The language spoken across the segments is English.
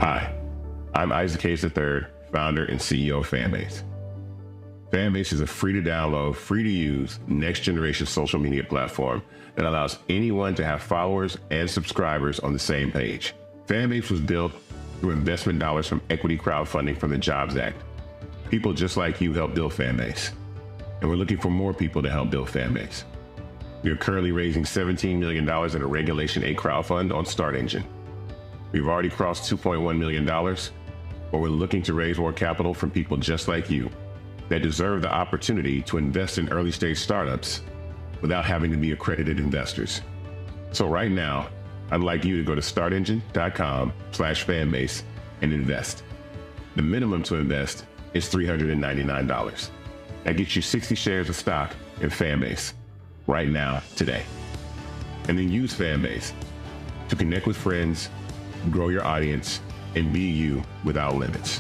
Hi, I'm Isaac Hayes III, founder and CEO of Fanbase. Fanbase is a free-to-download, free-to-use, next-generation social media platform that allows anyone to have followers and subscribers on the same page. Fanbase was built through investment dollars from equity crowdfunding from the Jobs Act. People just like you help build Fanbase, and we're looking for more people to help build Fanbase. We are currently raising $17 million in a Regulation A crowdfund on Start Engine. We've already crossed $2.1 million, but we're looking to raise more capital from people just like you that deserve the opportunity to invest in early stage startups without having to be accredited investors. So right now, I'd like you to go to startengine.com/fanbase and invest. The minimum to invest is $399. That gets you 60 shares of stock in Fanbase right now, today. And then use Fanbase to connect with friends, grow your audience, and be you without limits.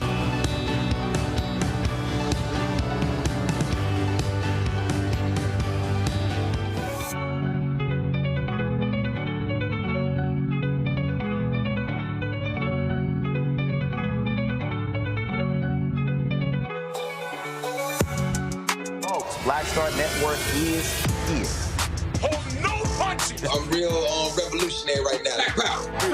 Black Star Network is here. Hold no punches. I'm real revolutionary right now.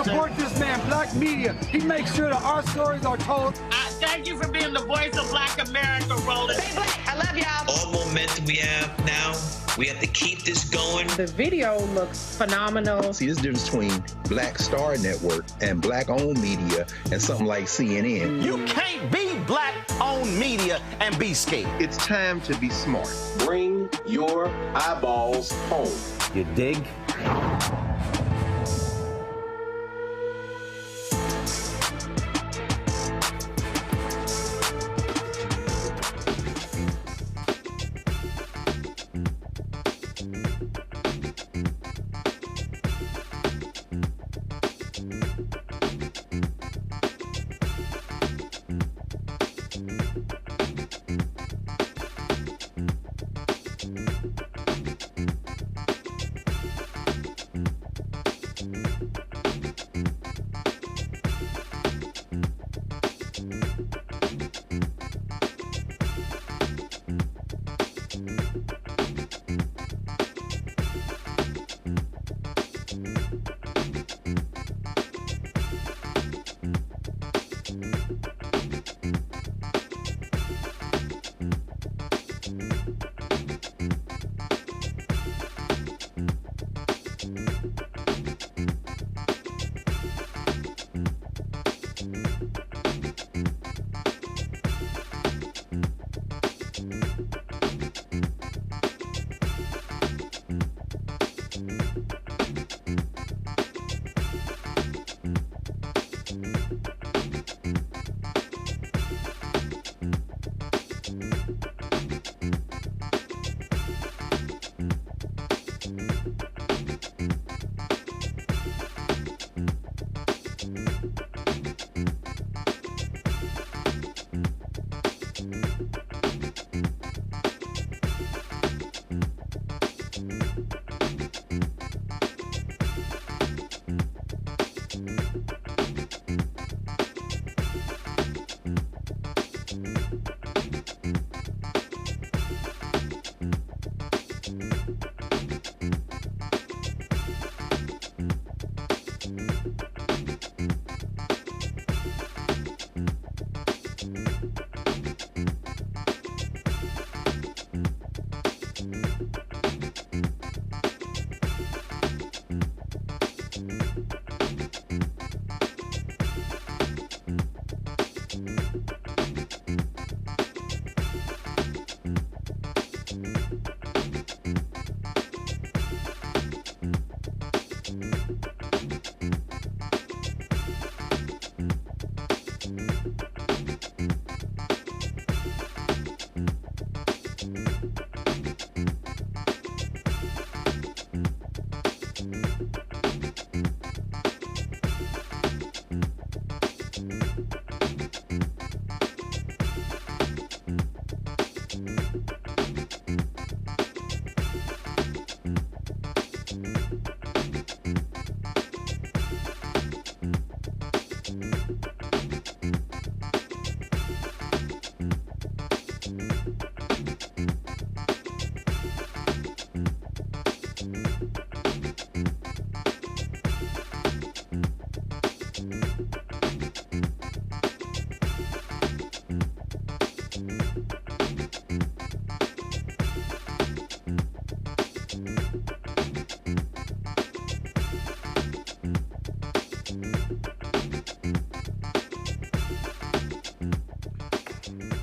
Support this man, Black Media. He makes sure that our stories are told. Thank you for being the voice of Black America, Roland. Stay black. I love y'all. All momentum we have now, we have to keep this going. The video looks phenomenal. See, there's a difference between Black Star Network and Black-owned media and something like CNN. You can't be Black-owned media and be scared. It's time to be smart. Bring your eyeballs home. You dig?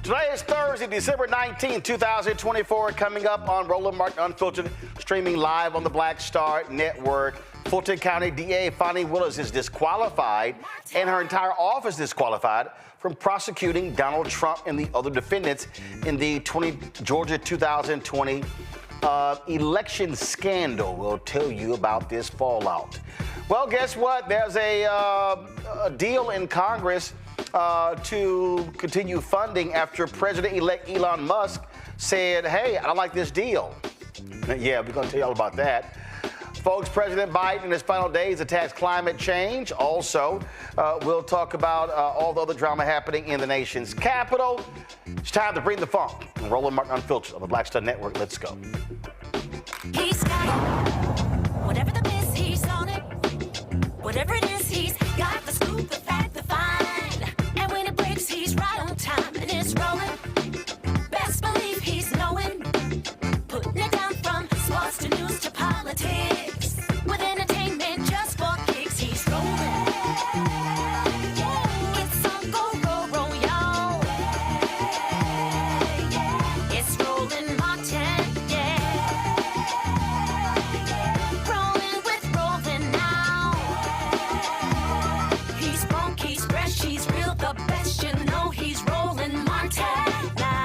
Today is Thursday, December 19, 2024, coming up on Roland Martin Unfiltered, streaming live on the Black Star Network. Fulton County DA Fani Willis is disqualified and her entire office disqualified from prosecuting Donald Trump and the other defendants in the Georgia 2020 election scandal. We'll tell you about this fallout. Well, guess what? There's a deal in Congress to continue funding after President-elect Elon Musk said, hey, I don't like this deal. Yeah, we're going to tell you all about that. Folks, President Biden in his final days attacks climate change. Also, we'll talk about all the other drama happening in the nation's capital. It's time to bring the funk. Roland Martin Unfiltered on the Black Star Network. Let's go. He's got it. Whatever the miss, he's on it. Whatever it is, he's got the scoop, the fact, the find. And when it breaks, he's right on time and it's rolling. Best believe he's knowing. Putting it down from sports to news to politics. With entertainment just for kicks, he's rolling. It's on go, roll, y'all. It's Roland Martin, rolling with Roland now. He's funk, he's fresh, he's real, the best, you know he's Roland Martin now.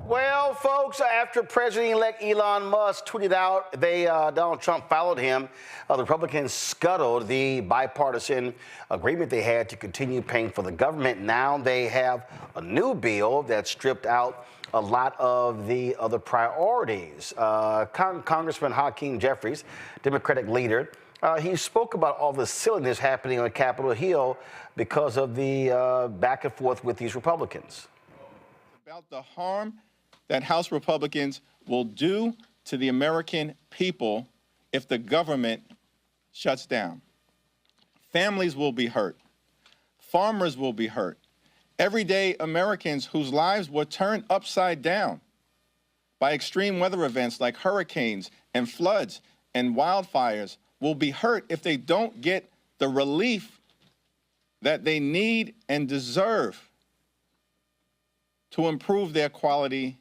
Well, folks, after President-elect Elon Musk tweeted out Donald Trump followed him, the Republicans scuttled the bipartisan agreement they had to continue paying for the government. Now they have a new bill that stripped out a lot of the other priorities. Congressman Hakeem Jeffries, Democratic leader, he spoke about all the silliness happening on Capitol Hill because of the back and forth with these Republicans. About the harm that House Republicans will do to the American people if the government shuts down. Families will be hurt. Farmers will be hurt. Everyday Americans whose lives were turned upside down by extreme weather events like hurricanes and floods and wildfires will be hurt if they don't get the relief that they need and deserve to improve their quality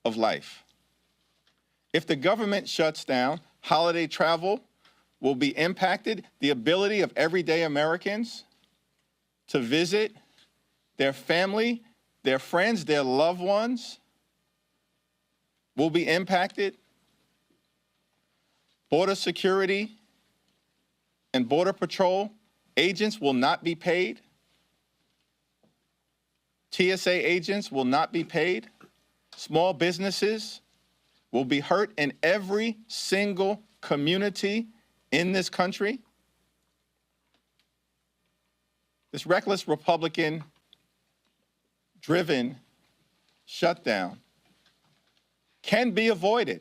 of life. If the government shuts down, holiday travel will be impacted. The ability of everyday Americans to visit their family, their friends, their loved ones will be impacted. Border security and Border Patrol agents will not be paid. TSA agents will not be paid. Small businesses will be hurt in every single community in this country. This reckless Republican-driven shutdown can be avoided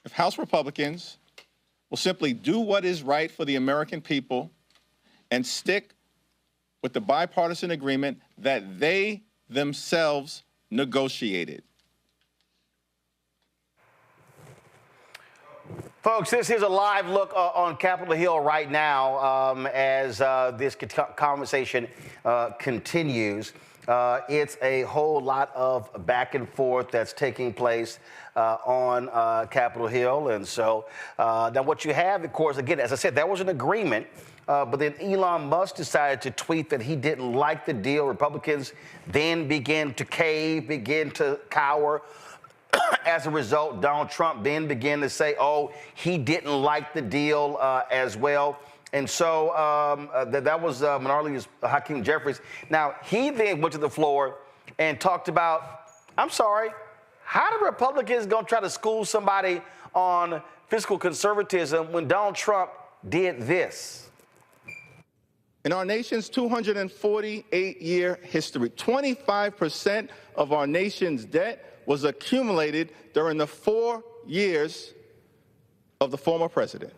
if House Republicans will simply do what is right for the American people and stick with the bipartisan agreement that they themselves negotiated. Folks, this is a live look on Capitol Hill right now as this conversation continues. It's a whole lot of back and forth that's taking place on Capitol Hill. And so now what you have, of course, again, as I said, there was an agreement. But then Elon Musk decided to tweet that he didn't like the deal. Republicans then began to cave, began to cower. As a result, Donald Trump then began to say, oh, he didn't like the deal as well. And so that was Minority Hakeem Jeffries. Now, he then went to the floor and talked about, I'm sorry, how the Republicans going to try to school somebody on fiscal conservatism when Donald Trump did this? In our nation's 248-year history, 25% of our nation's debt was accumulated during the 4 years of the former president.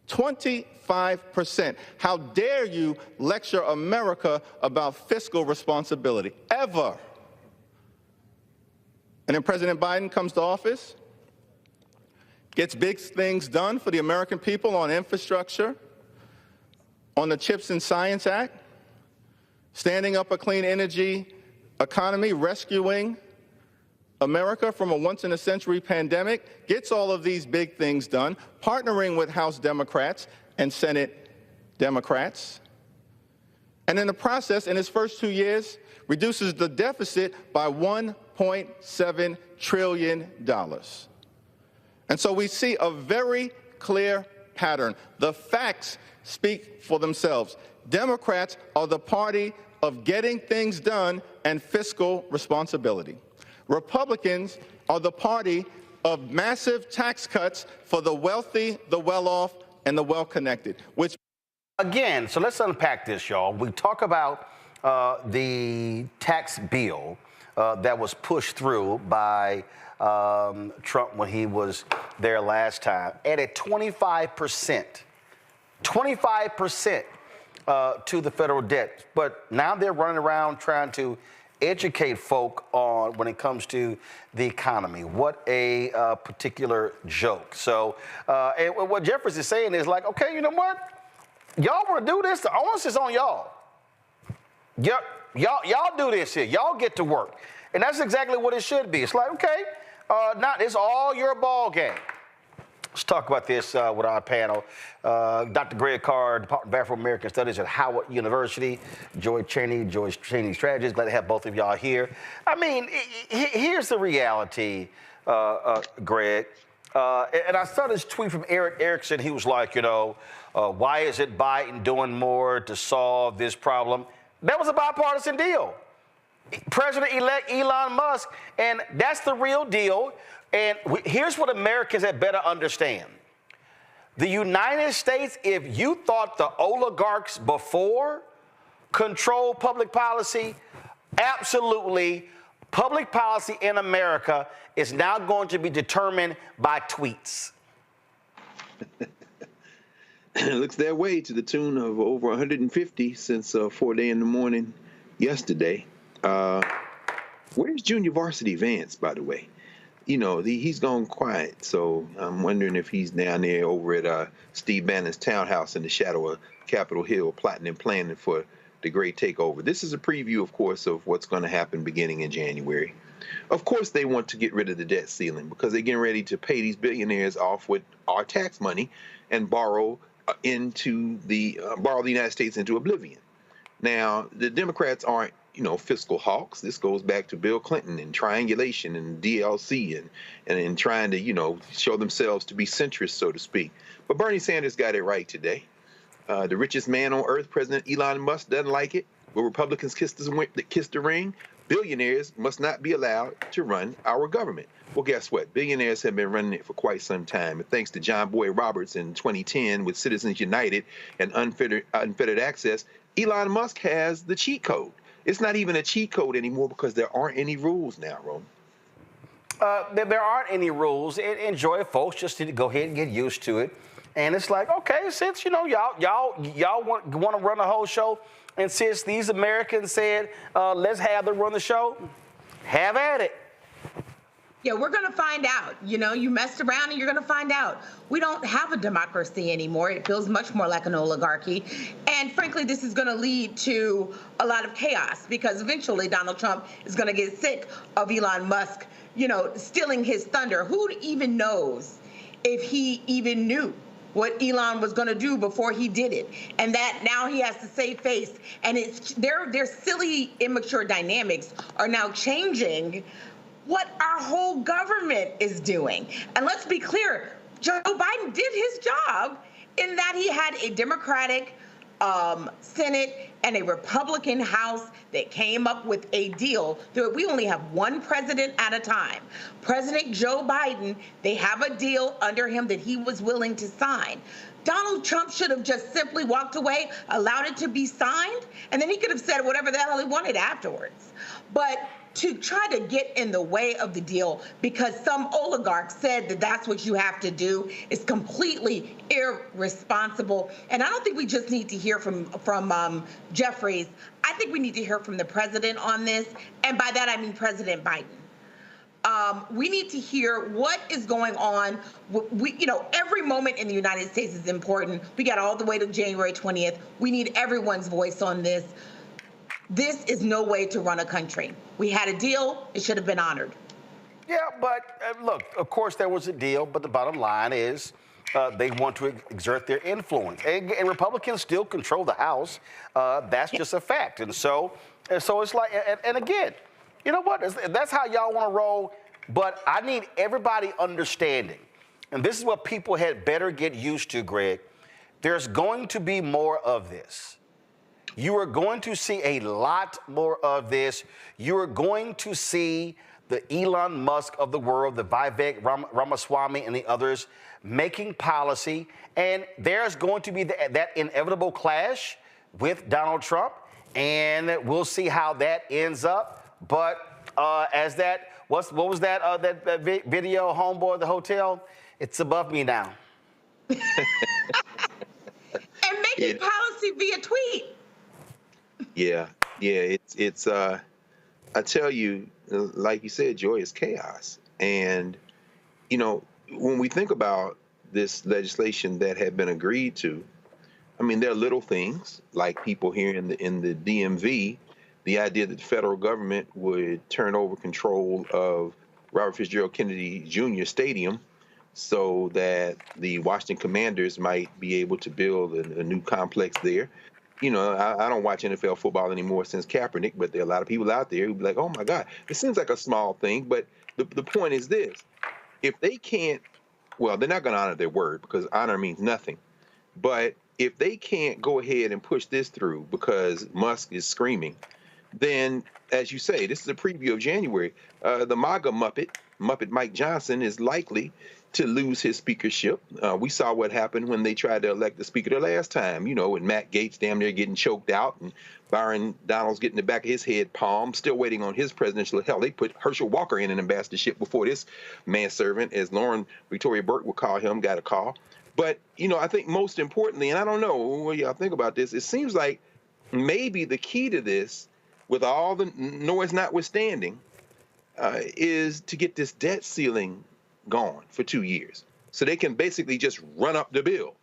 25%. How dare you lecture America about fiscal responsibility, ever? And then President Biden comes to office, gets big things done for the American people on infrastructure, on the CHIPS and Science Act, standing up a clean energy economy, rescuing America from a once-in-a-century pandemic, gets all of these big things done, partnering with House Democrats and Senate Democrats, and in the process, in his first 2 years, reduces the deficit by $1.7 trillion. And so we see a very clear pattern. The facts speak for themselves. Democrats are the party of getting things done and fiscal responsibility. Republicans are the party of massive tax cuts for the wealthy, the well-off, and the well-connected, which... Again, so let's unpack this, y'all. We talk about the tax bill that was pushed through by Trump when he was there last time at a 25%. 25% to the federal debt. But now they're running around trying to educate folk on when it comes to the economy. What a particular joke. So and what Jeffries is saying is like, okay, you know what? Y'all want to do this? The onus is on y'all. Y'all do this here. Y'all get to work. And that's exactly what it should be. It's like, okay, now it's all your ball game. Let's talk about this with our panel. Dr. Greg Carr, Department of Afro-American Studies at Howard University. Joy Cheney, strategist. Glad to have both of y'all here. I mean, here's the reality, Greg. And I saw this tweet from Eric Erickson. He was like, you know, why isn't Biden doing more to solve this problem? That was a bipartisan deal. President-elect Elon Musk, and that's the real deal. And here's what Americans had better understand. The United States, if you thought the oligarchs before controlled public policy, absolutely, public policy in America is now going to be determined by tweets. It looks that way, to the tune of over 150 since 4 in the morning yesterday. Where's Junior Varsity Vance, by the way? You know, he's gone quiet, so I'm wondering if he's down there over at Steve Bannon's townhouse in the shadow of Capitol Hill, plotting and planning for the great takeover. This is a preview, of course, of what's going to happen beginning in January. Of course, they want to get rid of the debt ceiling because they're getting ready to pay these billionaires off with our tax money and borrow the United States into oblivion. Now, the Democrats aren't, you know, fiscal hawks. This goes back to Bill Clinton and triangulation and DLC and trying to, you know, show themselves to be centrist, so to speak. But Bernie Sanders got it right today. The richest man on earth, President Elon Musk, doesn't like it. Will Republicans kiss the ring? Billionaires must not be allowed to run our government. Well, guess what? Billionaires have been running it for quite some time. And thanks to John Boy Roberts in 2010 with Citizens United and unfettered access, Elon Musk has the cheat code. It's not even a cheat code anymore because there aren't any rules now, Roland. There aren't any rules. Enjoy, folks. Just need to go ahead and get used to it. And it's like, okay, since y'all want to run the whole show, and since these Americans said let's have them run the show, have at it. Yeah, we're going to find out. You messed around and you're going to find out. We don't have a democracy anymore. It feels much more like an oligarchy. And frankly, this is going to lead to a lot of chaos because eventually Donald Trump is going to get sick of Elon Musk, stealing his thunder. Who even knows if he even knew what Elon was going to do before he did it, and that now he has to save face. And it's their silly, immature dynamics are now changing what our whole government is doing. And let's be clear, Joe Biden did his job in that he had a Democratic Senate and a Republican House that came up with a deal. We only have one president at a time. President Joe Biden, they have a deal under him that he was willing to sign. Donald Trump should have just simply walked away, allowed it to be signed, and then he could have said whatever the hell he wanted afterwards. But to try to get in the way of the deal because some oligarch said that that's what you have to do is completely irresponsible. And I don't think we just need to hear from Jeffries. I think we need to hear from the president on this. And by that, I mean President Biden. We need to hear what is going on. Every moment in the United States is important. We got all the way to January 20th. We need everyone's voice on this. This is no way to run a country. We had a deal. It should have been honored. Yeah, but look, of course there was a deal, but the bottom line is they want to exert their influence. And Republicans still control the House. That's just a fact. And so it's like, and again, you know what? That's how y'all want to roll. But I need everybody understanding. And this is what people had better get used to, Greg. There's going to be more of this. You are going to see a lot more of this. You are going to see the Elon Musk of the world, the Vivek Ramaswamy and the others making policy. And there's going to be that inevitable clash with Donald Trump. And we'll see how that ends up. But as that, what was that video, Homeboy of the Hotel? It's above me now. And making policy via tweet. Yeah, it's I tell you, like you said, Joy, it's chaos. And, when we think about this legislation that had been agreed to, I mean, there are little things like people here in the DMV, the idea that the federal government would turn over control of Robert Fitzgerald Kennedy Jr. Stadium so that the Washington Commanders might be able to build a new complex there. I don't watch NFL football anymore since Kaepernick, but there are a lot of people out there who be like, oh, my God, it seems like a small thing. But the point is this. If they can't, well, they're not going to honor their word because honor means nothing. But if they can't go ahead and push this through because Musk is screaming, then, as you say, this is a preview of January. The MAGA Muppet Mike Johnson is likely to lose his speakership. We saw what happened when they tried to elect the speaker the last time, with Matt Gaetz damn near getting choked out and Byron Donalds getting the back of his head palmed, still waiting on his presidential hell. They put Herschel Walker in an ambassadorship before this manservant, as Lauren Victoria Burke would call him, got a call. But, I think most importantly, and I don't know what y'all think about this, it seems like maybe the key to this, with all the noise notwithstanding, is to get this debt ceiling gone for 2 years. So they can basically just run up the bill.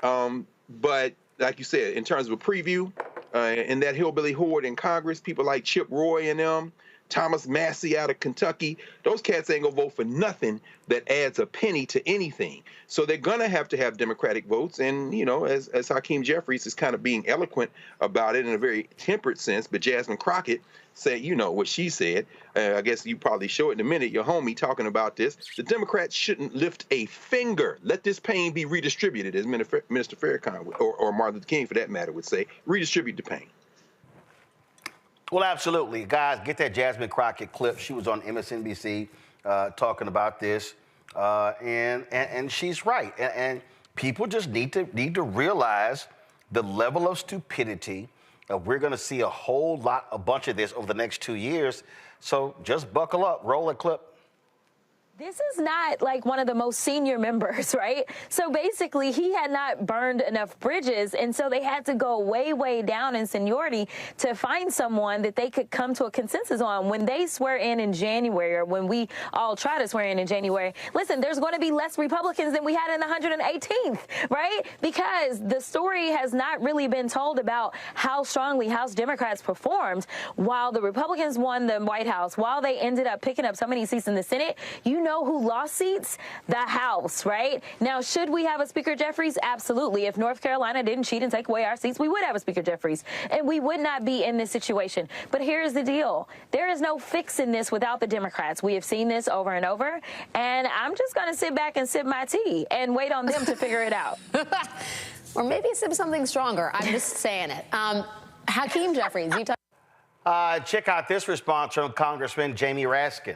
But like you said, in terms of a preview, in that hillbilly horde in Congress, people like Chip Roy and them, Thomas Massey out of Kentucky, those cats ain't gonna vote for nothing that adds a penny to anything. So they're gonna have to have Democratic votes. And, as Hakeem Jeffries is kind of being eloquent about it in a very temperate sense, but Jasmine Crockett said, what she said, I guess you probably show it in a minute, your homie talking about this. The Democrats shouldn't lift a finger. Let this pain be redistributed, as Minister Farrakhan or Martin Luther King, for that matter, would say. Redistribute the pain. Well, absolutely. Guys, get that Jasmine Crockett clip. She was on MSNBC talking about this, and she's right. And people just need to realize the level of stupidity. We're going to see a bunch of this over the next 2 years. So just buckle up, roll a clip. This is not like one of the most senior members, right? So basically, he had not burned enough bridges, and so they had to go way, way down in seniority to find someone that they could come to a consensus on. When they swear in January, or when we all try to swear in January, listen, there's going to be less Republicans than we had in the 118th, right? Because the story has not really been told about how strongly House Democrats performed while the Republicans won the White House, while they ended up picking up so many seats in the Senate. You know who lost seats? The House, right? Now, should we have a Speaker Jeffries? Absolutely. If North Carolina didn't cheat and take away our seats, we would have a Speaker Jeffries, and we would not be in this situation. But here's the deal. There is no fixing this without the Democrats. We have seen this over and over, and I'm just going to sit back and sip my tea and wait on them to figure it out. Or maybe sip something stronger. I'm just saying it. Hakeem Jeffries, you talk. Check out this response from Congressman Jamie Raskin.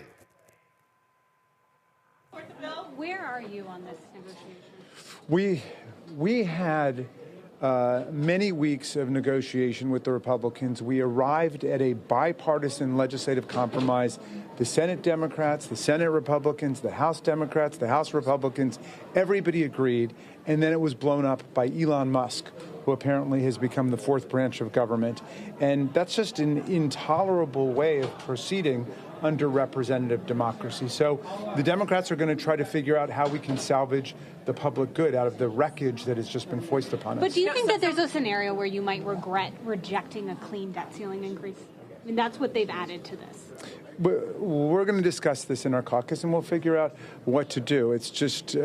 Where are you on this negotiation? We had many weeks of negotiation with the Republicans. We arrived at a bipartisan legislative compromise. The Senate Democrats, the Senate Republicans, the House Democrats, the House Republicans, everybody agreed. And then it was blown up by Elon Musk, who apparently has become the fourth branch of government. And that's just an intolerable way of proceeding under representative democracy. So the Democrats are going to try to figure out how we can salvage the public good out of the wreckage that has just been foisted upon us. But do you think that there's a scenario where you might regret rejecting a clean debt ceiling increase? I mean, that's what they've added to this. We're going to discuss this in our caucus, and we'll figure out what to do. It's just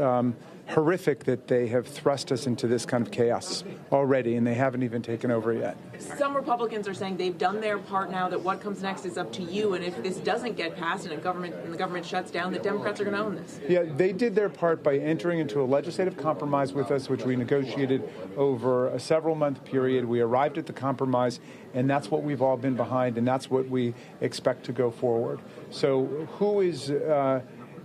horrific that they have thrust us into this kind of chaos already, and they haven't even taken over yet. Some Republicans are saying they've done their part now, that what comes next is up to you, and if this doesn't get passed and the government shuts down, the Democrats are going to own this. Yeah, they did their part by entering into a legislative compromise with us, which we negotiated over a several-month period. We arrived at the compromise, and that's what we've all been behind, and that's what we expect to go forward. So who is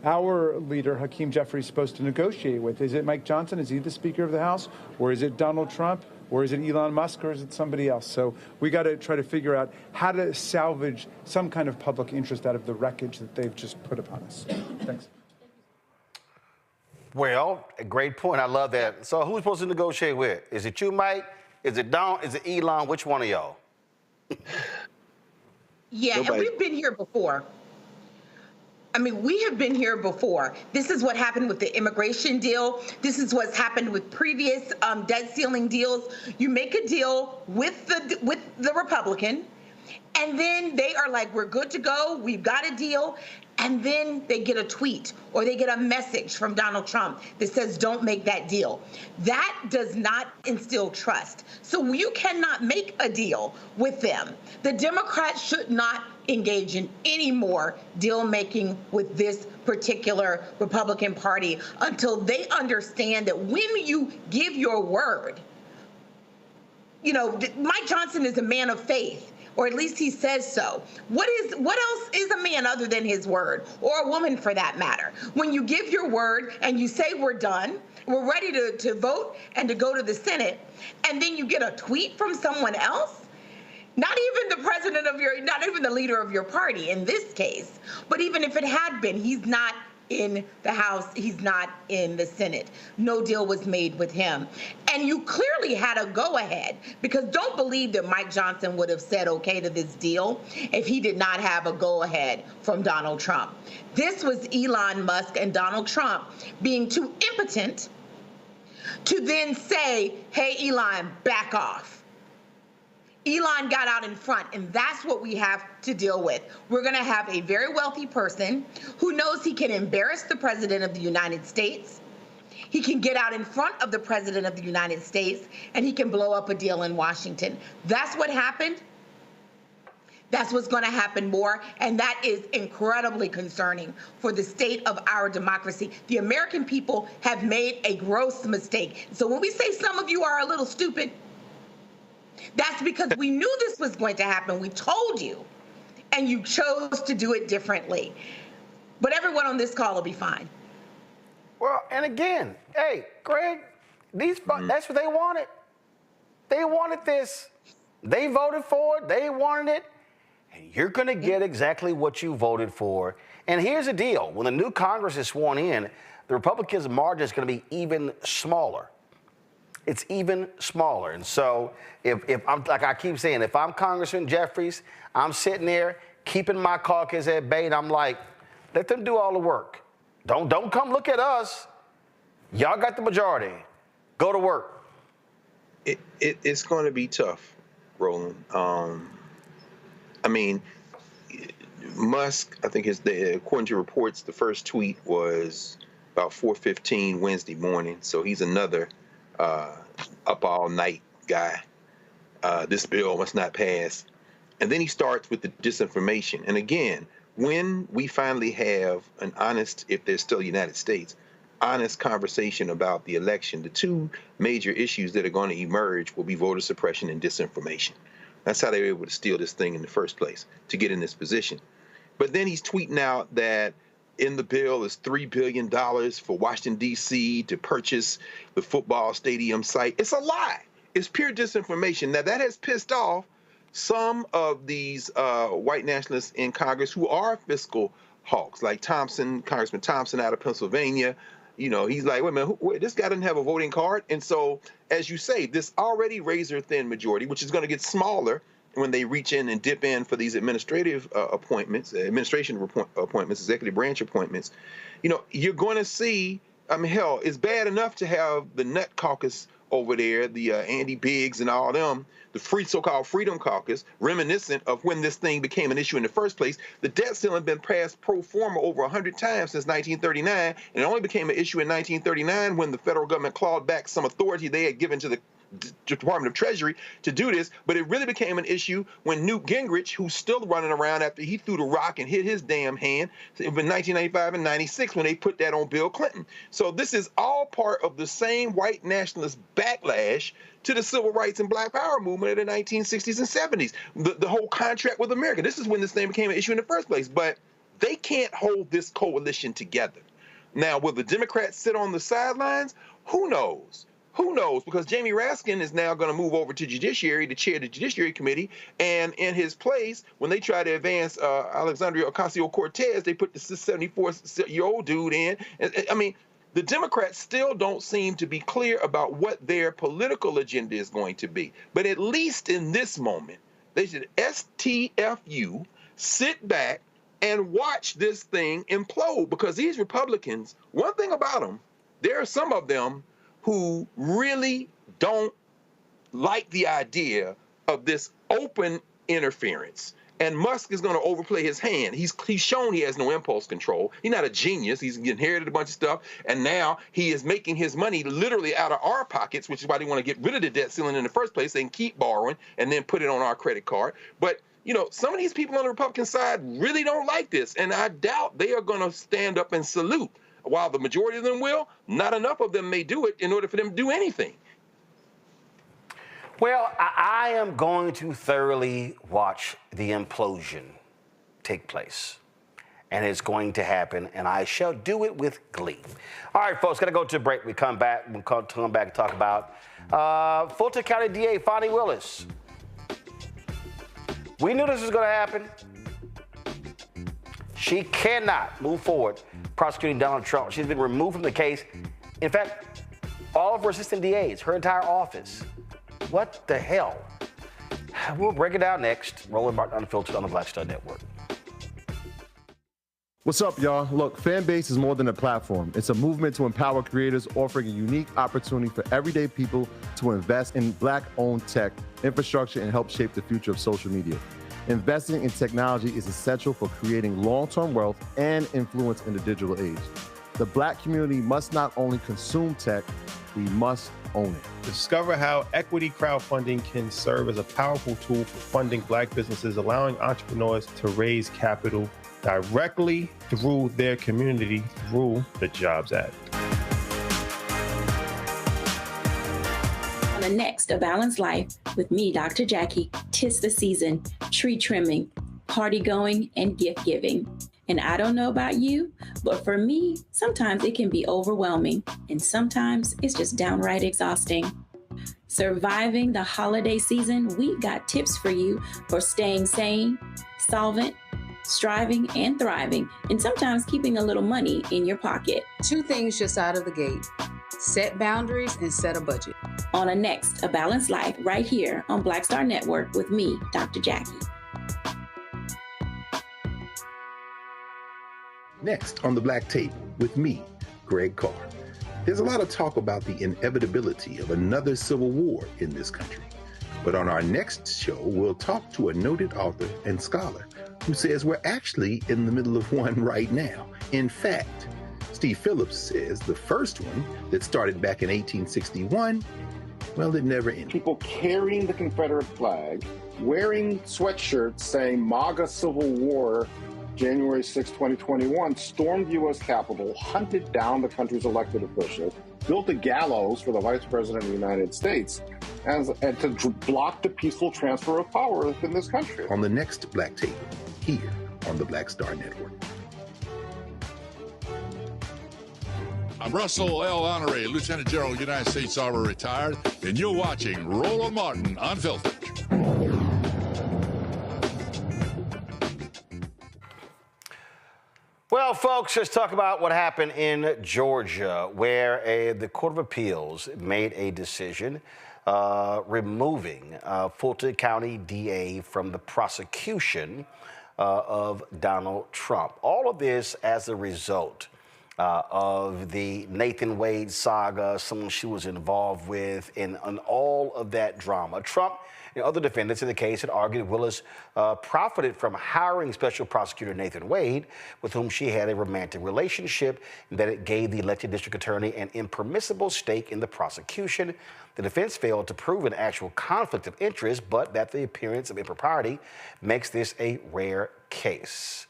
our leader, Hakeem Jeffries, supposed to negotiate with? Is it Mike Johnson? Is he the Speaker of the House? Or is it Donald Trump? Or is it Elon Musk? Or is it somebody else? So we got to try to figure out how to salvage some kind of public interest out of the wreckage that they've just put upon us. Thanks. Well, a great point. I love that. So who's supposed to negotiate with? Is it you, Mike? Is it Don? Is it Elon? Which one of y'all? Yeah, and we've been here before. I mean, we have been here before. This is what happened with the immigration deal. This is what's happened with previous debt ceiling deals. You make a deal with the Republican, and then they are like, we're good to go. We've got a deal. And then they get a tweet or they get a message from Donald Trump that says, don't make that deal. That does not instill trust. So you cannot make a deal with them. The Democrats should not engage in any more deal making with this particular Republican Party until they understand that when you give your word, you know, Mike Johnson is a man of faith. Or at least he says so. What else is a man other than his word, or a woman for that matter? When you give your word and you say we're done, we're ready to vote and to go to the Senate, and then you get a tweet from someone else, not even not even the leader of your party in this case, but even if it had been, he's not in the House, he's not in the Senate. No deal was made with him. And you clearly had a go-ahead, because don't believe that Mike Johnson would have said okay to this deal if he did not have a go-ahead from Donald Trump. This was Elon Musk and Donald Trump being too impotent to then say, hey, Elon, back off. Elon got out in front, and that's what we have to deal with. We're going to have a very wealthy person who knows he can embarrass the President of the United States. He can get out in front of the President of the United States, and he can blow up a deal in Washington. That's what happened. That's what's going to happen more, and that is incredibly concerning for the state of our democracy. The American people have made a gross mistake. So when we say some of you are a little stupid, That's because we knew this was going to happen. We told you, and you chose to do it differently. But everyone on this call will be fine. Well, and again, hey, Greg, that's what they wanted. They wanted this. They voted for it. They wanted it. And you're going to get exactly what you voted for. And here's the deal. When the new Congress is sworn in, the Republicans' margin is going to be even smaller. It's even smaller. And so if I'm, like I keep saying, if I'm Congressman Jeffries, I'm sitting there keeping my caucus at bay, and I'm like, let them do all the work. Don't come look at us. Y'all got the majority. Go to work. It's going to be tough, Roland. I mean, Musk, I think according to reports, the first tweet was about 4:15 Wednesday morning. So he's another up all night guy. This bill must not pass. And then he starts with the disinformation. And again, when we finally have an honest, if there's still United States, honest conversation about the election, the two major issues that are going to emerge will be voter suppression and disinformation. That's how they were able to steal this thing in the first place, to get in this position. But then he's tweeting out that in the bill is $3 billion for Washington, D.C. to purchase the football stadium site. It's a lie. It's pure disinformation. Now, that has pissed off some of these white nationalists in Congress who are fiscal hawks, like Congressman Thompson out of Pennsylvania. You know, he's like, wait a minute, this guy doesn't have a voting card. And so, as you say, this already razor-thin majority, which is going to get smaller when they reach in and dip in for these administrative appointments, administration appointments, executive branch appointments, you know, you're going to see, I mean, hell, it's bad enough to have the Nut Caucus over there, the Andy Biggs and all them, the so-called Freedom Caucus, reminiscent of when this thing became an issue in the first place. The debt ceiling had been passed pro forma over 100 times since 1939, and it only became an issue in 1939 when the federal government clawed back some authority they had given to the Department of Treasury to do this. But it really became an issue when Newt Gingrich, who's still running around after he threw the rock and hit his damn hand in 1995 and 96 when they put that on Bill Clinton. So this is all part of the same white nationalist backlash to the civil rights and black power movement of the 1960s and 70s. The whole contract with America. This is when this thing became an issue in the first place. But they can't hold this coalition together. Now, will the Democrats sit on the sidelines? Who knows? Who knows? Because Jamie Raskin is now going to move over to Judiciary to chair the Judiciary Committee. And in his place, when they try to advance Alexandria Ocasio-Cortez, they put the 74-year-old dude in. I mean, the Democrats still don't seem to be clear about what their political agenda is going to be. But at least in this moment, they should STFU, sit back and watch this thing implode. Because these Republicans, one thing about them, there are some of them who really don't like the idea of this open interference. And Musk is going to overplay his hand. He's shown he has no impulse control. He's not a genius. He's inherited a bunch of stuff. And now he is making his money literally out of our pockets, which is why they want to get rid of the debt ceiling in the first place. They can keep borrowing and then put it on our credit card. But, you know, some of these people on the Republican side really don't like this. And I doubt they are going to stand up and salute. While the majority of them will, not enough of them may do it in order for them to do anything. Well, I am going to thoroughly watch the implosion take place. And it's going to happen, and I shall do it with glee. All right, folks, got to go to a break. We come back. We'll come back and talk about Fulton County DA Fani Willis. We knew this was going to happen. She cannot move forward prosecuting Donald Trump. She's been removed from the case. In fact, all of her assistant DAs, her entire office. What the hell? We'll break it down next. Roland Martin Unfiltered on the Black Star Network. What's up, y'all? Look, Fanbase is more than a platform. It's a movement to empower creators, offering a unique opportunity for everyday people to invest in Black-owned tech, infrastructure, and help shape the future of social media. Investing in technology is essential for creating long-term wealth and influence in the digital age. The Black community must not only consume tech, we must own it. Discover how equity crowdfunding can serve as a powerful tool for funding Black businesses, allowing entrepreneurs to raise capital directly through their community through the Jobs Act. the next A Balanced Life with me, Dr. Jackie. 'Tis the season, tree trimming, party going, and gift giving. And I don't know about you, but for me, sometimes it can be overwhelming, and sometimes it's just downright exhausting. Surviving the holiday season, we got tips for you for staying sane, solvent, striving, and thriving, and sometimes keeping a little money in your pocket. 2 things just out of the gate: set boundaries and set a budget. On a next A Balanced Life right here on Black Star Network with me, Dr. Jackie. Next on the Black Table with me, Greg Carr. There's a lot of talk about the inevitability of another civil war in this country. But on our next show, we'll talk to a noted author and scholar who says we're actually in the middle of one right now. In fact, Steve Phillips says the first one that started back in 1861, well, it never ended. People carrying the Confederate flag, wearing sweatshirts saying MAGA Civil War, January 6, 2021, stormed the U.S. Capitol, hunted down the country's elected officials, built a gallows for the Vice President of the United States, and to block the peaceful transfer of power within this country. On the next Black Table, here on the Black Star Network. I'm Russell L. Honoré, Lieutenant General, United States Army, retired, and you're watching Roland Martin Unfiltered. Well, folks, let's talk about what happened in Georgia, where the Court of Appeals made a decision removing Fulton County DA from the prosecution of Donald Trump. All of this as a result of the Nathan Wade saga, someone she was involved with, and all of that drama. Trump and other defendants in the case had argued Willis profited from hiring Special Prosecutor Nathan Wade, with whom she had a romantic relationship, and that it gave the elected district attorney an impermissible stake in the prosecution. The defense failed to prove an actual conflict of interest, but that the appearance of impropriety makes this a rare case.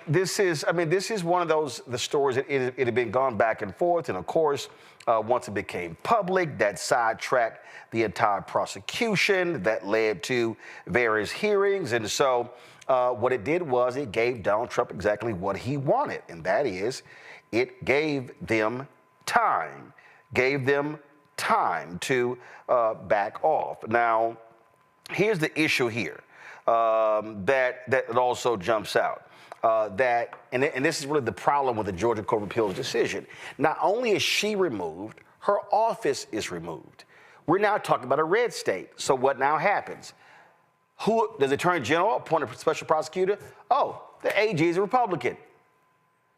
This is one of the stories that it had been gone back and forth, and of course, once it became public, that sidetracked the entire prosecution, that led to various hearings, and so what it did was it gave Donald Trump exactly what he wanted, and that is, it gave them time to back off. Now, here's the issue here that also jumps out. And this is really the problem with the Georgia Court of Appeals decision. Not only is she removed, her office is removed. We're now talking about a red state. So what now happens? Who does the Attorney General appoint a special prosecutor? Oh, the AG is a Republican.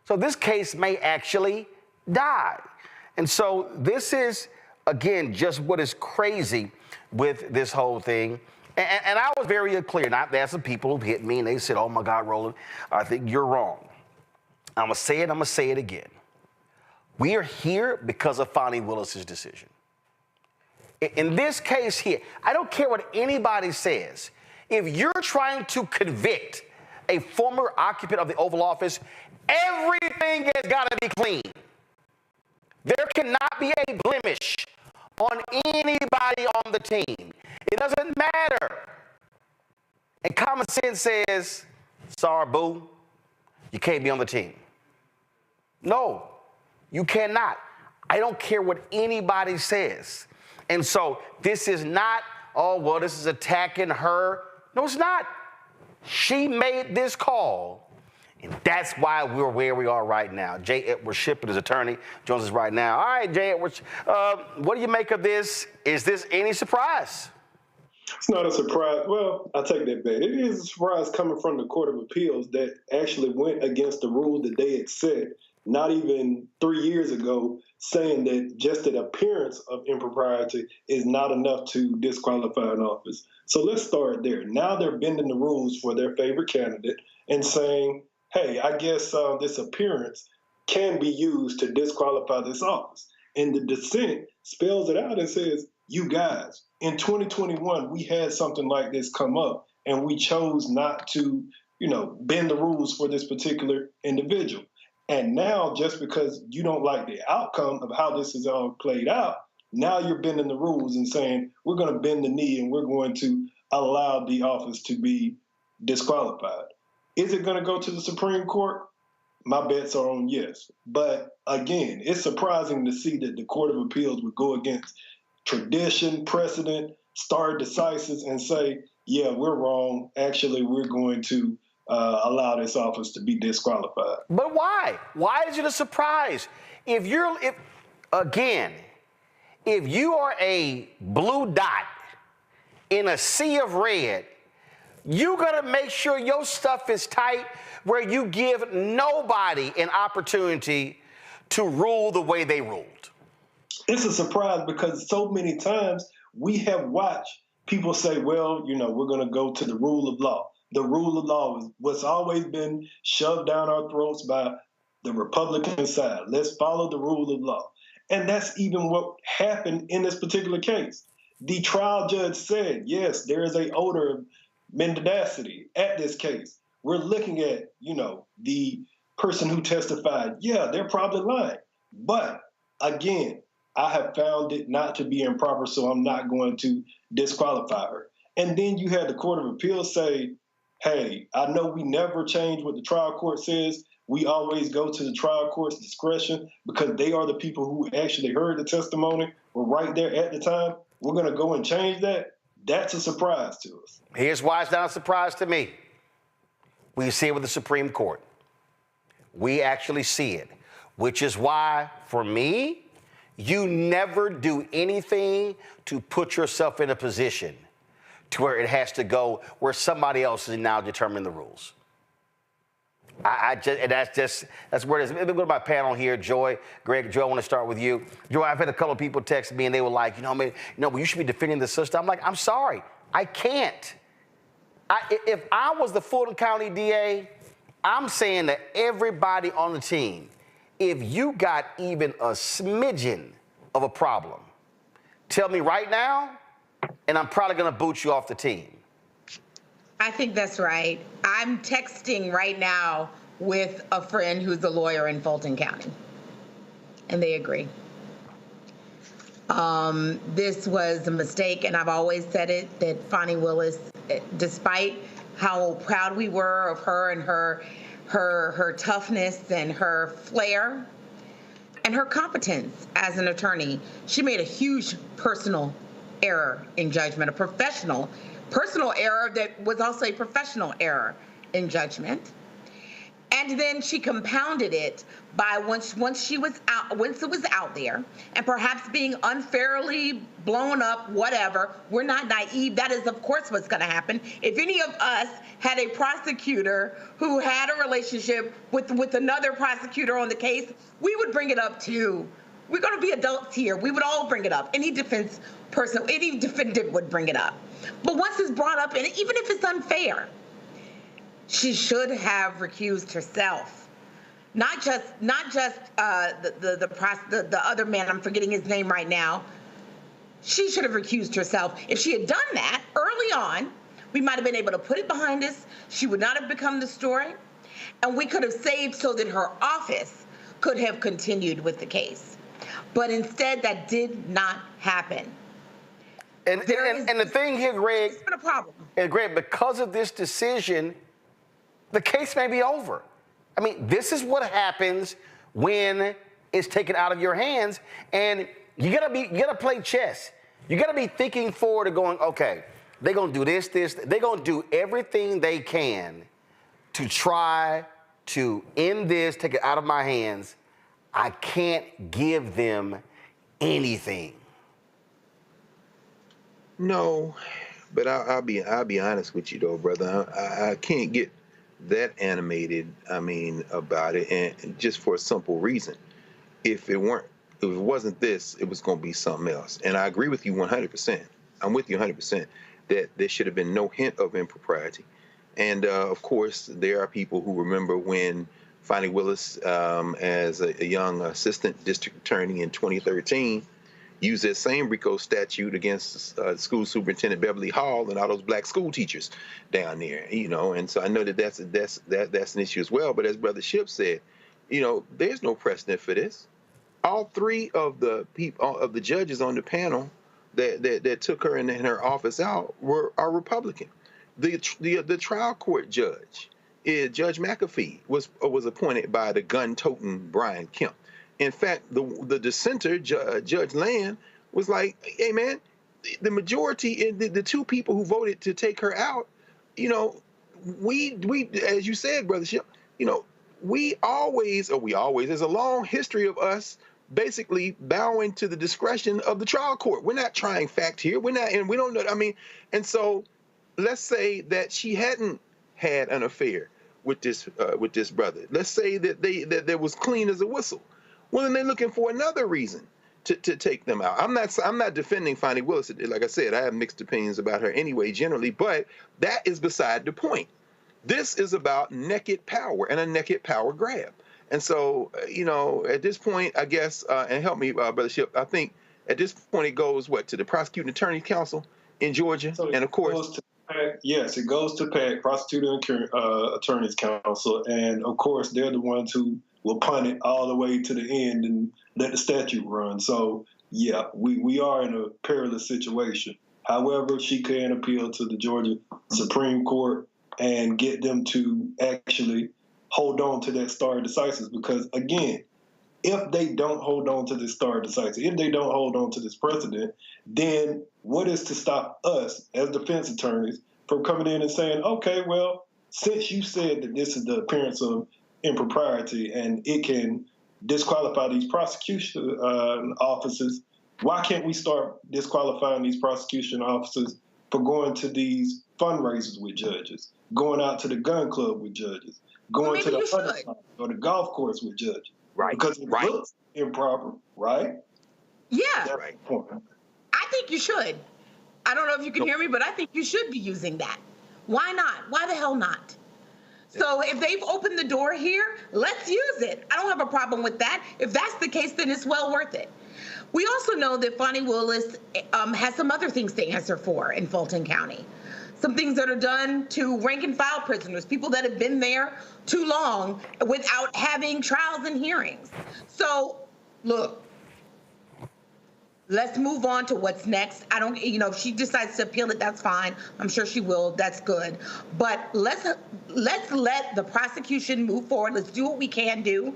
So this case may actually die. And so this is, again, just what is crazy with this whole thing. And I was very clear. Now, there's some people who hit me and they said, oh my God, Roland, I think you're wrong. I'm going to say it again. We are here because of Fani Willis's decision. In this case here, I don't care what anybody says. If you're trying to convict a former occupant of the Oval Office, everything has got to be clean. There cannot be a blemish on anybody on the team. It doesn't matter. And common sense says, sorry, boo, you can't be on the team. No, you cannot. I don't care what anybody says. And so this is not, oh, well, this is attacking her. No, it's not. She made this call. And that's why we're where we are right now. J. Edward Shipp, his attorney, joins us right now. All right, J. Edwards, what do you make of this? Is this any surprise? It's not a surprise. Well, I take that back. It is a surprise coming from the Court of Appeals that actually went against the rule that they had set not even 3 years ago, saying that just an appearance of impropriety is not enough to disqualify an office. So let's start there. Now they're bending the rules for their favorite candidate and saying, hey, I guess this appearance can be used to disqualify this office. And the dissent spells it out and says, you guys, in 2021, we had something like this come up, and we chose not to, bend the rules for this particular individual. And now, just because you don't like the outcome of how this is all played out, Now you're bending the rules and saying, we're going to bend the knee and we're going to allow the office to be disqualified. Is it going to go to the Supreme Court? My bets are on yes. But again, it's surprising to see that the Court of Appeals would go against tradition, precedent, stare decisis, and say, yeah, we're wrong. Actually, we're going to allow this office to be disqualified. But why? Why is it a surprise? If you are a blue dot in a sea of red, you got to make sure your stuff is tight where you give nobody an opportunity to rule the way they ruled. It's a surprise because so many times we have watched people say, well, we're going to go to the rule of law. The rule of law is what's always been shoved down our throats by the Republican side. Let's follow the rule of law. And that's even what happened in this particular case. The trial judge said, yes, there is an odor of mendacity at this case. We're looking at, the person who testified. Yeah, they're probably lying. But again, I have found it not to be improper, so I'm not going to disqualify her. And then you had the Court of Appeals say, hey, I know we never change what the trial court says. We always go to the trial court's discretion because they are the people who actually heard the testimony, were right there at the time. We're going to go and change that. That's a surprise to us. Here's why it's not a surprise to me. We see it with the Supreme Court. We actually see it, which is why, for me, you never do anything to put yourself in a position to where it has to go where somebody else is now determining the rules. That's where it is. Let me go to my panel here, Joy, Greg. Joy, I want to start with you. Joy, I've had a couple of people text me and they were like, you should be defending the system. I'm like, I'm sorry, I can't. If I was the Fulton County DA, I'm saying to everybody on the team, if you got even a smidgen of a problem, tell me right now, and I'm probably going to boot you off the team. I think that's right. I'm texting right now with a friend who's a lawyer in Fulton County, and they agree. This was a mistake, and I've always said it, that Fani Willis, despite how proud we were of her and her toughness and her flair and her competence as an attorney, she made a huge personal error in judgment, a personal error that was also a professional error in judgment. And then she compounded it by once it was out there, and perhaps being unfairly blown up, whatever. We're not naive. That is, of course, what's going to happen. If any of us had a prosecutor who had a relationship with another prosecutor on the case, we would bring it up too. We're going to be adults here. We would all bring it up. Any defendant would bring it up. But once it's brought up, and even if it's unfair, she should have recused herself. Not just the other man, I'm forgetting his name right now. She should have recused herself. If she had done that early on, we might have been able to put it behind us. She would not have become the story, and we could have saved so that her office could have continued with the case. But instead, that did not happen. And the thing here, Greg, it's been a problem. And Greg, because of this decision, the case may be over. I mean, this is what happens when it's taken out of your hands, and you gotta play chess. You gotta be thinking forward and going, okay, they're gonna do this. They're gonna do everything they can to try to end this, take it out of my hands. I can't give them anything. No, but I'll be honest with you though, brother. I can't get that animated. About it, and just for a simple reason. If it wasn't this, it was going to be something else. And I agree with you 100%. I'm with you 100% that there should have been no hint of impropriety. And of course, there are people who remember when Fani Willis, as a young assistant district attorney in 2013, used that same RICO statute against school superintendent Beverly Hall and all those black school teachers down there, And so I know that's an issue as well. But as Brother Shipp said, there's no precedent for this. all three of the judges on the panel that took her and her office out are Republican. The trial court judge, Judge McAfee, was appointed by the gun-toting Brian Kemp. In fact, the dissenter, Judge Land, was like, hey, man, the majority, the two people who voted to take her out, we as you said, Brother Ship, there's a long history of us basically bowing to the discretion of the trial court. We're not trying fact here. We don't know. And so let's say that she hadn't had an affair with this brother. Let's say that there was clean as a whistle. Well, then they're looking for another reason to take them out. I'm not defending Fani Willis. Like I said, I have mixed opinions about her anyway, generally, but that is beside the point. This is about naked power and a naked power grab. And so, at this point, I guess, and help me, Brother Ship, I think at this point it goes, to the Prosecuting Attorney Council in Georgia? So and of course... Yes, it goes to PAC, Prosecuting Attorneys Council, and of course they're the ones who will punt it all the way to the end and let the statute run. So, yeah, we are in a perilous situation. However, she can appeal to the Georgia Supreme Court and get them to actually hold on to that stare decisis, because, again, if they don't hold on to this stare decisis, if they don't hold on to this precedent, then what is to stop us as defense attorneys from coming in and saying, okay, well, since you said that this is the appearance of impropriety and it can disqualify these prosecution officers, why can't we start disqualifying these prosecution officers for going to these fundraisers with judges, going out to the gun club with judges, going to the hunting or the golf course with judges? Right. Because it looks improper, right? Yeah. That's right. I think you should. I don't know if you can hear me, but I think you should be using that. Why not? Why the hell not? So if they've opened the door here, let's use it. I don't have a problem with that. If that's the case, then it's well worth it. We also know that Fani Willis has some other things to answer for in Fulton County. Some things that are done to rank and file prisoners, people that have been there too long without having trials and hearings. So, look, let's move on to what's next. If she decides to appeal it, that's fine. I'm sure she will. That's good. But let's let the prosecution move forward. Let's do what we can do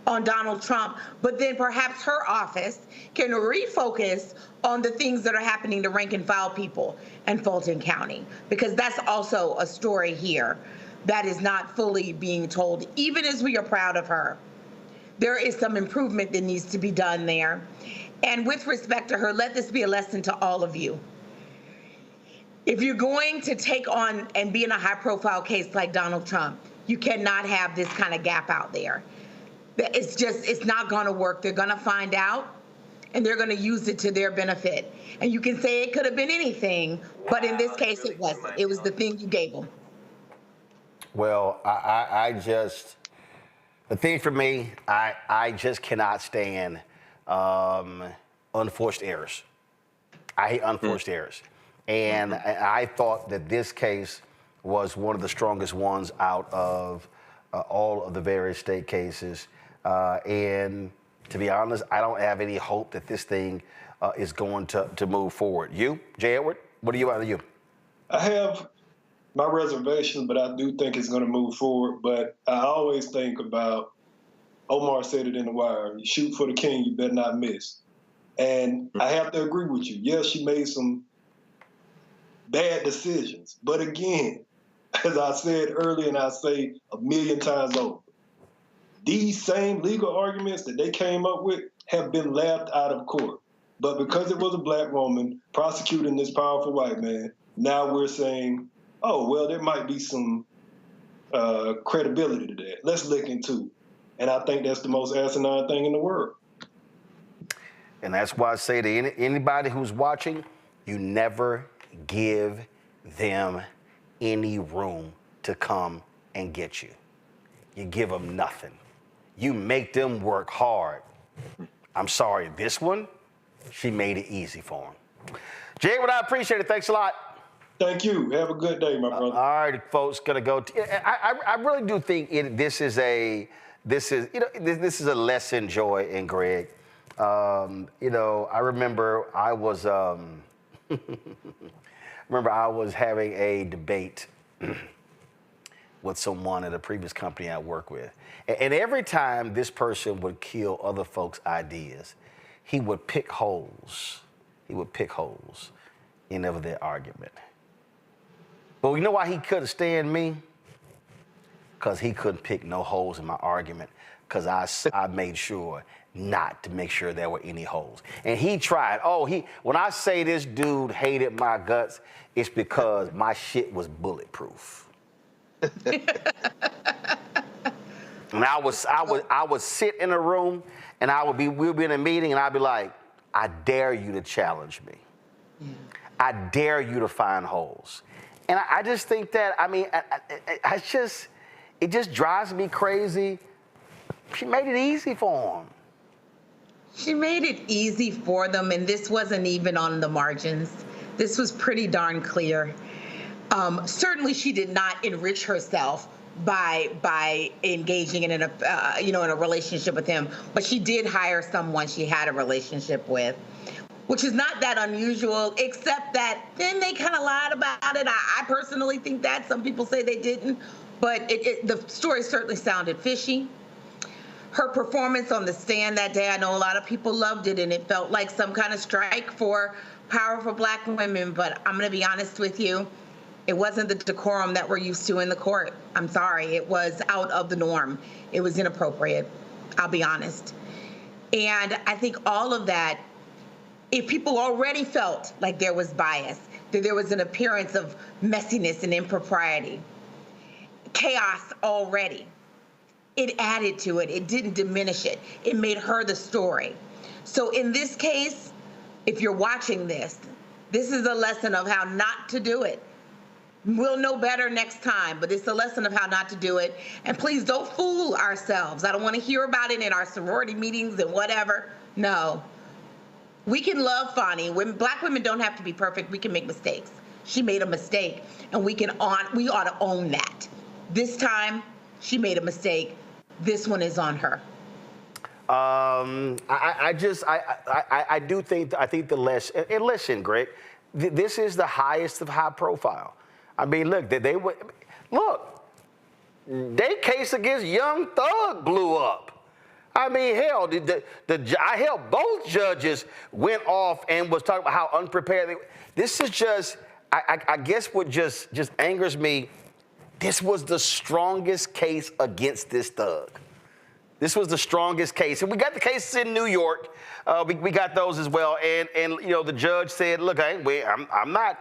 on Donald Trump, but then perhaps her office can refocus on the things that are happening to rank and file people in Fulton County, because that's also a story here that is not fully being told, even as we are proud of her. There is some improvement that needs to be done there. And with respect to her, let this be a lesson to all of you. If you're going to take on and be in a high-profile case like Donald Trump, you cannot have this kind of gap out there. It's not going to work. They're going to find out, and they're going to use it to their benefit. And you can say it could have been anything, but in this case, it wasn't. It was the thing you gave them. Well, the thing for me, I just cannot stand unforced errors. I hate unforced errors. And I thought that this case was one of the strongest ones out of all of the various state cases. And to be honest, I don't have any hope that this thing is going to move forward. You, J. Edward, what do you want to you? I have my reservations, but I do think it's going to move forward. But I always think about, Omar said it in The Wire, you shoot for the king, you better not miss. And I have to agree with you. Yes, she made some bad decisions. But again, as I said earlier, and I say a million times over, these same legal arguments that they came up with have been laughed out of court. But because it was a black woman prosecuting this powerful white man, now we're saying, oh, well, there might be some credibility to that. Let's look into it. And I think that's the most asinine thing in the world. And that's why I say to anybody who's watching, you never give them any room to come and get you. You give them nothing. You make them work hard. I'm sorry, this one, she made it easy for him. Jay, I appreciate it. Thanks a lot. Thank you. Have a good day, my brother. All right, folks, gonna go. I really do think this is a lesson, Joy and Greg. You know, I remember I was having a debate with someone at a previous company I worked with. And every time this person would kill other folks' ideas, he would pick holes. He would pick holes in their argument. But you know why he couldn't stand me? Because he couldn't pick no holes in my argument, because I made sure not to make sure there were any holes. And he tried. When I say this dude hated my guts, it's because my shit was bulletproof. And I would sit in a room, and we'd be in a meeting, and I'd be like, I dare you to challenge me. Yeah. I dare you to find holes. And I just think that, it just drives me crazy. She made it easy for him. She made it easy for them, and this wasn't even on the margins. This was pretty darn clear. Certainly, she did not enrich herself by engaging in a relationship with him, but she did hire someone she had a relationship with, which is not that unusual, except that then they kind of lied about it. I personally think that. Some people say they didn't, but the story certainly sounded fishy. Her performance on the stand that day, I know a lot of people loved it, and it felt like some kind of strike for powerful Black women, but I'm going to be honest with you, it wasn't the decorum that we're used to in the court. I'm sorry. It was out of the norm. It was inappropriate. I'll be honest. And I think all of that, if people already felt like there was bias, that there was an appearance of messiness and impropriety, chaos already, it added to it. It didn't diminish it. It made her the story. So in this case, if you're watching this is a lesson of how not to do it. We'll know better next time, but it's a lesson of how not to do it. And please don't fool ourselves. I don't want to hear about it in our sorority meetings and whatever. No. We can love Fani. Black women don't have to be perfect. We can make mistakes. She made a mistake, and we ought to own that. This time, she made a mistake. This one is on her. I think the less, and listen, Greg, this is the highest of high profile. I mean, look, their case against Young Thug blew up. I mean, hell, both judges went off and was talking about how unprepared they were. This is just, I guess what just angers me, this was the strongest case against this thug. This was the strongest case. And we got the cases in New York. We got those as well. And the judge said, look, I'm not,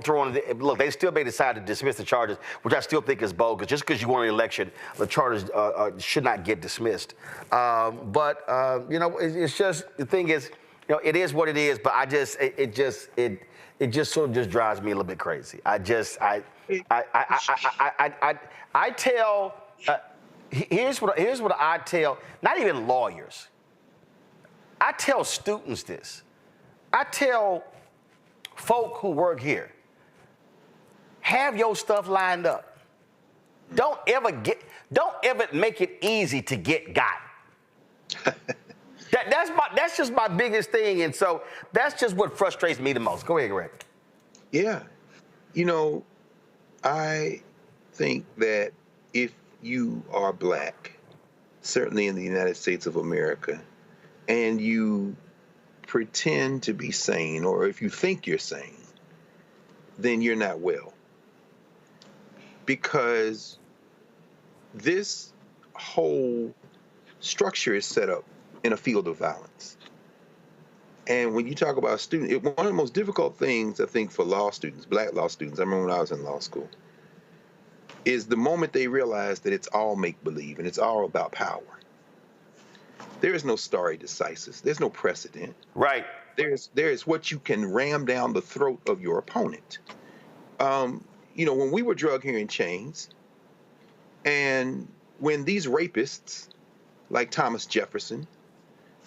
throwing look, they still may decide to dismiss the charges, which I still think is bogus. Just because you won an election, the charges should not get dismissed. It's just, the thing is, it is what it is, but it just sort of just drives me a little bit crazy. Here's what I tell, not even lawyers. I tell students this. I tell folk who work here, have your stuff lined up. Don't ever make it easy to get got. That's just my biggest thing, and so that's just what frustrates me the most. Go ahead, Greg. Yeah. I think that if you are Black, certainly in the United States of America, and you pretend to be sane, or if you think you're sane, then you're not well. Because this whole structure is set up in a field of violence. And when you talk about students, one of the most difficult things, I think, for law students, Black law students, I remember when I was in law school, is the moment they realize that it's all make-believe and it's all about power. There is no stare decisis. There's no precedent. Right. There's what you can ram down the throat of your opponent. When we were drug here in chains, and when these rapists, like Thomas Jefferson,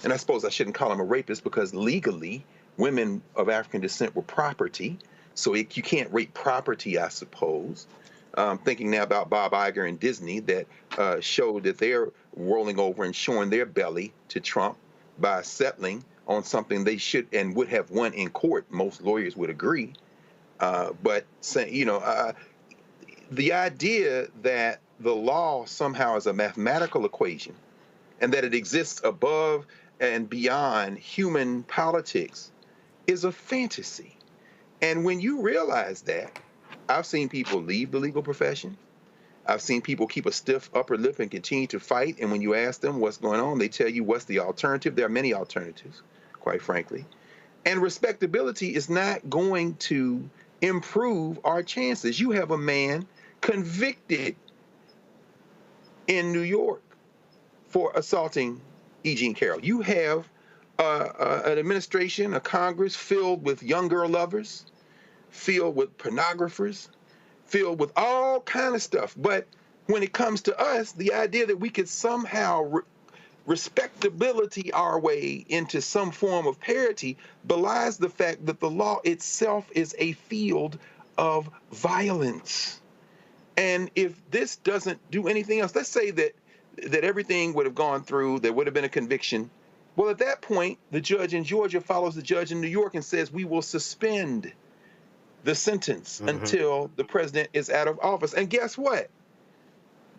and I suppose I shouldn't call him a rapist because legally women of African descent were property, so you can't rape property, I suppose. Thinking now about Bob Iger and Disney that showed that they're rolling over and showing their belly to Trump by settling on something they should and would have won in court. Most lawyers would agree. But the idea that the law somehow is a mathematical equation and that it exists above and beyond human politics is a fantasy. And when you realize that, I've seen people leave the legal profession. I've seen people keep a stiff upper lip and continue to fight. And when you ask them what's going on, they tell you what's the alternative. There are many alternatives, quite frankly. And respectability is not going to improve our chances. You have a man convicted in New York for assaulting E. Jean Carroll. You have an administration, a Congress filled with young girl lovers, filled with pornographers, filled with all kind of stuff. But when it comes to us, the idea that we could somehow respectability our way into some form of parity belies the fact that the law itself is a field of violence. And if this doesn't do anything else, let's say that everything would have gone through, there would have been a conviction. Well, at that point, the judge in Georgia follows the judge in New York and says, we will suspend the sentence until the president is out of office. And guess what?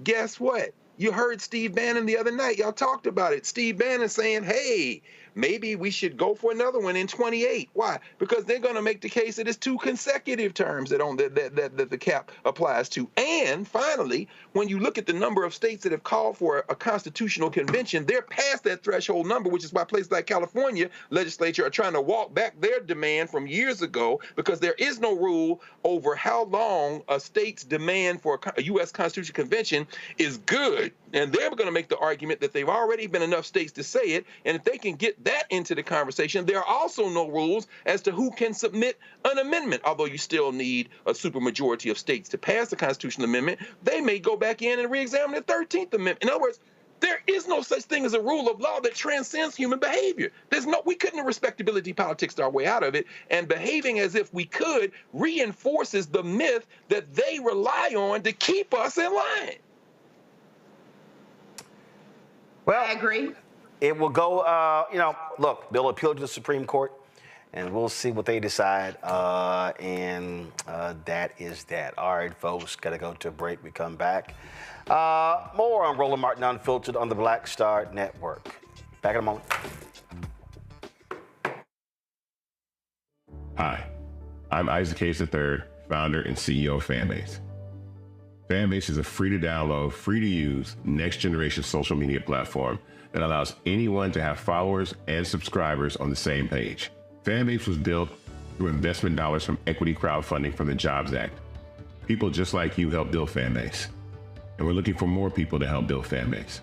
Guess what? You heard Steve Bannon the other night. Y'all talked about it. Steve Bannon saying, hey, maybe we should go for another one in 28. Why? Because they're going to make the case that it's 2 consecutive terms that the cap applies to. And finally, when you look at the number of states that have called for a constitutional convention, they're past that threshold number, which is why places like California legislature are trying to walk back their demand from years ago, because there is no rule over how long a state's demand for a U.S. Constitutional Convention is good. And they're going to make the argument that they've already been enough states to say it. And if they can get that into the conversation, there are also no rules as to who can submit an amendment. Although you still need a supermajority of states to pass the constitutional amendment, they may go back in and re-examine the 13th Amendment. In other words, there is no such thing as a rule of law that transcends human behavior. We couldn't have respectability politics our way out of it. And behaving as if we could reinforces the myth that they rely on to keep us in line. Well, I agree. It will go, look, they'll appeal to the Supreme Court, and we'll see what they decide. And that is that. All right, folks, got to go to a break. We come back. More on Roland Martin Unfiltered on the Black Star Network. Back in a moment. Hi, I'm Isaac Hayes III, founder and CEO of Fanbase. Fanbase is a free-to-download, free-to-use, next-generation social media platform that allows anyone to have followers and subscribers on the same page. Fanbase was built through investment dollars from equity crowdfunding from the Jobs Act. People just like you help build Fanbase, and we're looking for more people to help build Fanbase.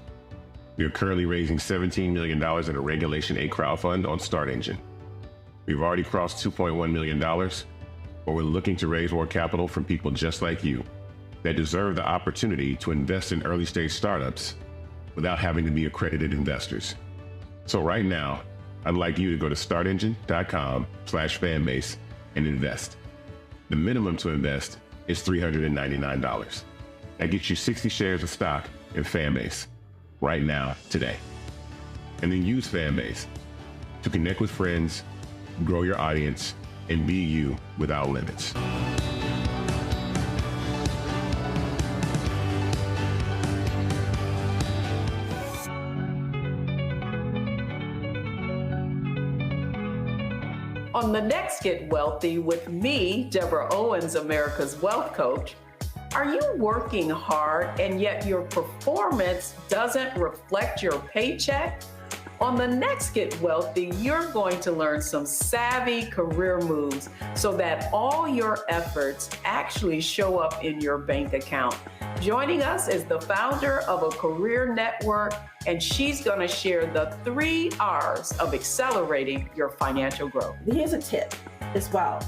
We are currently raising $17 million in a Regulation A crowdfund on Start Engine. We've already crossed $2.1 million, but we're looking to raise more capital from people just like you that deserve the opportunity to invest in early-stage startups without having to be accredited investors. So right now, I'd like you to go to startengine.com/fanbase and invest. The minimum to invest is $399. That gets you 60 shares of stock in Fanbase right now, today. And then use Fanbase to connect with friends, grow your audience, and be you without limits. On the next Get Wealthy with me, Deborah Owens, America's Wealth Coach, are you working hard and yet your performance doesn't reflect your paycheck? On the next Get Wealthy, you're going to learn some savvy career moves so that all your efforts actually show up in your bank account. Joining us is the founder of a career network, and she's going to share the 3 R's of accelerating your financial growth. Here's a tip as well.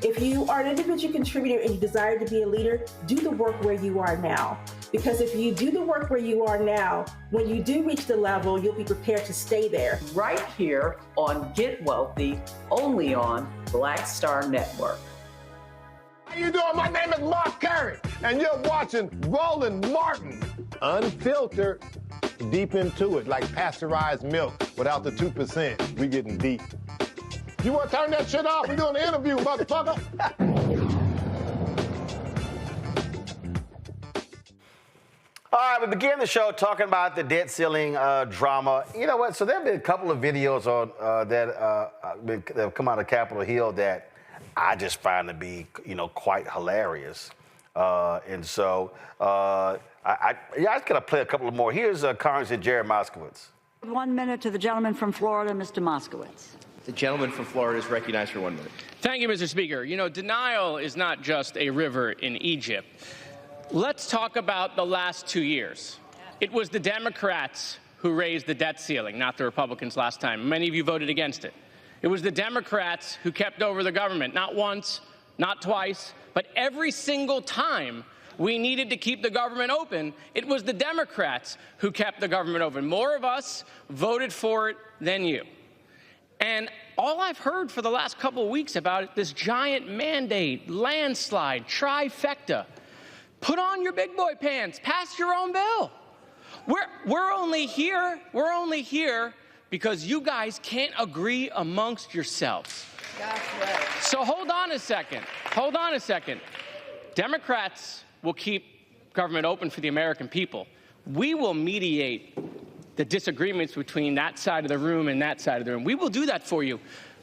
If you are an individual contributor and you desire to be a leader, do the work where you are now. Because if you do the work where you are now, when you do reach the level, you'll be prepared to stay there. Right here on Get Wealthy, only on Black Star Network. How you doing? My name is Mark Curry, and you're watching Roland Martin Unfiltered. deep into it, like pasteurized milk without the 2%. We getting deep. You want to turn that shit off? We're doing the interview, motherfucker. All right, we began the show talking about the debt ceiling drama. You know what? So there have been a couple of videos on that have come out of Capitol Hill that I just find to be, quite hilarious. And so I just gotta play a couple of more. Here's Congressman Jared Moskowitz. 1 minute to the gentleman from Florida, Mr. Moskowitz. The gentleman from Florida is recognized for 1 minute. Thank you, Mr. Speaker. Denial is not just a river in Egypt. Let's talk about the last 2 years. It was the Democrats who raised the debt ceiling, not the Republicans last time. Many of you voted against it. It was the Democrats who kept over the government, not once, not twice, but every single time we needed to keep the government open, it was the Democrats who kept the government open. More of us voted for it than you. And all I've heard for the last couple of weeks about it, this giant mandate, landslide, trifecta. Put on your big boy pants, pass your own bill. We're only here because you guys can't agree amongst yourselves. That's right. So hold on a second. Democrats will keep government open for the American people. We will mediate the disagreements between that side of the room and that side of the room. We will do that for you,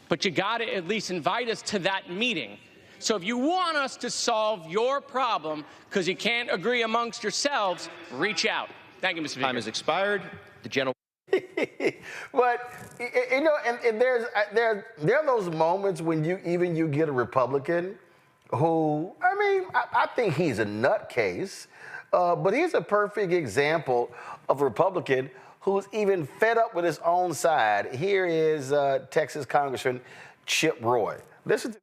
but you got to at least invite us to that meeting. So if you want us to solve your problem because you can't agree amongst yourselves, reach out. Thank you, Mr. Speaker. Time has expired. The gentleman. But and there are those moments when you get a Republican who, I think he's a nutcase, but he's a perfect example of a Republican who's even fed up with his own side. Here is Texas Congressman Chip Roy. Listen to.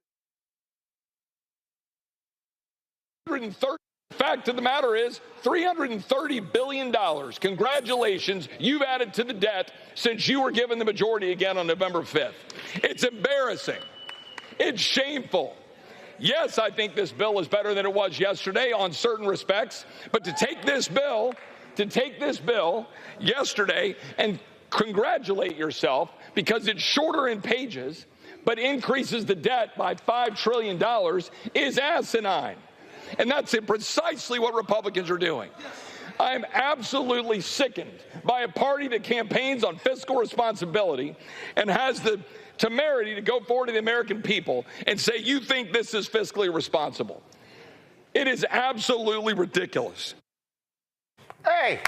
Fact of the matter is, $330 billion. Congratulations, you've added to the debt since you were given the majority again on November 5th. It's embarrassing. It's shameful. Yes, I think this bill is better than it was yesterday on certain respects, but to take this bill yesterday and congratulate yourself because it's shorter in pages, but increases the debt by $5 trillion is asinine. And that's precisely what Republicans are doing. I'm absolutely sickened by a party that campaigns on fiscal responsibility and has the temerity to go forward to the American people and say, you think this is fiscally responsible. It is absolutely ridiculous. Hey,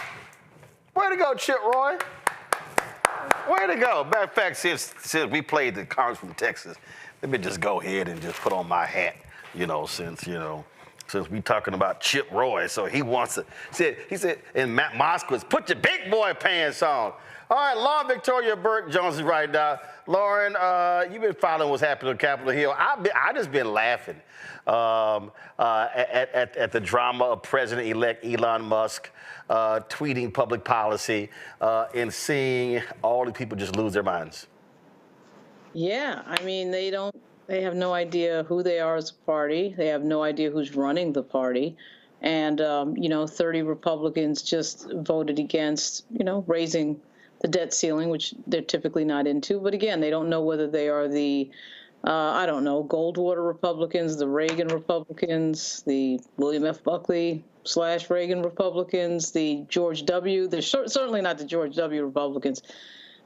way to go, Chip Roy. Way to go. Matter of fact, since we played the Congress from Texas, let me just go ahead and just put on my hat, since we talking about Chip Roy, so he wants to, he said, and Matt Moskowitz, put your big boy pants on. All right, Lauren Victoria Burke Jones is right now. Lauren, you've been following what's happening on Capitol Hill. I just been laughing at the drama of President-elect Elon Musk tweeting public policy and seeing all the people just lose their minds. Yeah, they have no idea who they are as a party. They have no idea who's running the party. And, 30 Republicans just voted against, raising the debt ceiling, which they're typically not into. But again, they don't know whether they are the, Goldwater Republicans, the Reagan Republicans, the William F. Buckley / Reagan Republicans, the George W. They're certainly not the George W. Republicans.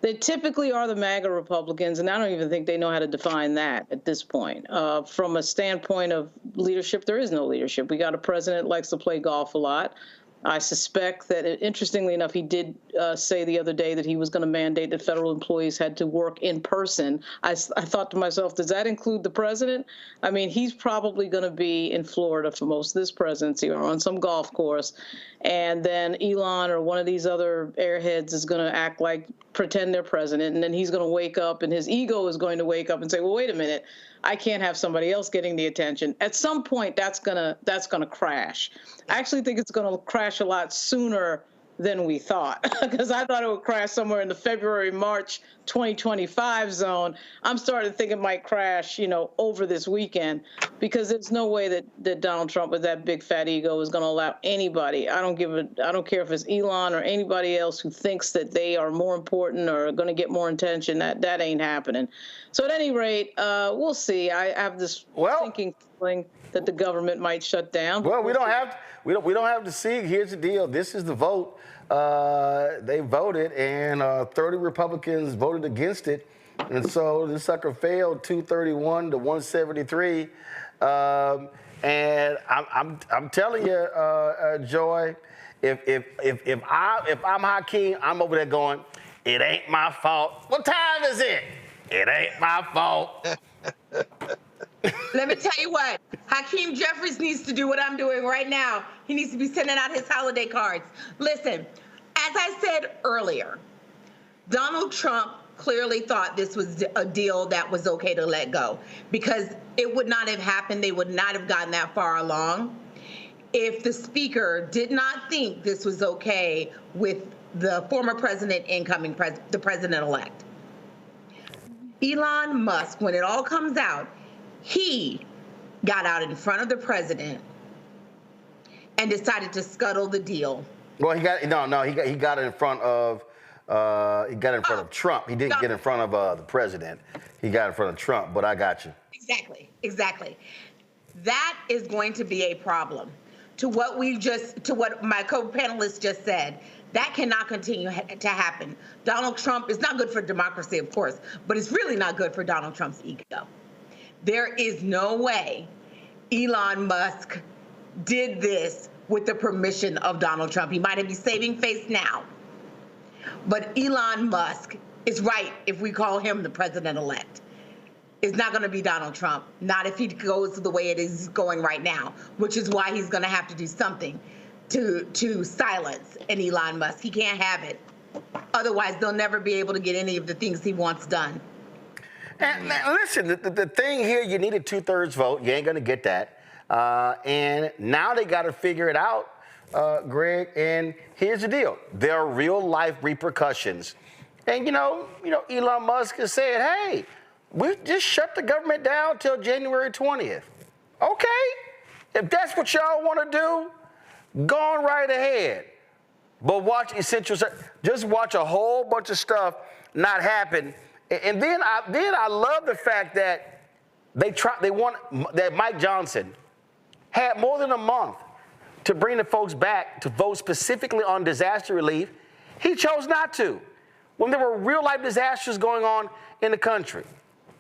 They typically are the MAGA Republicans, and I don't even think they know how to define that at this point. From a standpoint of leadership, there is no leadership. We got a president that likes to play golf a lot. I suspect that, interestingly enough, he did say the other day that he was going to mandate that federal employees had to work in person. I thought to myself, does that include the president? He's probably going to be in Florida for most of this presidency or on some golf course. And then Elon or one of these other airheads is going to pretend they're president. And then he's going to wake up and his ego is going to wake up and say, well, wait a minute, I can't have somebody else getting the attention. At some point, that's gonna crash. I actually think it's going to crash a lot sooner than we thought, because I thought it would crash somewhere in the February, March 2025 zone. I'm starting to think it might crash, over this weekend, because there's no way that Donald Trump with that big fat ego is going to allow anybody. I don't care if it's Elon or anybody else who thinks that they are more important or going to get more attention. That ain't happening. So at any rate, we'll see. I have this thinking feeling that the government might shut down. Well, we don't have to see. Here's the deal. This is the vote. They voted, and 30 Republicans voted against it, and so the sucker failed 231 to 173. And I'm telling you, Joy, if I'm Hakeem, I'm over there going, it ain't my fault. What time is it? It ain't my fault. Let me tell you what, Hakeem Jeffries needs to do what I'm doing right now. He needs to be sending out his holiday cards. Listen, as I said earlier, Donald Trump clearly thought this was a deal that was okay to let go, because it would not have happened. They would not have gotten that far along if the speaker did not think this was okay with the former president, the president-elect. Elon Musk, when it all comes out, he got out in front of the president and decided to scuttle the deal. Well, he got it in front of Trump. He didn't get in front of the president. He got in front of Trump. But I got you. Exactly. That is going to be a problem. To what my co-panelists just said, that cannot continue to happen. Donald Trump is not good for democracy, of course, but it's really not good for Donald Trump's ego. There is no way Elon Musk did this with the permission of Donald Trump. He might be saving face now, but Elon Musk is right if we call him the president-elect. It's not going to be Donald Trump, not if he goes the way it is going right now, which is why he's going to have to do something to silence an Elon Musk. He can't have it. Otherwise, they'll never be able to get any of the things he wants done. And listen, the thing here, you need a 2/3 vote. You ain't going to get that. And now they got to figure it out, Greg. And here's the deal. There are real life repercussions. And, Elon Musk is saying, hey, we just shut the government down till January 20th. Okay. If that's what y'all want to do, go on right ahead. But watch just watch a whole bunch of stuff not happen. And then I love the fact that that Mike Johnson had more than a month to bring the folks back to vote specifically on disaster relief. He chose not to when there were real life disasters going on in the country.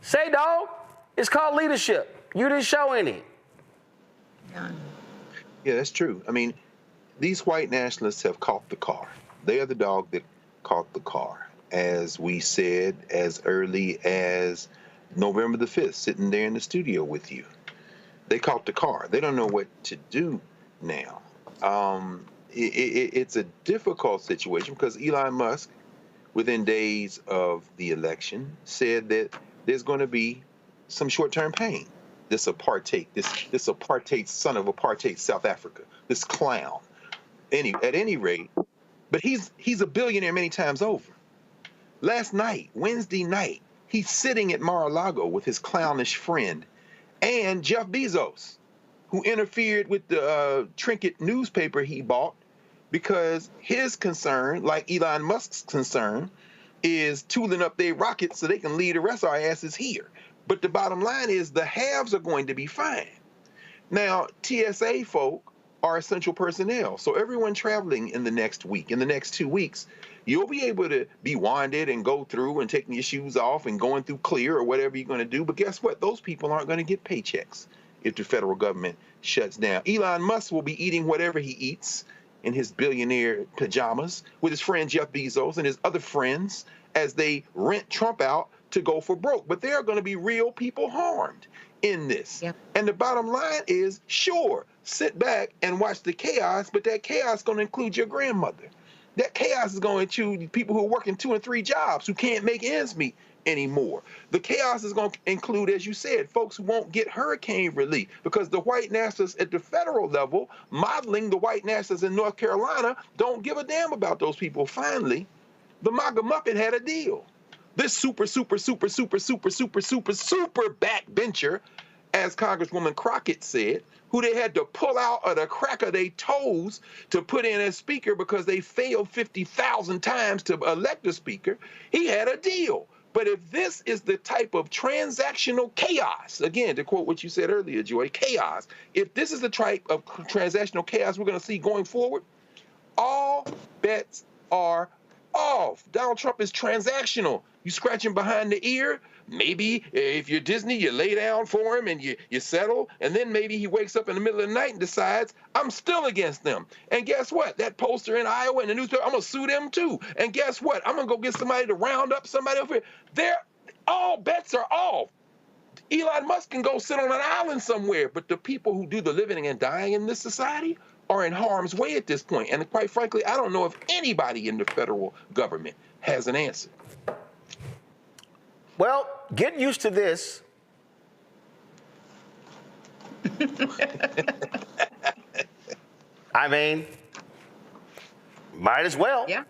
Say, dog, it's called leadership. You didn't show any. Yeah, that's true. I mean, these white nationalists have caught the car. They are the dog that caught the car. As we said, as early as November the 5th, sitting there in the studio with you. They caught the car. They don't know what to do now. It's a difficult situation because Elon Musk, within days of the election, said that there's going to be some short-term pain. This apartheid, this apartheid son of apartheid South Africa, this clown. At any rate, but he's a billionaire many times over. Last night, Wednesday night, he's sitting at Mar-a-Lago with his clownish friend and Jeff Bezos, who interfered with the trinket newspaper he bought because his concern, like Elon Musk's concern, is tooling up their rockets so they can leave the rest of our asses here. But the bottom line is the haves are going to be fine. Now, TSA folk are essential personnel. So everyone traveling in the next week, in the next 2 weeks, you'll be able to be wanded and go through and taking your shoes off and going through clear or whatever you're going to do. But guess what? Those people aren't going to get paychecks if the federal government shuts down. Elon Musk will be eating whatever he eats in his billionaire pajamas with his friend Jeff Bezos and his other friends as they rent Trump out to go for broke. But there are going to be real people harmed in this. Yep. And the bottom line is, sure, sit back and watch the chaos, but that chaos is going to include your grandmother. That chaos is going to include people who are working 2 and 3 jobs, who can't make ends meet. anymore. The chaos is going to include, as you said, folks who won't get hurricane relief because the white nationalists at the federal level, modeling the white nationalists in North Carolina, don't give a damn about those people. Finally, the MAGA Muppet had a deal. This super backbencher, as Congresswoman Crockett said, who they had to pull out of the crack of their toes to put in as speaker because they failed 50,000 times to elect a speaker, he had a deal. But if this is the type of transactional chaos, again, to quote what you said earlier, Joy, chaos, if this is the type of transactional chaos we're going to see going forward, all bets are off. Donald Trump is transactional. You scratch him behind the ear, maybe if you're Disney, you lay down for him and you settle, and then maybe he wakes up in the middle of the night and decides, I'm still against them. And guess what? That poster in Iowa in the newspaper, I'm going to sue them too. And guess what? I'm going to go get somebody to round up somebody over here. All bets are off. Elon Musk can go sit on an island somewhere, but the people who do the living and dying in this society are in harm's way at this point. And quite frankly, I don't know if anybody in the federal government has an answer. Well, get used to this. I mean, might as well. Yeah.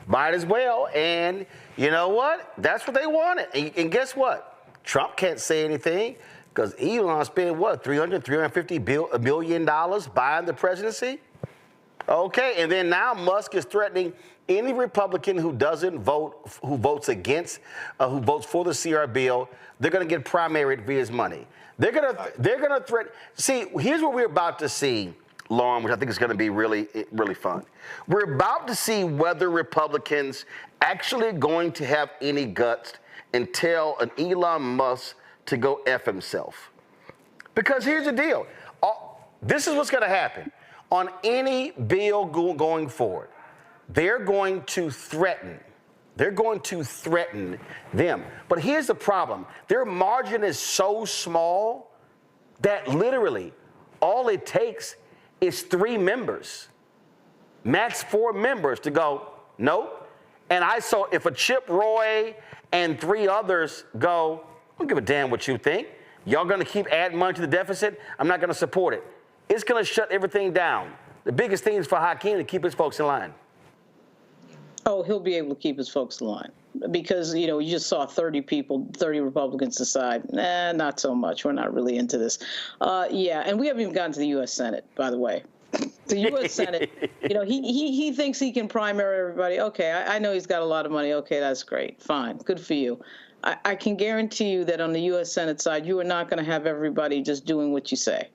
Might as well. And you know what? That's what they wanted. And guess what? Trump can't say anything because Elon spent what, $350 million buying the presidency? Okay, and then now Musk is threatening any Republican who doesn't vote, who votes for the CR bill, they're going to get primaried via his money. They're going to threaten. See, here's what we're about to see, Lauren, which I think is going to be really, really fun. We're about to see whether Republicans actually going to have any guts and tell an Elon Musk to go F himself. Because here's the deal. This is what's going to happen. On any bill going forward, they're going to threaten. They're going to threaten them. But here's the problem. Their margin is so small that literally all it takes is 3 members, max 4 members to go, nope. And if a Chip Roy and 3 others go, I don't give a damn what you think. Y'all going to keep adding money to the deficit? I'm not going to support it. It's going to shut everything down. The biggest thing is for Hakeem to keep his folks in line. Oh, he'll be able to keep his folks in line because, you just saw 30 Republicans decide, not so much. We're not really into this. Yeah, and we haven't even gotten to the U.S. Senate, by the way. The U.S. Senate, he thinks he can primary everybody. Okay, I know he's got a lot of money. Okay, that's great. Fine. Good for you. I can guarantee you that on the U.S. Senate side, you are not going to have everybody just doing what you say.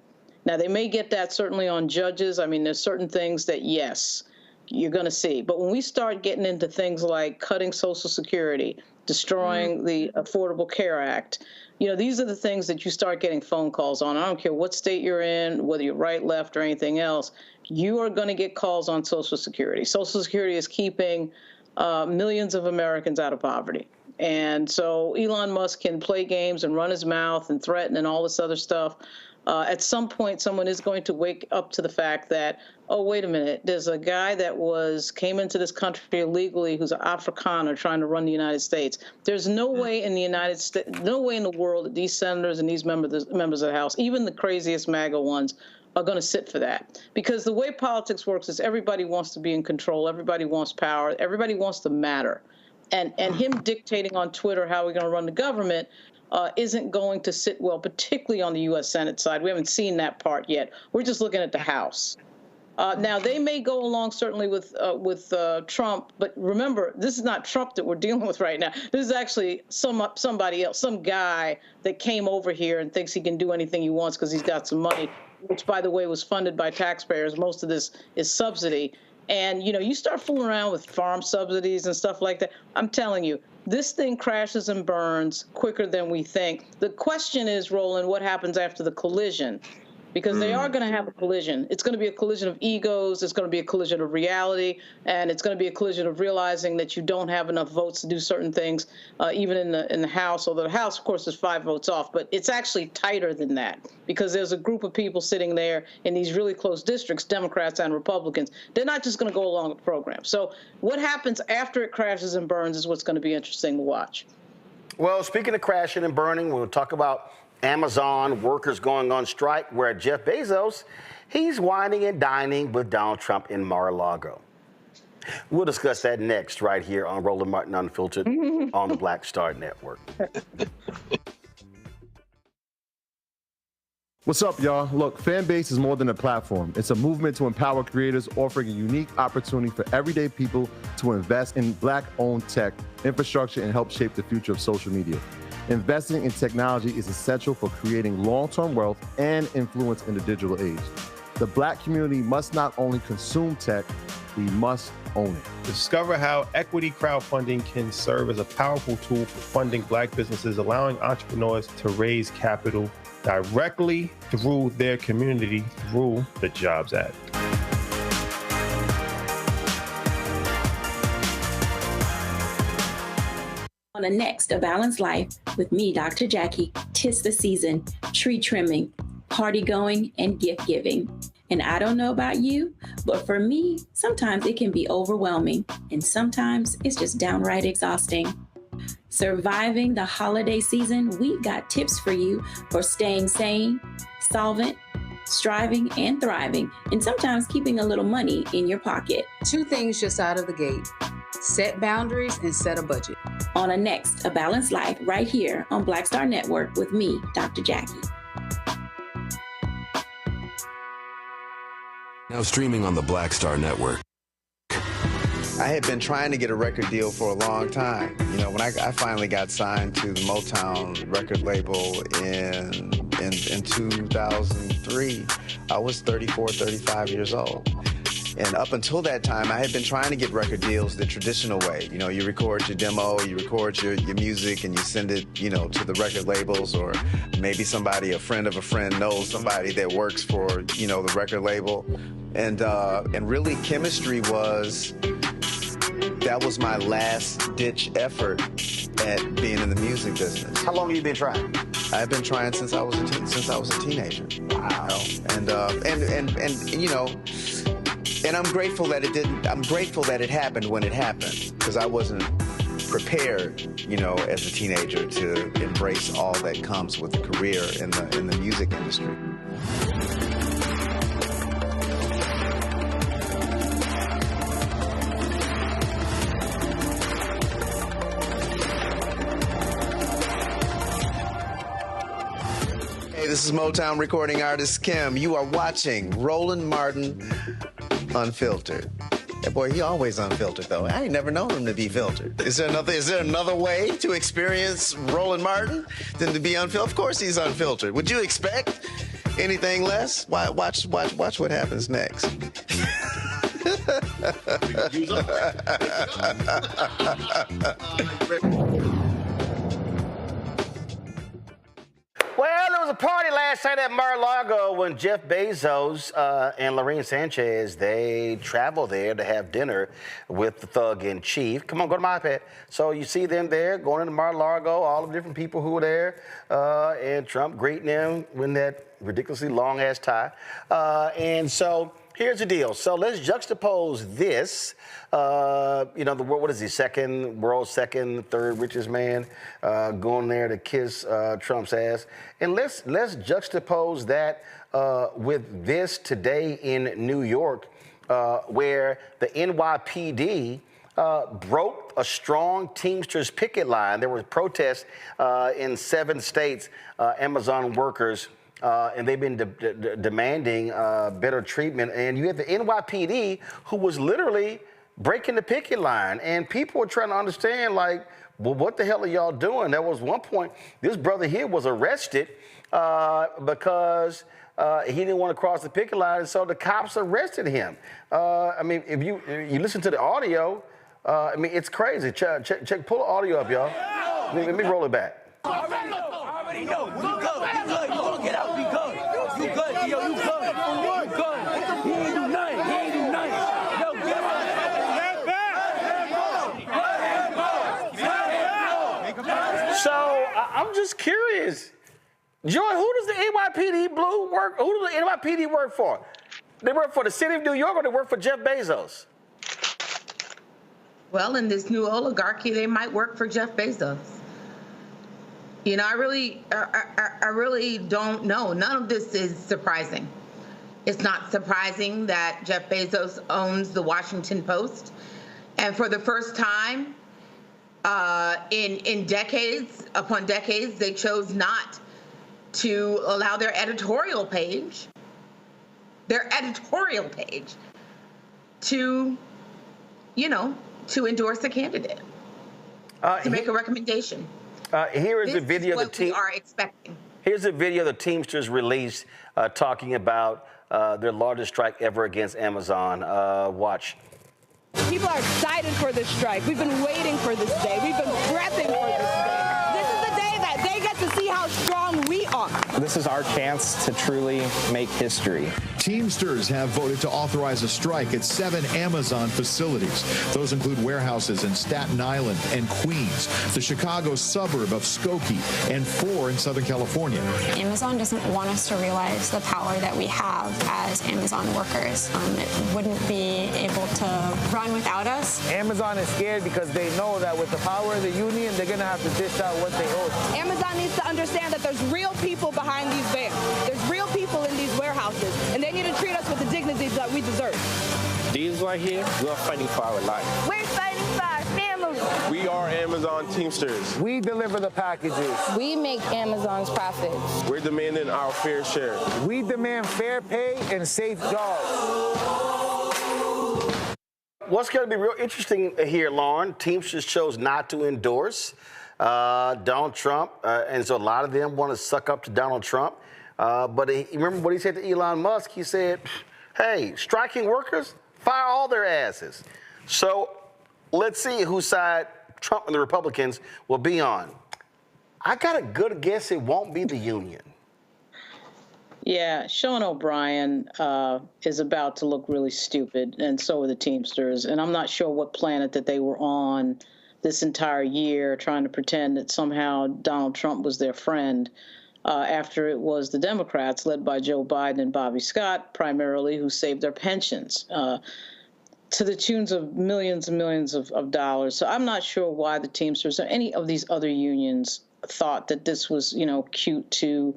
Now, they may get that certainly on judges. I mean, there's certain things that, yes, you're going to see. But when we start getting into things like cutting Social Security, destroying the Affordable Care Act, these are the things that you start getting phone calls on. I don't care what state you're in, whether you're right, left, or anything else. You are going to get calls on Social Security. Social Security is keeping millions of Americans out of poverty. And so Elon Musk can play games and run his mouth and threaten and all this other stuff. At some point, someone is going to wake up to the fact that, oh, wait a minute, there's a guy that came into this country illegally who's an Afrikaner trying to run the United States. There's no way in the United States, no way in the world that these senators and these members of the House, even the craziest MAGA ones, are going to sit for that. Because the way politics works is everybody wants to be in control. Everybody wants power. Everybody wants to matter. And him dictating on Twitter how we're going to run the government isn't going to sit well, particularly on the U.S. Senate side. We haven't seen that part yet. We're just looking at the House. Now, they may go along certainly with Trump, but remember, this is not Trump that we're dealing with right now. This is actually somebody else, some guy that came over here and thinks he can do anything he wants because he's got some money, which, by the way, was funded by taxpayers. Most of this is subsidy. And, you start fooling around with farm subsidies and stuff like that. I'm telling you, this thing crashes and burns quicker than we think. The question is, Roland, what happens after the collision? Because they are going to have a collision. It's going to be a collision of egos. It's going to be a collision of reality. And it's going to be a collision of realizing that you don't have enough votes to do certain things, even in the House. Although the House, of course, is 5 votes off. But it's actually tighter than that because there's a group of people sitting there in these really close districts, Democrats and Republicans. They're not just going to go along with the program. So what happens after it crashes and burns is what's going to be interesting to watch. Well, speaking of crashing and burning, we'll talk about Amazon workers going on strike, where Jeff Bezos, he's whining and dining with Donald Trump in Mar-a-Lago. We'll discuss that next right here on Roland Martin Unfiltered on the Black Star Network. What's up, y'all? Look, Fanbase is more than a platform. It's a movement to empower creators, offering a unique opportunity for everyday people to invest in Black-owned tech, infrastructure, and help shape the future of social media. Investing in technology is essential for creating long-term wealth and influence in the digital age. The Black community must not only consume tech, we must own it. Discover how equity crowdfunding can serve as a powerful tool for funding Black businesses, allowing entrepreneurs to raise capital directly through their community through the Jobs Act. On the next A Balanced Life with me, Dr. Jackie, 'tis the season, tree trimming, party going, and gift giving. And I don't know about you, but for me, sometimes it can be overwhelming, and sometimes it's just downright exhausting. Surviving the holiday season, we've got tips for you for staying sane, solvent, striving, and thriving, and sometimes keeping a little money in your pocket. 2 things just out of the gate: set boundaries and set a budget. On a next A Balanced Life right here on Black Star Network with me, Dr. Jackie. Now streaming on the Black Star Network. I had been trying to get a record deal for a long time. You know, when I finally got signed to the Motown record label in 2003, I was 34, 35 years old. And up until that time, I had been trying to get record deals the traditional way. You know, you record your demo, you record your music, and you send it, you know, to the record labels, or maybe somebody, a friend of a friend, knows somebody that works for, you know, the record label. And really, chemistry was, that was my last ditch effort at being in the music business. How long have you been trying? I've been trying since I was a teenager. Wow. And you know. And I'm grateful that it didn't. I'm grateful that it happened when it happened, because I wasn't prepared, you know, as a teenager to embrace all that comes with a career in the music industry. Hey, this is Motown recording artist Kim. You are watching Roland Martin Unfiltered. That boy, he always unfiltered though. I ain't never known him to be filtered. Is there another way to experience Roland Martin than to be unfiltered? Of course he's unfiltered. Would you expect anything less? Watch what happens next. Well, there was a party last night at Mar-a-Lago when Jeff Bezos and Lorraine Sanchez, they traveled there to have dinner with the thug-in-chief. Come on, go to my iPad. So you see them there going into Mar-a-Lago, all the different people who were there, and Trump greeting them with that ridiculously long-ass tie. And so here's the deal. So let's juxtapose this. You know, what is he, world's second, third richest man, going there to kiss Trump's ass. And let's juxtapose that with this today in New York, where the NYPD broke a strong Teamsters picket line. There were protests in 7 states, Amazon workers, and they've been demanding better treatment. And you have the NYPD, who was literally breaking the picket line. And people were trying to understand, like, well, what the hell are y'all doing? There was one point, this brother here was arrested because he didn't want to cross the picket line, and so the cops arrested him. I mean, if you listen to the audio, I mean, it's crazy. Check, pull the audio up, y'all. Let me roll it back. Already know. You good. You gonna get out. Be good. You good. Yo, you good. You good. He ain't do nothing. Yo, get out. So I'm just curious, Joy, who does the NYPD work? Who does the NYPD work for? They work for the city of New York, or they work for Jeff Bezos? Well, in this new oligarchy, they might work for Jeff Bezos. You know, I really don't know. None of this is surprising. It's not surprising that Jeff Bezos owns the Washington Post. And for the first time in decades upon decades, they chose not to allow their editorial page to, you know, to endorse a candidate, to make a recommendation. Here is a video what we are expecting. Here's a video the Teamsters released talking about their largest strike ever against Amazon. Watch. People are excited for this strike. We've been waiting for this day. We've been prepping for this day. This is the day that they get to see how strong we are. This is our chance to truly make history. Teamsters have voted to authorize a strike at 7 Amazon facilities. Those include warehouses in Staten Island and Queens, the Chicago suburb of Skokie, and 4 in Southern California. Amazon doesn't want us to realize the power that we have as Amazon workers. It wouldn't be able to run without us. Amazon is scared because they know that with the power of the union, they're going to have to dish out what they owe. Amazon needs to understand that there's real people behind these vans. There's real people in these warehouses, and they need to treat us with the dignity that we deserve. These right here, we're fighting for our life. We're fighting for our families. We are Amazon Teamsters. We deliver the packages. We make Amazon's profits. We're demanding our fair share. We demand fair pay and safe jobs. What's going to be real interesting here, Lauren, Teamsters chose not to endorse Donald Trump, and so a lot of them want to suck up to Donald Trump. But remember what he said to Elon Musk? He said, hey, striking workers, fire all their asses. So let's see whose side Trump and the Republicans will be on. I got a good guess it won't be the union. Yeah, Sean O'Brien is about to look really stupid, and so are the Teamsters. And I'm not sure what planet that they were on this entire year trying to pretend that somehow Donald Trump was their friend after it was the Democrats, led by Joe Biden and Bobby Scott, primarily, who saved their pensions to the tunes of millions and millions of dollars. So I'm not sure why the Teamsters or any of these other unions thought that this was, you know, cute to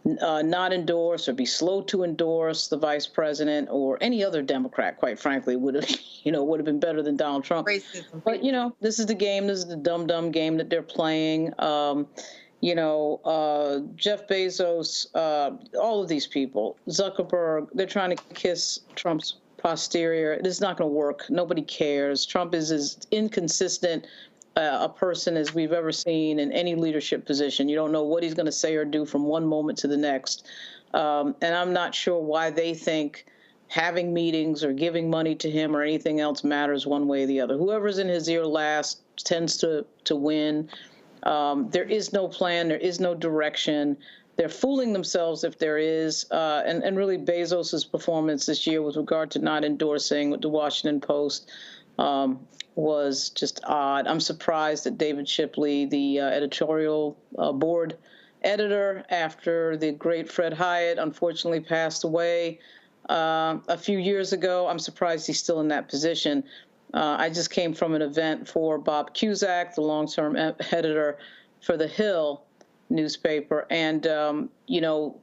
not endorse or be slow to endorse the vice president or any other Democrat, quite frankly, would have been better than Donald Trump. Racism. But, you know, this is the game. This is the dumb game that they're playing. Jeff Bezos, all of these people, Zuckerberg, they're trying to kiss Trump's posterior. This is not going to work. Nobody cares. Trump is as inconsistent a person as we've ever seen in any leadership position. You don't know what he's going to say or do from one moment to the next. And I'm not sure why they think having meetings or giving money to him or anything else matters one way or the other. Whoever's in his ear last tends to win. There is no plan. There is no direction. They're fooling themselves if there is. And really Bezos's performance this year with regard to not endorsing the Washington Post was just odd. I'm surprised that David Shipley, the editorial board editor, after the great Fred Hyatt unfortunately passed away a few years ago, I'm surprised he's still in that position. I just came from an event for Bob Cusack, the long-term editor for The Hill newspaper. And,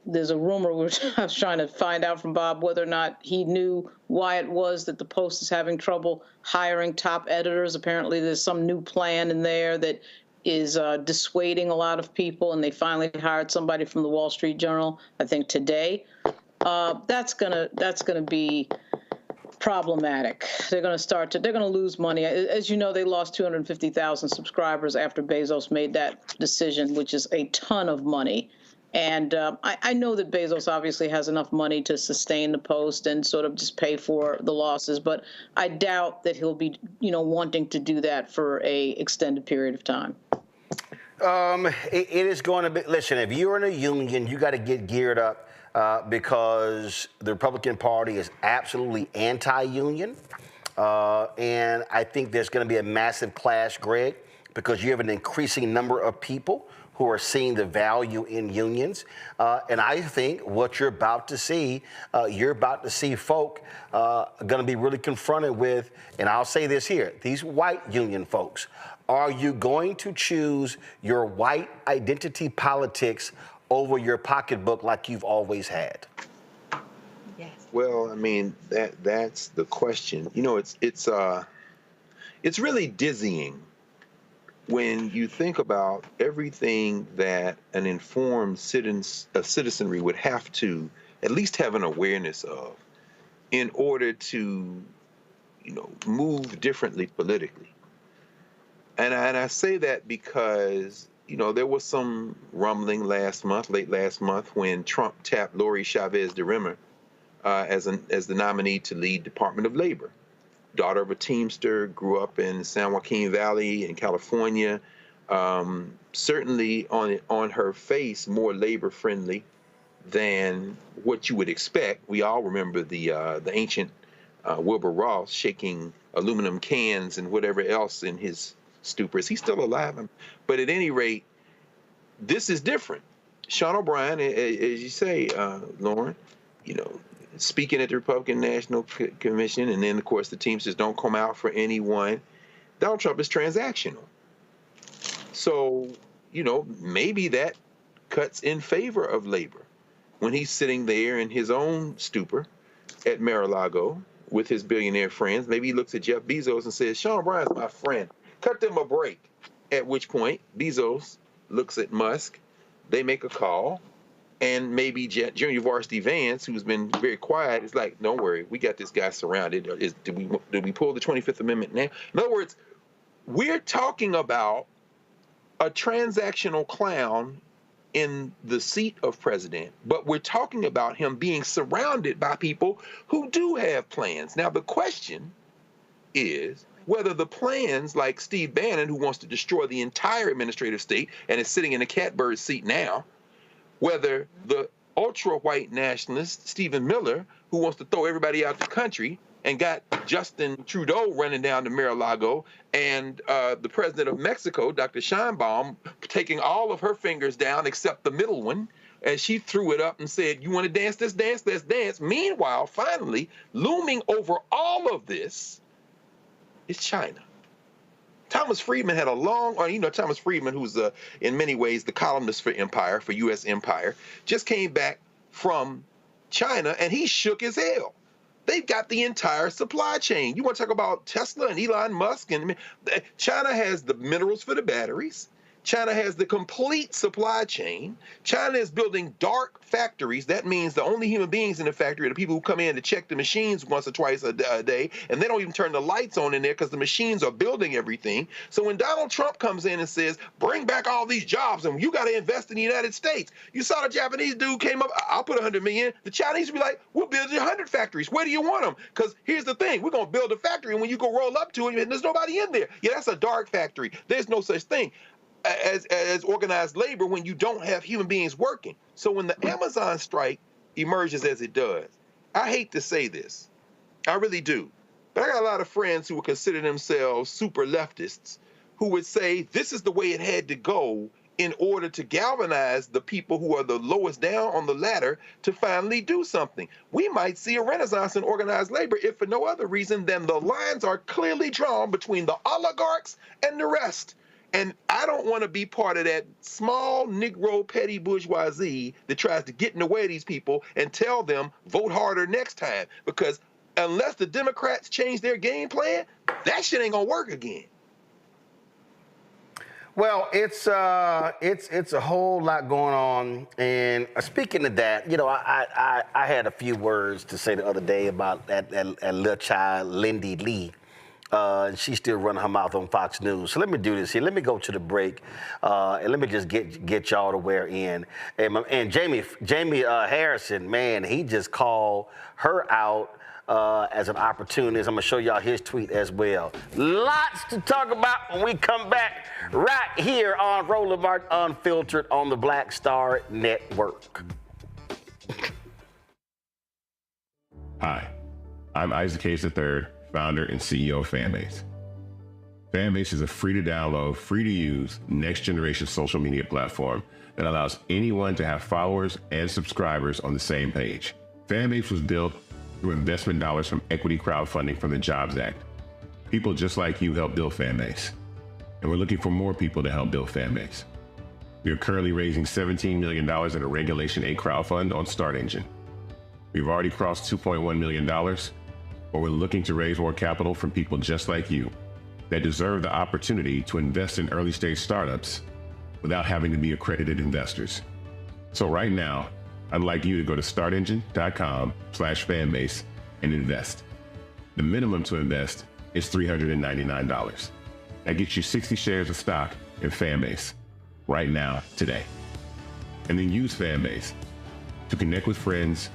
there's a rumor, I was trying to find out from Bob whether or not he knew why it was that the Post is having trouble hiring top editors. Apparently there's some new plan in there that is dissuading a lot of people, and they finally hired somebody from the Wall Street Journal, I think today. That's gonna be problematic. They're going to lose money. As you know, they lost 250,000 subscribers after Bezos made that decision, which is a ton of money. And I know that Bezos obviously has enough money to sustain the Post and sort of just pay for the losses, but I doubt that he'll be, wanting to do that for a extended period of time. It is going to be, listen, if you're in a union, you got to get geared up. Because the Republican Party is absolutely anti-union. And I think there's going to be a massive clash, Greg, because you have an increasing number of people who are seeing the value in unions. And I think what you're about to see folk going to be really confronted with, and I'll say this here, these white union folks. Are you going to choose your white identity politics over your pocketbook like you've always had? Yes. Well, I mean, that's the question. You know, it's really dizzying when you think about everything that an informed citizenry would have to at least have an awareness of in order to, you know, move differently politically. And I say that because, you know, there was some rumbling late last month, when Trump tapped Lori Chavez DeRemer as the nominee to lead Department of Labor. Daughter of a Teamster, grew up in San Joaquin Valley in California. Certainly on her face, more labor friendly than what you would expect. We all remember the ancient Wilbur Ross shaking aluminum cans and whatever else in his stupor. Is he still alive? But at any rate, this is different. Sean O'Brien, as you say, Lauren, you know, speaking at the Republican National Commission, and then, of course, the Teamsters don't come out for anyone. Donald Trump is transactional. So, you know, maybe that cuts in favor of labor when he's sitting there in his own stupor at Mar-a-Lago with his billionaire friends. Maybe he looks at Jeff Bezos and says, Sean O'Brien's my friend. Cut them a break. At which point, Bezos looks at Musk. They make a call. And maybe Junior Varsity Vance, who's been very quiet, is like, don't worry, we got this guy surrounded. Do we pull the 25th Amendment now? In other words, we're talking about a transactional clown in the seat of president, but we're talking about him being surrounded by people who do have plans. Now, the question is whether the plans, like Steve Bannon, who wants to destroy the entire administrative state and is sitting in a catbird seat now, whether the ultra-white nationalist Stephen Miller, who wants to throw everybody out the country and got Justin Trudeau running down to Mar-a-Lago, and the president of Mexico, Dr. Sheinbaum, taking all of her fingers down except the middle one, and she threw it up and said, you want to dance this dance? Let's dance. Meanwhile, finally, looming over all of this is China. Thomas Friedman had a long, Thomas Friedman, who's in many ways the columnist for Empire, for U.S. Empire, just came back from China, and he shook as hell. They've got the entire supply chain. You want to talk about Tesla and Elon Musk? And China has the minerals for the batteries. China has the complete supply chain. China is building dark factories. That means the only human beings in the factory are the people who come in to check the machines once or twice a day, and they don't even turn the lights on in there because the machines are building everything. So when Donald Trump comes in and says, bring back all these jobs and you got to invest in the United States, you saw the Japanese dude came up, I'll put $100 million. The Chinese will be like, we'll build 100 factories. Where do you want them? Because here's the thing, we're going to build a factory, and when you go roll up to it, there's nobody in there. Yeah, that's a dark factory. There's no such thing as organized labor when you don't have human beings working. So when the Amazon strike emerges as it does, I hate to say this, I really do, but I got a lot of friends who would consider themselves super leftists who would say this is the way it had to go in order to galvanize the people who are the lowest down on the ladder to finally do something. We might see a renaissance in organized labor if for no other reason than the lines are clearly drawn between the oligarchs and the rest. And I don't want to be part of that small Negro petty bourgeoisie that tries to get in the way of these people and tell them vote harder next time. Because unless the Democrats change their game plan, that shit ain't gonna work again. Well, it's a whole lot going on. And speaking of that, I had a few words to say the other day about that little child, Lindy Lee. And she's still running her mouth on Fox News. So let me do this here. Let me go to the break, and let me just get y'all to wear in. And Jamie Harrison, man, he just called her out as an opportunist. I'm gonna show y'all his tweet as well. Lots to talk about when we come back right here on Roland Martin Unfiltered on the Black Star Network. Hi, I'm Isaac Hayes III, founder and CEO of Fanbase. Fanbase is a free-to-download, free-to-use, next-generation social media platform that allows anyone to have followers and subscribers on the same page. Fanbase was built through investment dollars from equity crowdfunding from the Jobs Act. People just like you helped build Fanbase, and we're looking for more people to help build Fanbase. We are currently raising $17 million in a Regulation A crowdfund on Start Engine. We've already crossed $2.1 million, but we're looking to raise more capital from people just like you that deserve the opportunity to invest in early-stage startups without having to be accredited investors. So right now, I'd like you to go to startengine.com/fanbase and invest. The minimum to invest is $399. That gets you 60 shares of stock in Fanbase right now, today. And then use Fanbase to connect with friends,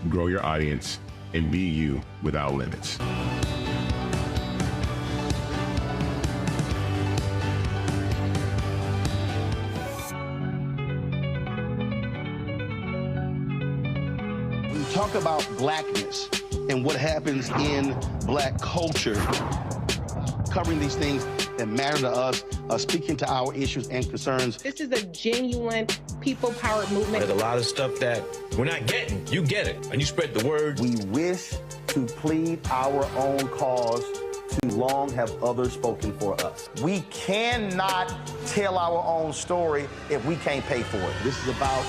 grow your audience, and be you without limits. Talk about blackness and what happens in black culture, covering these things that matter to us, speaking to our issues and concerns. This is a genuine people-powered movement. There's a lot of stuff that we're not getting. You get it, and you spread the word. We wish to plead our own cause. Too long have others spoken for us. We cannot tell our own story if we can't pay for it. This is about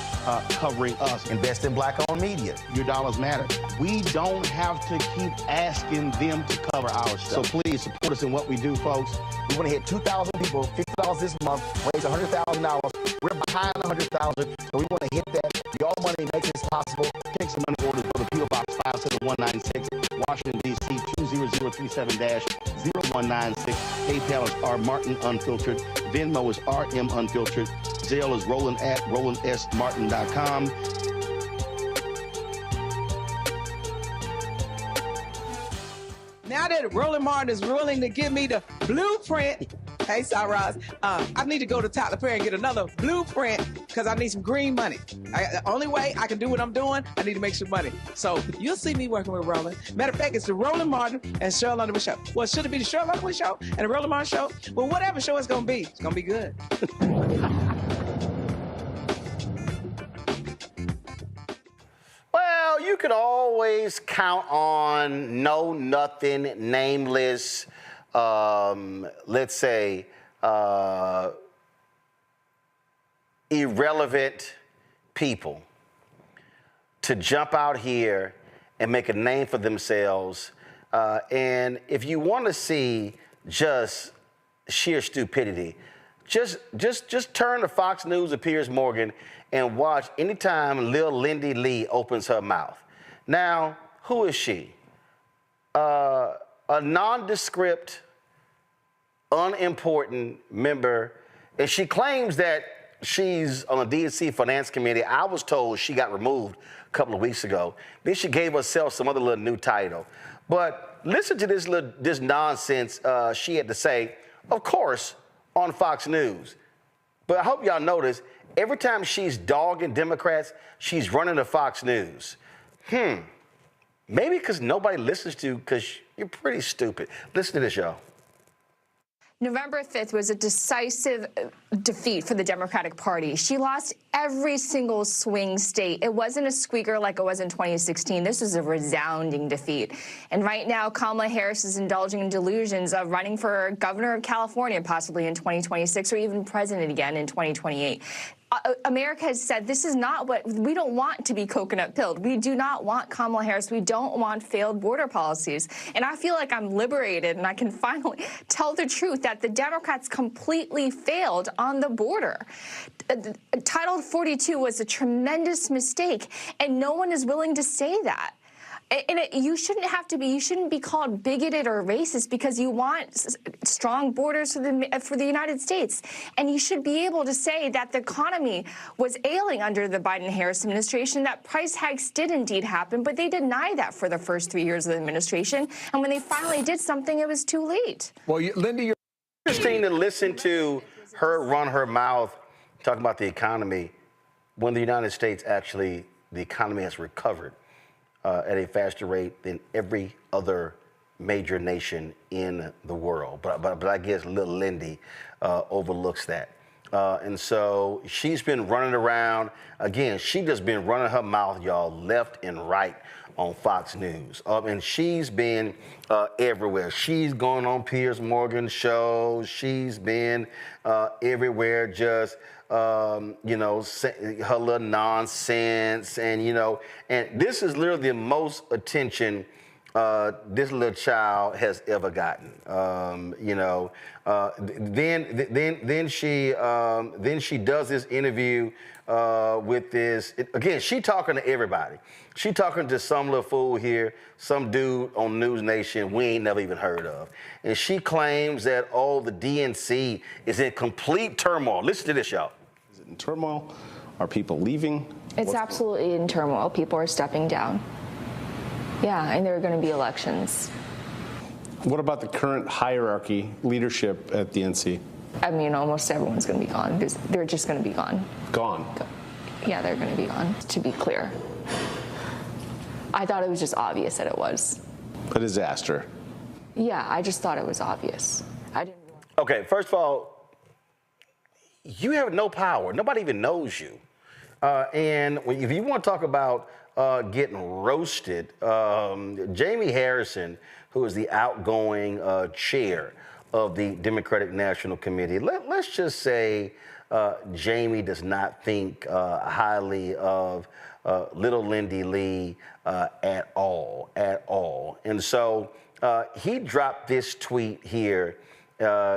covering us. Invest in black-owned media. Your dollars matter. We don't have to keep asking them to cover our stuff. So please support us in what we do, folks. We want to hit 2,000 people, $50 this month, raise $100,000. We're behind 100,000, so we want to hit that. Your money makes this possible. Take some money orders. Go to P.O. Box 57196, Washington, D.C. 20037-0196. PayPal is R Martin Unfiltered. Venmo is RM Unfiltered. Zelle is Roland at RolandSMartin.com. Now that Roland Martin is willing to give me the blueprint, hey, Cyrus, I need to go to Tyler Perry and get another blueprint because I need some green money. The only way I can do what I'm doing, I need to make some money. So you'll see me working with Roland. Matter of fact, it's the Roland Martin and Cheryl Underwood Show. Well, should it be the Cheryl Underwood Show and the Roland Martin Show? Well, whatever show it's going to be good. Well, you can always count on know nothing, nameless, let's say, irrelevant people to jump out here and make a name for themselves. And if you want to see just sheer stupidity, just turn to Fox News or Piers Morgan and watch anytime Lil Lindy Lee opens her mouth. Now, who is she? A nondescript, unimportant member, and she claims that she's on the DNC Finance Committee. I was told she got removed a couple of weeks ago. Then she gave herself some other little new title. But listen to this nonsense she had to say, of course, on Fox News. But I hope y'all notice, every time she's dogging Democrats, she's running to Fox News. Maybe because nobody listens to you because you're pretty stupid. Listen to this, y'all. November 5th was a decisive defeat for the Democratic Party. She lost every single swing state. It wasn't a squeaker like it was in 2016. This was a resounding defeat. And right now, Kamala Harris is indulging in delusions of running for governor of California, possibly in 2026, or even president again in 2028. America has said this is not what we don't want to be coconut pilled. We do not want Kamala Harris. We don't want failed border policies. And I feel like I'm liberated and I can finally tell the truth that the Democrats completely failed on the border. Title 42 was a tremendous mistake, and no one is willing to say that. And you shouldn't be called bigoted or racist because you want strong borders for the United States. And you should be able to say that the economy was ailing under the Biden-Harris administration, that price hikes did indeed happen, but they denied that for the first 3 years of the administration. And when they finally did something, it was too late. Well, Linda, you're interesting to listen to her run her mouth talking about the economy when the United States the economy has recovered at a faster rate than every other major nation in the world. But I guess little Lindy overlooks that. And so she's been running around. Again, she just been running her mouth, y'all, left and right on Fox News. And she's been everywhere. She's going on Piers Morgan's show. She's been everywhere just, her little nonsense. And, and this is literally the most attention this little child has ever gotten. Then she does this interview with this. Again, she talking to everybody. She talking to some little fool here, some dude on News Nation we ain't never even heard of. And she claims that, the DNC is in complete turmoil. Listen to this, y'all. Is it in turmoil? Are people leaving? It's absolutely in turmoil. People are stepping down. Yeah, and there are going to be elections. What about the current hierarchy, leadership at DNC? I mean, almost everyone's going to be gone. They're just going to be gone. Gone? Yeah, they're going to be gone, to be clear. I thought it was just obvious that it was. A disaster. Yeah, I just thought it was obvious. I didn't. Okay, first of all, you have no power. Nobody even knows you. And if you want to talk about getting roasted, Jamie Harrison, who is the outgoing chair of the Democratic National Committee, let's just say Jamie does not think highly of little Lindy Lee at all. And so he dropped this tweet here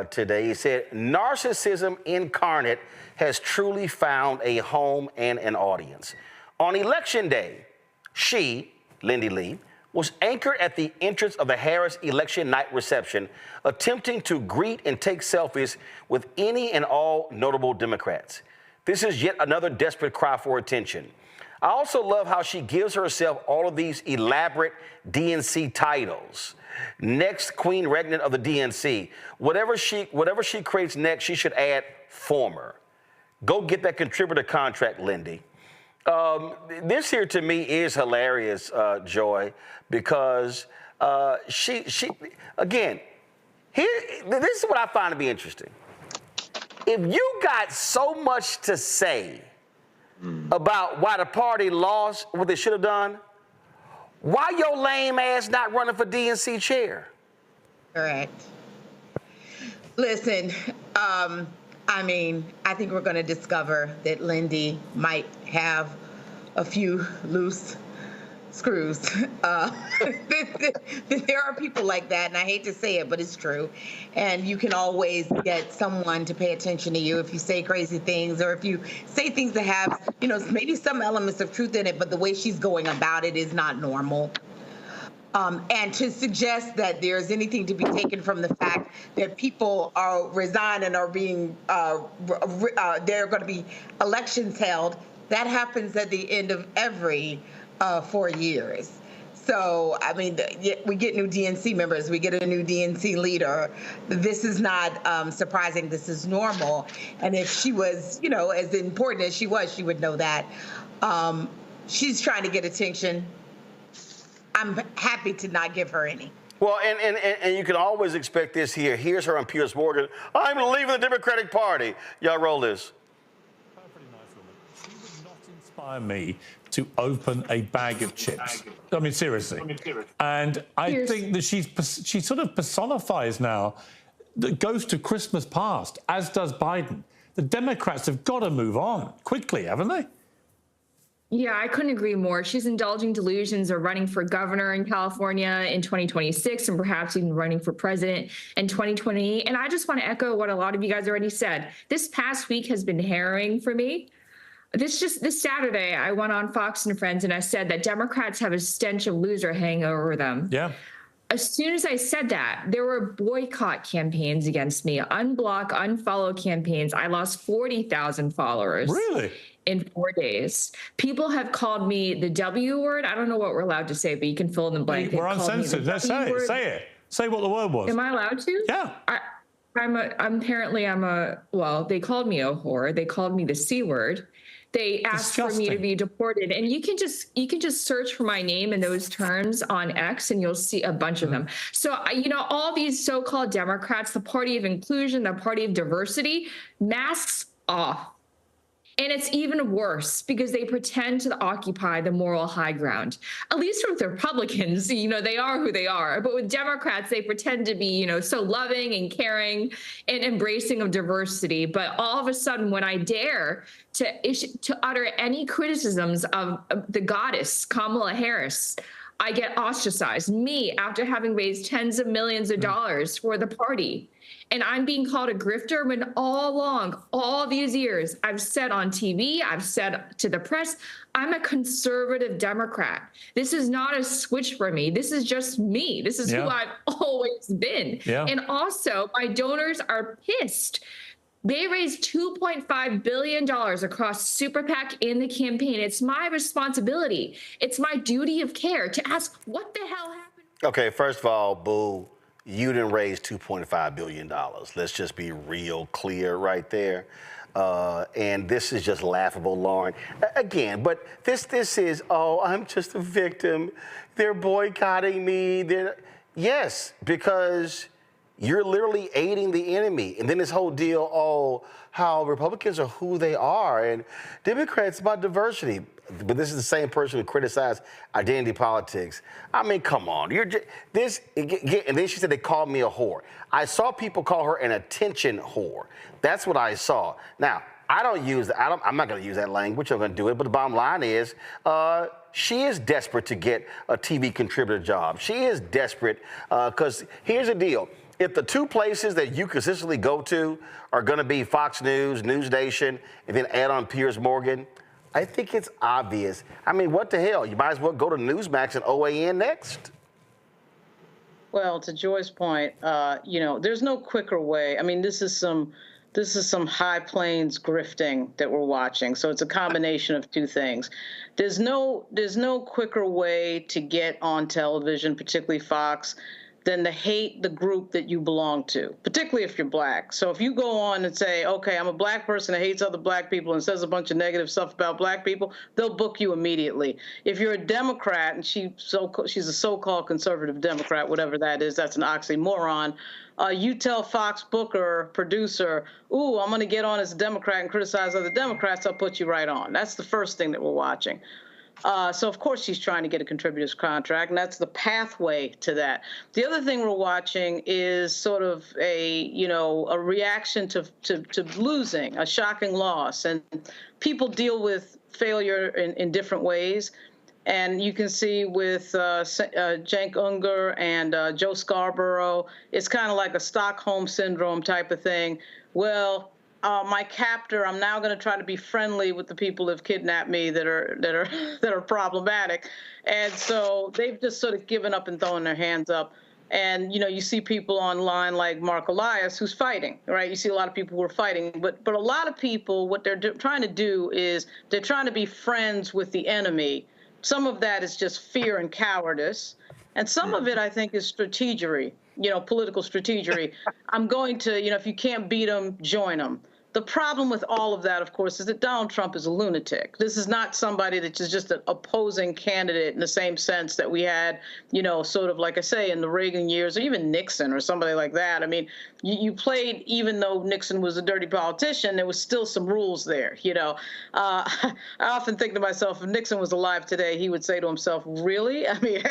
today. He said, narcissism incarnate has truly found a home and an audience. On Election Day, she, Lindy Lee, was anchored at the entrance of the Harris election night reception, attempting to greet and take selfies with any and all notable Democrats. This is yet another desperate cry for attention. I also love how she gives herself all of these elaborate DNC titles. Next Queen Regnant of the DNC. Whatever she creates next, she should add former. Go get that contributor contract, Lindy. This here to me is hilarious, Joy, because she again, this is what I find to be interesting. If you got so much to say about why the party lost what they should have done, why your lame ass not running for DNC chair? Correct. Listen, I think we're going to discover that Lindy might have a few loose screws. There are people like that, and I hate to say it, but it's true. And you can always get someone to pay attention to you if you say crazy things, or if you say things that have, maybe some elements of truth in it, but the way she's going about it is not normal. And to suggest that there's anything to be taken from the fact that people are resigning and are being, there are going to be elections held, that happens at the end of every 4 years. So, we get new DNC members, we get a new DNC leader. This is not surprising. This is normal. And if she was, as important as she was, she would know that. She's trying to get attention. I'm happy to not give her any. Well, and you can always expect this here. Here's her on Piers Morgan. I'm leaving the Democratic Party. Y'all roll this. Perfectly nice woman. She would not inspire me to open a bag of chips. I mean, seriously. And I think that she sort of personifies now the ghost of Christmas past, as does Biden. The Democrats have got to move on quickly, haven't they? Yeah, I couldn't agree more. She's indulging delusions of running for governor in California in 2026 and perhaps even running for president in 2020. And I just want to echo what a lot of you guys already said. This past week has been harrowing for me. This Saturday, I went on Fox and Friends and I said that Democrats have a stench of loser hanging over them. Yeah. As soon as I said that, there were boycott campaigns against me, unblock, unfollow campaigns. I lost 40,000 followers. Really? In 4 days. People have called me the W word. I don't know what we're allowed to say, but you can fill in the blank. We're uncensored. Let's say it. Say it. Say what the word was. Am I allowed to? Yeah. Well, they called me a whore. They called me the C word. They asked for me to be deported, and you can just search for my name in those terms on X, and you'll see a bunch of them. So all these so-called Democrats, the party of inclusion, the party of diversity, masks off. And it's even worse because they pretend to occupy the moral high ground. At least with Republicans, they are who they are. But with Democrats, they pretend to be, so loving and caring and embracing of diversity. But all of a sudden, when I dare to utter any criticisms of the goddess, Kamala Harris, I get ostracized. Me, after having raised tens of millions of dollars for the party. And I'm being called a grifter when all along, all these years, I've said on TV, I've said to the press, I'm a conservative Democrat. This is not a switch for me. This is just me. This is who I've always been. Yeah. And also, my donors are pissed. They raised $2.5 billion across Super PAC in the campaign. It's my responsibility. It's my duty of care to ask, what the hell happened? Okay, first of all, boo. You didn't raise $2.5 billion. Let's just be real clear right there. And this is just laughable, Lauren. Again, but this is, I'm just a victim. They're boycotting me. Yes, because you're literally aiding the enemy. And then this whole deal, how Republicans are who they are, and Democrats about diversity. But this is the same person who criticized identity politics. I mean, come on. And then she said they called me a whore. I saw people call her an attention whore. That's what I saw. Now, I'm not going to use that language. I'm going to do it. But the bottom line is, she is desperate to get a TV contributor job. She is desperate because here's the deal. If the two places that you consistently go to are going to be Fox News, News Nation, and then add on Piers Morgan, I think it's obvious. I mean, what the hell? You might as well go to Newsmax and OAN next. Well, to Joy's point, there's no quicker way. I mean, this is some high plains grifting that we're watching. So it's a combination of two things. There's no quicker way to get on television, particularly Fox, than to hate the group that you belong to, particularly if you're black. So if you go on and say, okay, I'm a black person that hates other black people and says a bunch of negative stuff about black people, they'll book you immediately. If you're a Democrat, and she's a so-called conservative Democrat, whatever that is, that's an oxymoron, you tell Fox Booker, producer, ooh, I'm going to get on as a Democrat and criticize other Democrats, I'll put you right on. That's the first thing that we're watching. So, of course, she's trying to get a contributor's contract, and that's the pathway to that. The other thing we're watching is sort of a reaction to losing, a shocking loss. And people deal with failure in different ways. And you can see with Cenk Uygur and Joe Scarborough, it's kind of like a Stockholm syndrome type of thing. Well, my captor, I'm now going to try to be friendly with the people who've kidnapped me that are problematic. And so they've just sort of given up and thrown their hands up. And, you see people online like Mark Elias who's fighting, right? You see a lot of people who are fighting. But a lot of people, what they're trying to do is they're trying to be friends with the enemy. Some of that is just fear and cowardice. And some of it, I think, is strategery, political strategery. I'm going to, if you can't beat them, join them. The problem with all of that, of course, is that Donald Trump is a lunatic. This is not somebody that is just an opposing candidate in the same sense that we had, sort of like I say, in the Reagan years, or even Nixon or somebody like that. I mean, you played, even though Nixon was a dirty politician, there was still some rules there, I often think to myself, if Nixon was alive today, he would say to himself, really? I mean,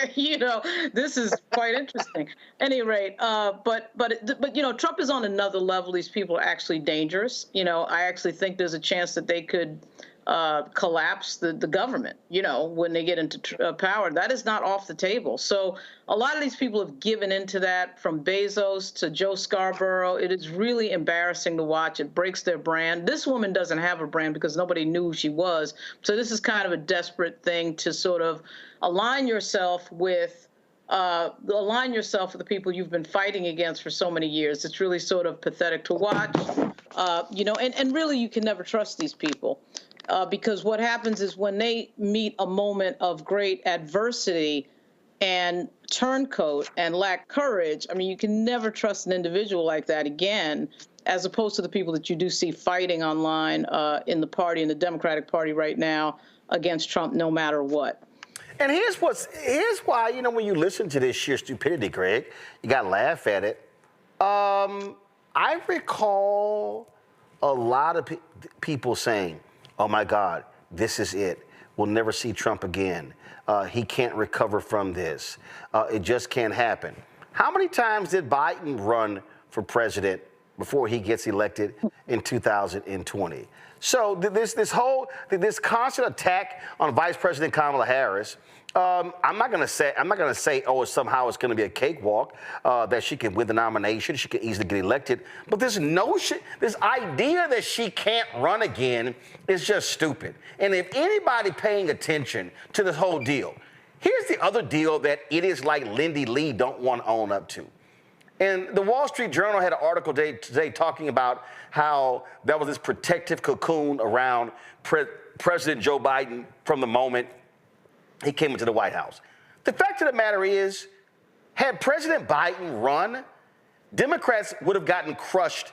this is quite interesting. At any rate, but Trump is on another level. These people are actually dangerous. I actually think there's a chance that they could collapse the government, when they get into power. That is not off the table. So a lot of these people have given into that, from Bezos to Joe Scarborough. It is really embarrassing to watch. It breaks their brand. This woman doesn't have a brand because nobody knew who she was. So this is kind of a desperate thing to sort of align yourself with the people you've been fighting against for so many years. It's really sort of pathetic to watch, and really you can never trust these people because what happens is when they meet a moment of great adversity and turncoat and lack courage, I mean, you can never trust an individual like that again. as opposed to the people that you do see fighting online in the party, in the Democratic Party right now against Trump, no matter what. And here's why, you know, when you listen to this sheer stupidity, Greg, you got to laugh at it. I recall a lot of people saying, oh, my God, this is it. We'll never see Trump again. He can't recover from this. It just can't happen. How many times did Biden run for president before he gets elected in 2020? So this constant attack on Vice President Kamala Harris, I'm not gonna say oh somehow it's gonna be a cakewalk that she can win the nomination, she can easily get elected. But this notion, this idea that she can't run again is just stupid. And if anybody paying attention to this whole deal, here's the other deal that idiots like Lindy Lee don't want to own up to. And the Wall Street Journal had an article today talking about how there was this protective cocoon around President Joe Biden from the moment he came into the White House. The fact of the matter is, had President Biden run, Democrats would have gotten crushed.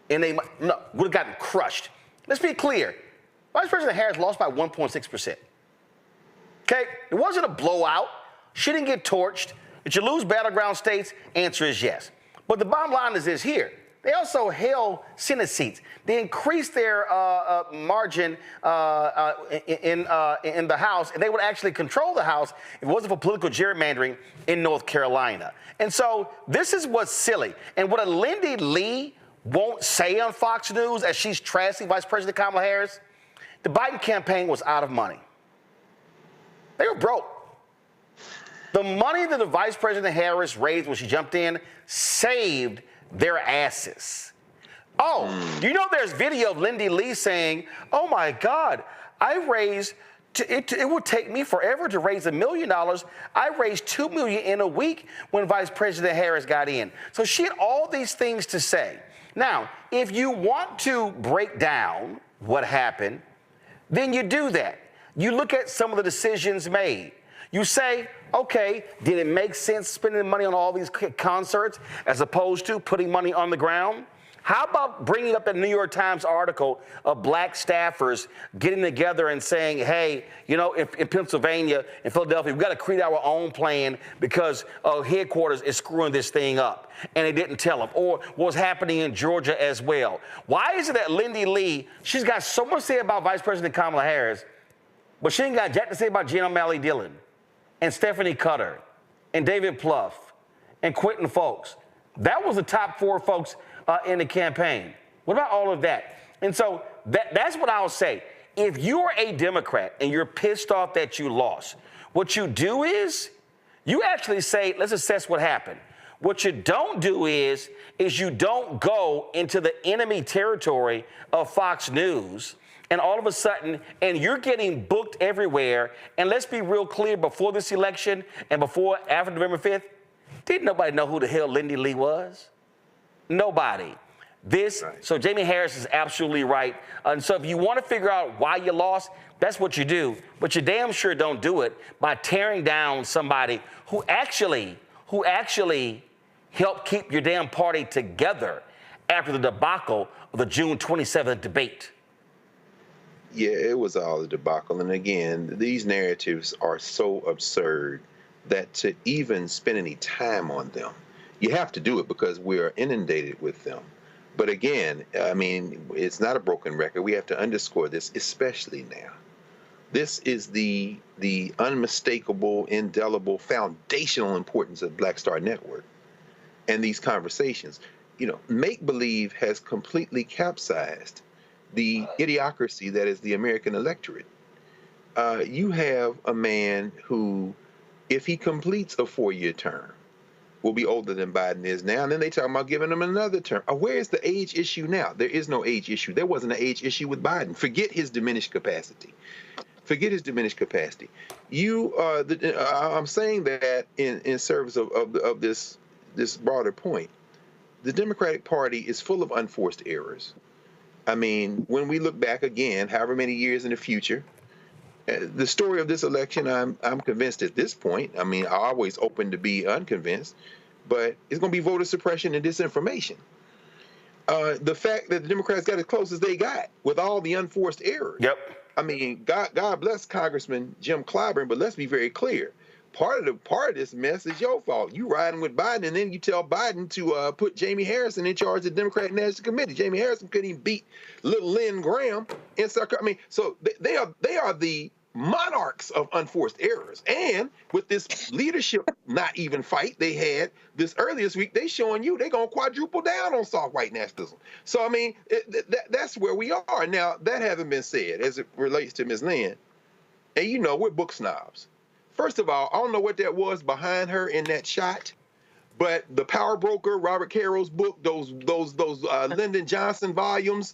Would have gotten crushed. Let's be clear. Vice President Harris lost by 1.6%. Okay, it wasn't a blowout. She didn't get torched. Did you lose battleground states? Answer is yes. But the bottom line is this here. They also held Senate seats. They increased their margin in the House, and they would actually control the House if it wasn't for political gerrymandering in North Carolina. And so this is what's silly. And what a Lindy Lee won't say on Fox News as she's trashing Vice President Kamala Harris, the Biden campaign was out of money. They were broke. The money that the Vice President Harris raised when she jumped in saved their asses. Oh, you know there's video of Lindy Lee saying, oh my God, it would take me forever to raise $1 million. I raised $2 million in a week when Vice President Harris got in. So she had all these things to say. Now, if you want to break down what happened, then you do that. You look at some of the decisions made. You say, okay, did it make sense spending money on all these concerts as opposed to putting money on the ground? How about bringing up the New York Times article of black staffers getting together and saying, hey, you know, in Pennsylvania, in Philadelphia, we've got to create our own plan because headquarters is screwing this thing up. And they didn't tell them. Or what's happening in Georgia as well. Why is it that Lindy Lee, she's got so much to say about Vice President Kamala Harris, but she ain't got jack to say about Jen O'Malley Dillon and Stephanie Cutter and David Plouffe and Quentin Folks? That was the top 4 folks in the campaign. What about all of that? And so that's what I'll say. If you're a Democrat and you're pissed off that you lost, what you do is you actually say, let's assess what happened. What you don't do is you don't go into the enemy territory of Fox News and all of a sudden, and you're getting booked everywhere. And let's be real clear, before this election and after November 5th, didn't nobody know who the hell Lindy Lee was? Nobody. So Jamie Harris is absolutely right. And so if you want to figure out why you lost, that's what you do. But you damn sure don't do it by tearing down somebody who actually helped keep your damn party together after the debacle of the June 27th debate. Yeah, it was all a debacle. And again, these narratives are so absurd that to even spend any time on them, you have to do it because we are inundated with them. But again, I mean, it's not a broken record. We have to underscore this, especially now. This is the unmistakable, indelible, foundational importance of Black Star Network and these conversations. You know, make-believe has completely capsized the idiocracy that is the American electorate. You have a man who, if he completes a 4-year term, will be older than Biden is now. And then they talk about giving him another term. Where is the age issue now? There is no age issue. There wasn't an age issue with Biden. Forget his diminished capacity. Forget his diminished capacity. I'm saying that in service of this broader point. The Democratic Party is full of unforced errors. I mean, when we look back again, however many years in the future, the story of this election, I'm convinced at this point, I mean, I'm always open to be unconvinced, but it's going to be voter suppression and disinformation. the fact that the Democrats got as close as they got with all the unforced errors. Yep. I mean, God bless Congressman Jim Clyburn, but let's be very clear. Part of this mess is your fault. You riding with Biden, and then you tell Biden to put Jamie Harrison in charge of the Democratic National Committee. Jamie Harrison couldn't even beat little Lynn Graham in South Carolina. I mean, so they are the monarchs of unforced errors. And with this leadership not even fight they had this earlier this week, they showing you they're going to quadruple down on soft white nationalism. So, I mean, that's where we are. Now, that having been said, as it relates to Ms. Lynn, and you know, we're book snobs. First of all, I don't know what that was behind her in that shot, but the Power Broker, Robert Caro's book, those Lyndon Johnson volumes,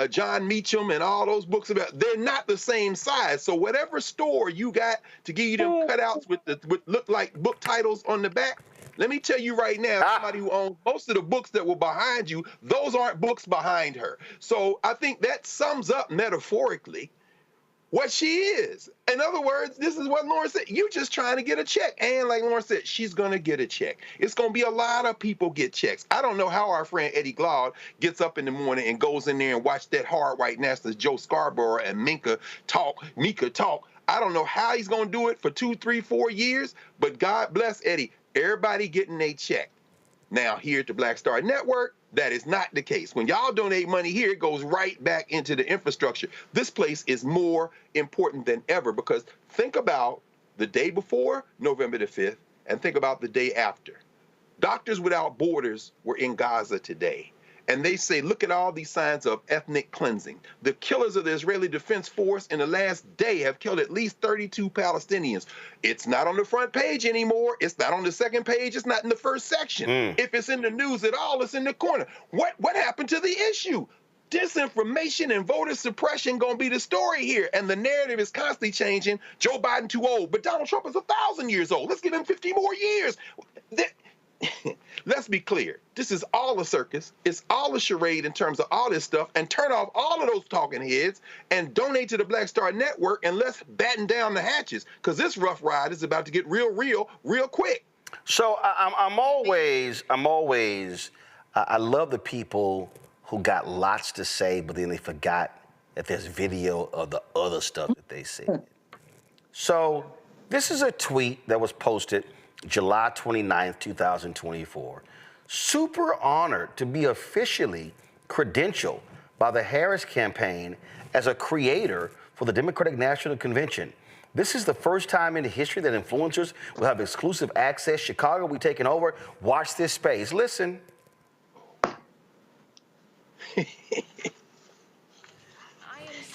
John Meacham and all those books they're not the same size. So whatever store you got to give you them cutouts with look like book titles on the back, let me tell you right now, somebody who owns most of the books that were behind you, those aren't books behind her. So I think that sums up metaphorically what she is. In other words, this is what Lauren said. You're just trying to get a check. And like Lauren said, she's going to get a check. It's going to be a lot of people get checks. I don't know how our friend Eddie Glaude gets up in the morning and goes in there and watch that hard white nationalist Joe Scarborough and Mika talk. I don't know how he's going to do it for 2, 3, 4 years, but God bless Eddie. Everybody getting a check. Now, here at the Black Star Network, that is not the case. When y'all donate money here, it goes right back into the infrastructure. This place is more important than ever because think about the day before November the 5th and think about the day after. Doctors Without Borders were in Gaza today. And they say, look at all these signs of ethnic cleansing. The killers of the Israeli Defense Force in the last day have killed at least 32 Palestinians. It's not on the front page anymore. It's not on the second page. It's not in the first section. If it's in the news at all, it's in the corner. What happened to the issue? Disinformation and voter suppression going to be the story here. And the narrative is constantly changing. Joe Biden too old, but Donald Trump is 1,000 years old. Let's give him 50 more years. Let's be clear. This is all a circus. It's all a charade in terms of all this stuff. And turn off all of those talking heads and donate to the Black Star Network and let's batten down the hatches because this rough ride is about to get real quick. So I love the people who got lots to say, but then they forgot that there's video of the other stuff that they said. So this is a tweet that was posted July 29th, 2024. Super honored to be officially credentialed by the Harris campaign as a creator for the Democratic National Convention. This is the first time in the history that influencers will have exclusive access. Chicago, we taking over. Watch this space. Listen.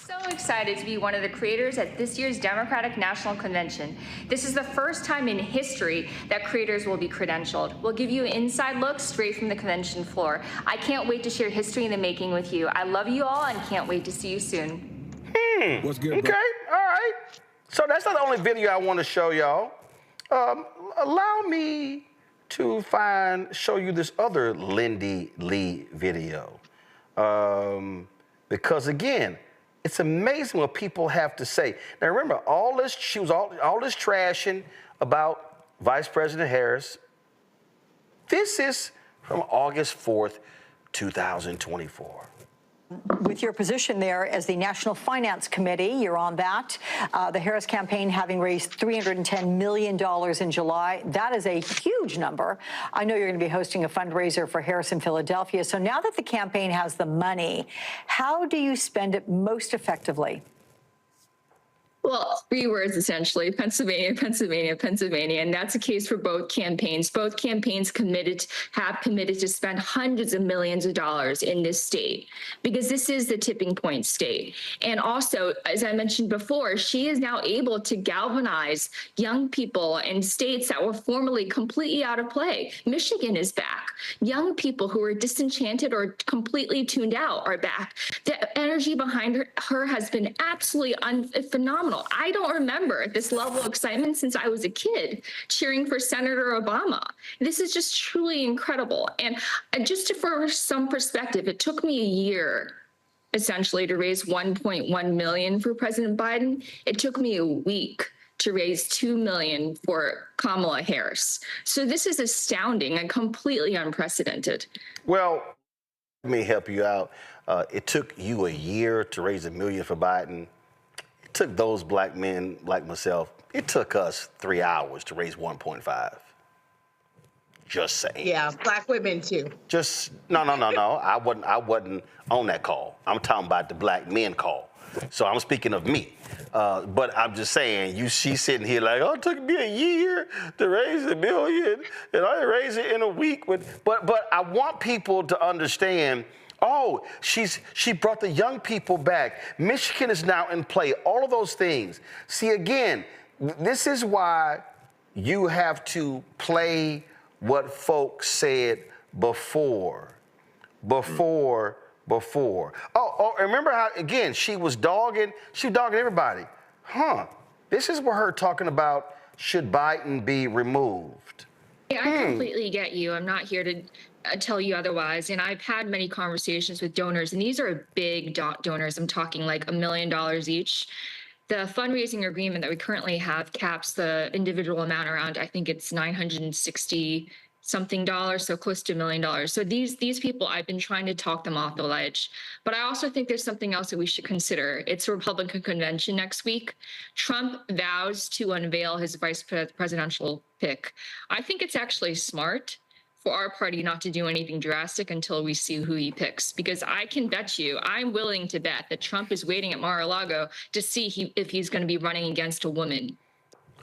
So excited to be one of the creators at this year's Democratic National Convention. This is the first time in history that creators will be credentialed. We'll give you an inside look straight from the convention floor. I can't wait to share history in the making with you. I love you all and can't wait to see you soon. What's good, okay, all right. So that's not the only video I want to show y'all. Allow me to show you this other Lindy Lee video. Because again, it's amazing what people have to say. Now remember, all this trashing about Vice President Harris. This is from August 4th, 2024. With your position there as the National Finance Committee, you're on that. The Harris campaign having raised $310 million in July. That is a huge number. I know you're going to be hosting a fundraiser for Harris in Philadelphia. So now that the campaign has the money, how do you spend it most effectively? Well, 3 words essentially: Pennsylvania, Pennsylvania, Pennsylvania, and that's the case for both campaigns. Both campaigns have committed to spend hundreds of millions of dollars in this state because this is the tipping point state. And also, as I mentioned before, she is now able to galvanize young people in states that were formerly completely out of play. Michigan is back. Young people who were disenchanted or completely tuned out are back. The energy behind her has been absolutely phenomenal. I don't remember this level of excitement since I was a kid cheering for Senator Obama. This is just truly incredible. And just for some perspective, it took me a year essentially to raise $1.1 million for President Biden. It took me a week to raise $2 million for Kamala Harris. So this is astounding and completely unprecedented. Well, Let me help you out. It took you a year to raise $1 million for Biden. It took those black men like myself, it took us 3 hours to raise 1.5. Just saying. Yeah, black women too. Just no. I wasn't on that call. I'm talking about the black men call. So I'm speaking of me. But I'm just saying, she's sitting here like, oh, it took me a year to raise $1 million, and I raised it in a week. But I want people to understand, oh, she brought the young people back. Michigan is now in play. All of those things. See, again, this is why you have to play what folks said before. Oh, remember how, again, she was dogging everybody. This is where her talking about, should Biden be removed? Yeah, I completely get you. I'm not here to tell you otherwise. And I've had many conversations with donors, and these are big donors. I'm talking like $1 million each. The fundraising agreement that we currently have caps the individual amount around, I think it's $960 something dollars, so close to $1 million. So these people, I've been trying to talk them off the ledge. But I also think there's something else that we should consider. It's a Republican convention next week. Trump vows to unveil his vice presidential pick. I think it's actually smart for our party not to do anything drastic until we see who he picks. Because I can bet you, I'm willing to bet that Trump is waiting at Mar-a-Lago to see if he's going to be running against a woman.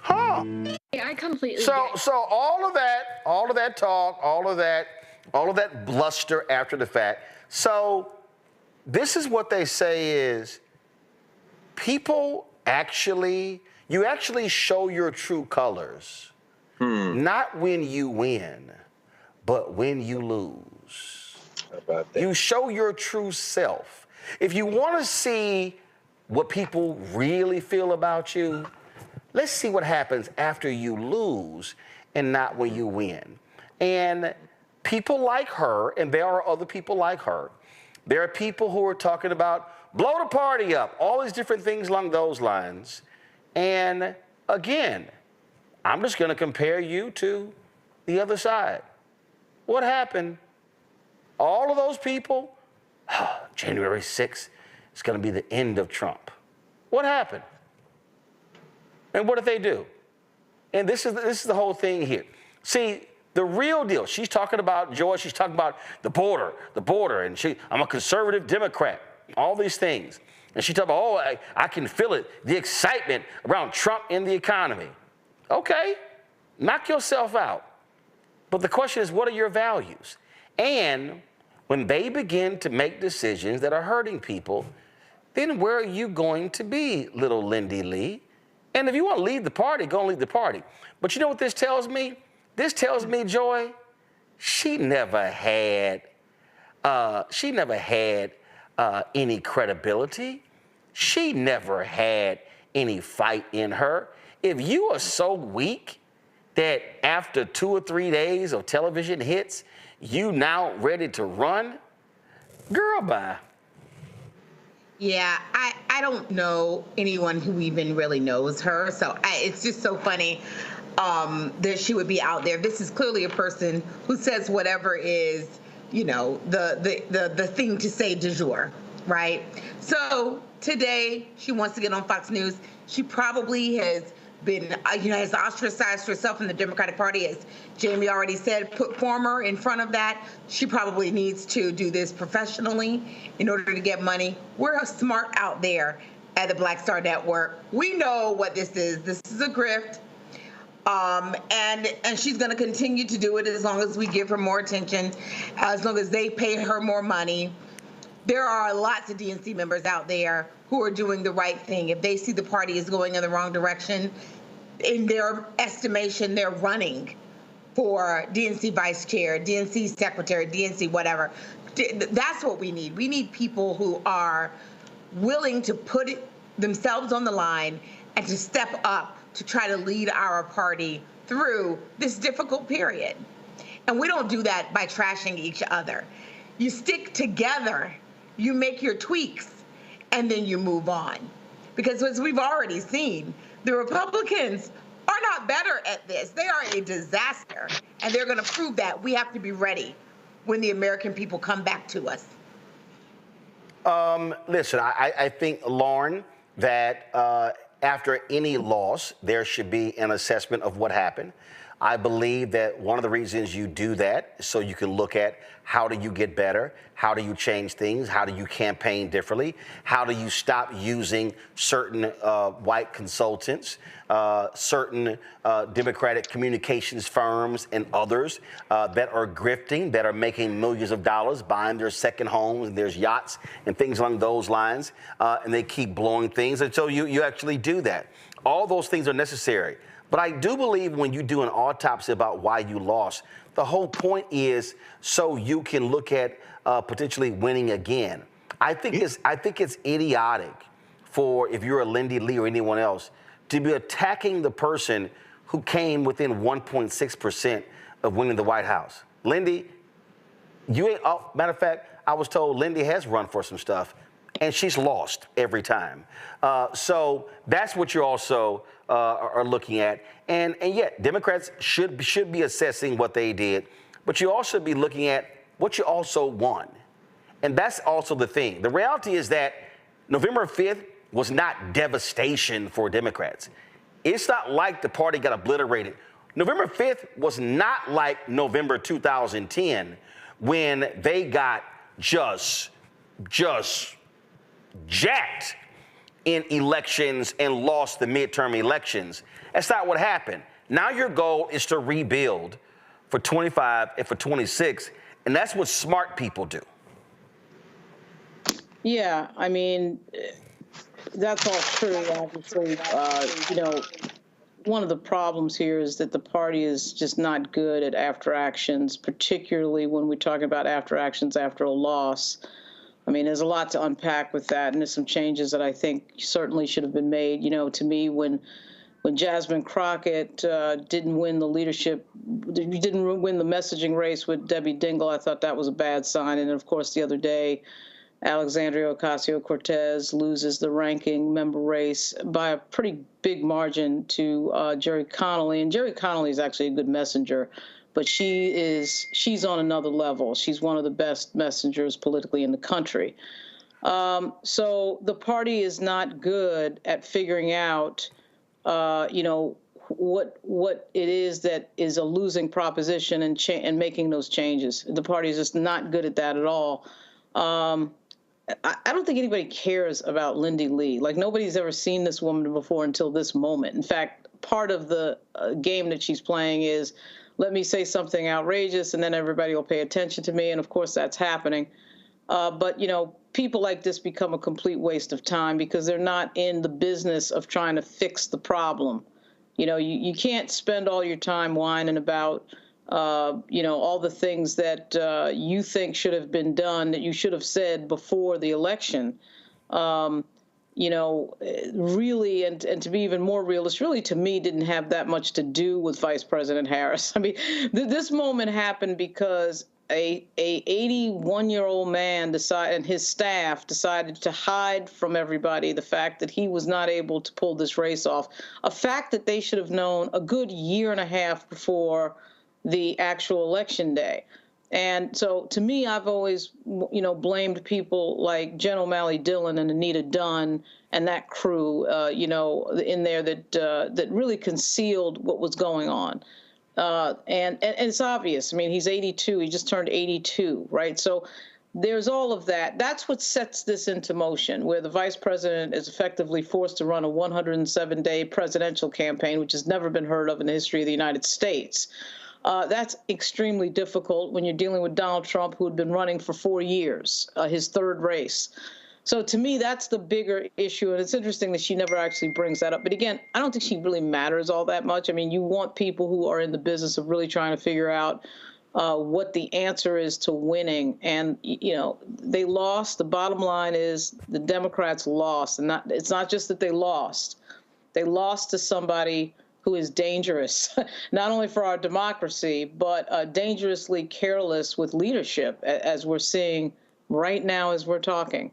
Yeah, I completely So all of that talk, all of that bluster after the fact. So this is what they say is, you actually show your true colors, not when you win, but when you lose. How about that? You show your true self. If you want to see what people really feel about you, let's see what happens after you lose and not when you win. And people like her, and there are other people like her, there are people who are talking about blow the party up, all these different things along those lines. And again, I'm just going to compare you to the other side. What happened? All of those people, January 6th is going to be the end of Trump. What happened? And what did they do? And this is the whole thing here. See, the real deal, she's talking about, Joy, she's talking about the border, and I'm a conservative Democrat, all these things. And she talking about, I can feel it, the excitement around Trump and the economy. Okay, knock yourself out. But the question is, what are your values? And when they begin to make decisions that are hurting people, then where are you going to be, little Lindy Lee? And if you want to lead the party, go and lead the party. But you know what this tells me? This tells me, Joy, she never had any credibility. She never had any fight in her. If you are so weak that after 2 or 3 days of television hits, you now ready to run, girl, bye. Yeah, I don't know anyone who even really knows her. So it's just so funny that she would be out there. This is clearly a person who says whatever is, the thing to say du jour, right? So today she wants to get on Fox News. She probably has been, has ostracized herself in the Democratic Party, as Jamie already said, put former in front of that. She probably needs to do this professionally in order to get money. We're smart out there at the Black Star Network. We know what this is. This is a grift. And she's going to continue to do it as long as we give her more attention, as long as they pay her more money. There are lots of DNC members out there who are doing the right thing. If they see the party is going in the wrong direction, in their estimation, they're running for DNC vice chair, DNC secretary, DNC whatever. That's what we need. We need people who are willing to put themselves on the line and to step up to try to lead our party through this difficult period. And we don't do that by trashing each other. You stick together, you make your tweaks, and then you move on. Because as we've already seen, the Republicans are not better at this. They are a disaster, and they're going to prove that. We have to be ready when the American people come back to us? Listen, I think, Lauren, that after any loss, there should be an assessment of what happened. I believe that one of the reasons you do that is so you can look at how do you get better, how do you change things, how do you campaign differently, how do you stop using certain white consultants, certain Democratic communications firms and others that are grifting, that are making millions of dollars, buying their second homes, and there's yachts and things along those lines, and they keep blowing things until you actually do that. All those things are necessary. But I do believe when you do an autopsy about why you lost, the whole point is so you can look at potentially winning again. I think it's idiotic for, if you're a Lindy Lee or anyone else, to be attacking the person who came within 1.6% of winning the White House. Lindy, you ain't, matter of fact, I was told Lindy has run for some stuff, and she's lost every time. So that's what you're also are looking at. And yet, Democrats should be assessing what they did, but you also be looking at what you also won. And that's also the thing. The reality is that November 5th was not devastation for Democrats. It's not like the party got obliterated. November 5th was not like November 2010 when they got just jacked in elections and lost the midterm elections. That's not what happened. Now your goal is to rebuild for 25 and for 26, and that's what smart people do. Yeah, I mean, that's all true, obviously. One of the problems here is that the party is just not good at after actions, particularly when we're talking about after actions after a loss. I mean, there's a lot to unpack with that, and there's some changes that I think certainly should have been made. To me, when Jasmine Crockett didn't win the leadership, didn't win the messaging race with Debbie Dingell, I thought that was a bad sign. And of course, the other day, Alexandria Ocasio-Cortez loses the ranking member race by a pretty big margin to Jerry Connolly. And Jerry Connolly is actually a good messenger, but she's on another level. She's one of the best messengers politically in the country. So the party is not good at figuring out, what it is that is a losing proposition and making those changes. The party is just not good at that at all. I don't think anybody cares about Lindy Lee. Like, nobody's ever seen this woman before until this moment. In fact, part of the game that she's playing is, let me say something outrageous and then everybody will pay attention to me. And of course that's happening. But people like this become a complete waste of time because they're not in the business of trying to fix the problem. You can't spend all your time whining about, all the things that you think should have been done, that you should have said before the election. Really, and to be even more realist, really, to me, didn't have that much to do with Vice President Harris. I mean, this moment happened because a 81-year-old man and his staff decided to hide from everybody the fact that he was not able to pull this race off, a fact that they should have known a good year and a half before the actual election day. And so, to me, I've always, blamed people like Jen O'Malley Dillon and Anita Dunn and that crew, in there that really concealed what was going on. And it's obvious. I mean, he's 82. He just turned 82, right? So there's all of that. That's what sets this into motion, where the vice president is effectively forced to run a 107-day presidential campaign, which has never been heard of in the history of the United States. That's extremely difficult when you're dealing with Donald Trump, who had been running for 4 years, his third race. So to me, that's the bigger issue. And it's interesting that she never actually brings that up. But again, I don't think she really matters all that much. I mean, you want people who are in the business of really trying to figure out what the answer is to winning. And, they lost. The bottom line is the Democrats lost. And it's not just that they lost. They lost to somebody who is dangerous, not only for our democracy, but dangerously careless with leadership, as we're seeing right now as we're talking.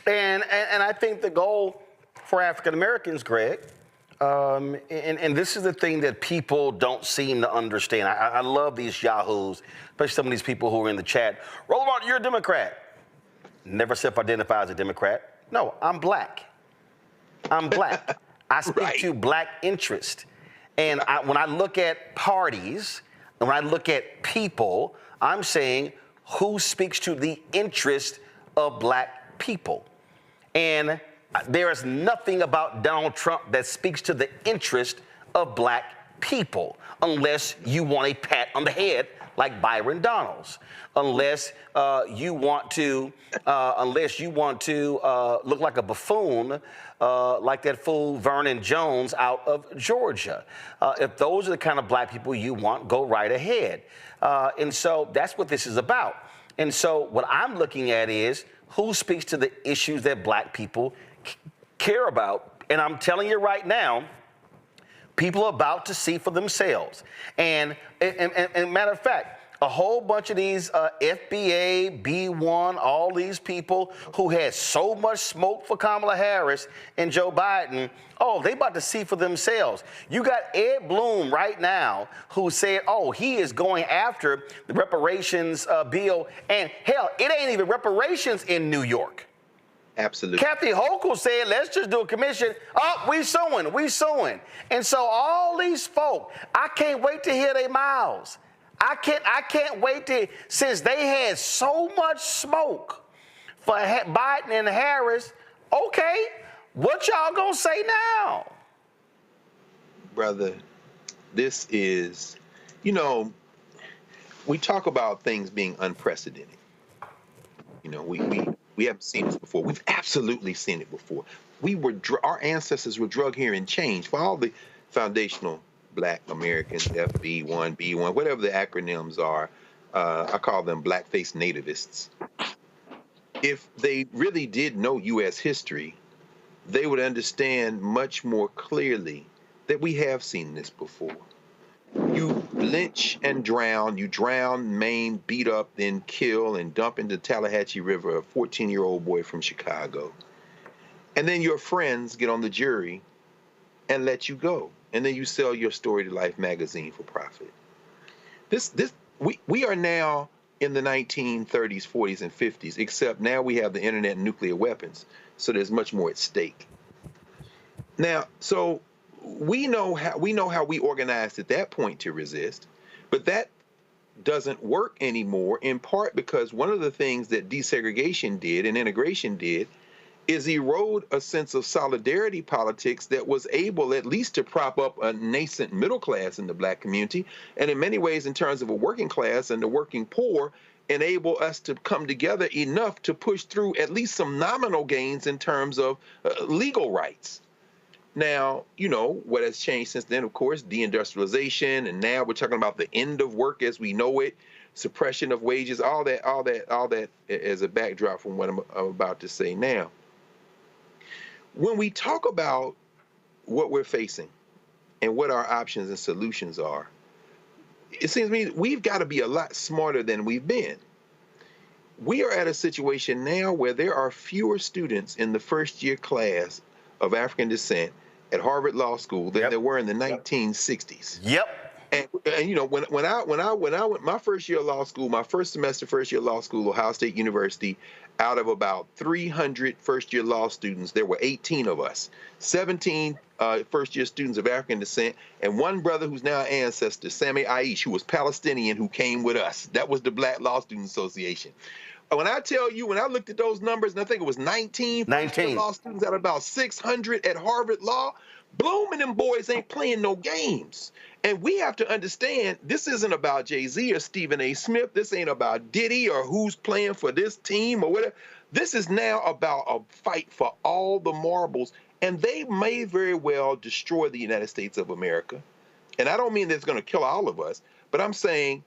And I think the goal for African Americans, Greg, And this is the thing that people don't seem to understand. I love these yahoos, especially some of these people who are in the chat. Roland, you're a Democrat. Never self-identify as a Democrat. No, I'm black. I'm black. I speak to black interest. And when I look at parties, and when I look at people, I'm saying who speaks to the interest of black people. And there is nothing about Donald Trump that speaks to the interest of black people, unless you want a pat on the head like Byron Donalds, unless you want to look like a buffoon, like that fool Vernon Jones out of Georgia. If those are the kind of black people you want, go right ahead. And so that's what this is about. And so what I'm looking at is who speaks to the issues that black people care about. And I'm telling you right now, people are about to see for themselves. And matter of fact, a whole bunch of these FBA, B1, all these people who had so much smoke for Kamala Harris and Joe Biden, they about to see for themselves. You got Ed Bloom right now who said, he is going after the reparations bill. And hell, it ain't even reparations in New York. Absolutely. Kathy Hochul said, let's just do a commission. We suing. And so all these folk, I can't wait to hear their mouths. I can't wait to, since they had so much smoke for Biden and Harris, okay, what y'all gonna say now? Brother, this is, we talk about things being unprecedented. We haven't seen this before. We've absolutely seen it before. Our ancestors were drug here and changed for all the foundational Black Americans, FB1, B1, whatever the acronyms are. I call them blackface nativists. If they really did know U.S. history, they would understand much more clearly that we have seen this before. You lynch and drown, you drown, maim, beat up, then kill and dump into the Tallahatchie River a 14-year-old boy from Chicago. And then your friends get on the jury and let you go. And then you sell your story to Life magazine for profit. We are now in the 1930s, 40s, and 50s, except now we have the internet and nuclear weapons, so there's much more at stake. Now, so we know how we organized at that point to resist, but that doesn't work anymore, in part because one of the things that desegregation did and integration did is erode a sense of solidarity politics that was able at least to prop up a nascent middle class in the black community, and in many ways in terms of a working class and the working poor, enable us to come together enough to push through at least some nominal gains in terms of legal rights. Now, what has changed since then, of course, deindustrialization, and now we're talking about the end of work as we know it, suppression of wages, all that as a backdrop from what I'm about to say now. When we talk about what we're facing and what our options and solutions are, it seems to me we've got to be a lot smarter than we've been. We are at a situation now where there are fewer students in the first-year class of African descent at Harvard Law School than there were in the 1960s. Yep. And when I went my first year of law school, my first semester, first year of law school, Ohio State University, out of about 300 first-year law students, there were 18 of us, 17 first-year students of African descent, and one brother who's now an ancestor, Sami Aish, who was Palestinian, who came with us. That was the Black Law Student Association. When I tell you, when I looked at those numbers, and I think it was 19 first-year law students out of about 600 at Harvard Law, Bloom and them boys ain't playing no games. And we have to understand, this isn't about Jay-Z or Stephen A. Smith. This ain't about Diddy or who's playing for this team or whatever. This is now about a fight for all the marbles, and they may very well destroy the United States of America. And I don't mean that it's going to kill all of us, but I'm saying,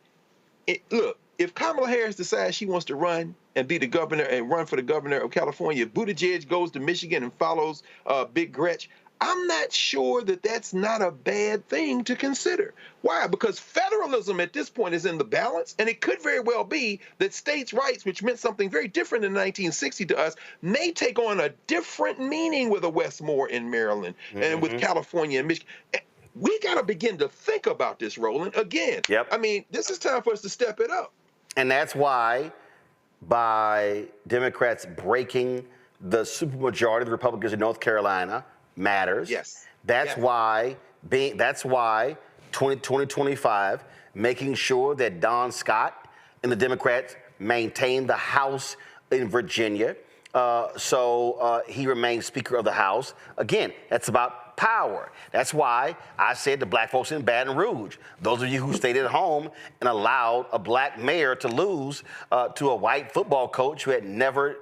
look, if Kamala Harris decides she wants to run and be the governor and run for the governor of California, if Buttigieg goes to Michigan and follows Big Gretch, I'm not sure that that's not a bad thing to consider. Why? Because federalism at this point is in the balance, and it could very well be that states' rights, which meant something very different in 1960 to us, may take on a different meaning with a Westmore in Maryland and with California and Michigan. We got to begin to think about this, Roland, again. I mean, this is time for us to step it up. And that's why, by Democrats breaking the supermajority of the Republicans in North Carolina matters. That's why 2025, making sure that Don Scott and the Democrats maintain the House in Virginia, so he remains Speaker of the House. Again, that's about power. That's why I said to black folks in Baton Rouge, those of you who stayed at home and allowed a black mayor to lose to a white football coach who had never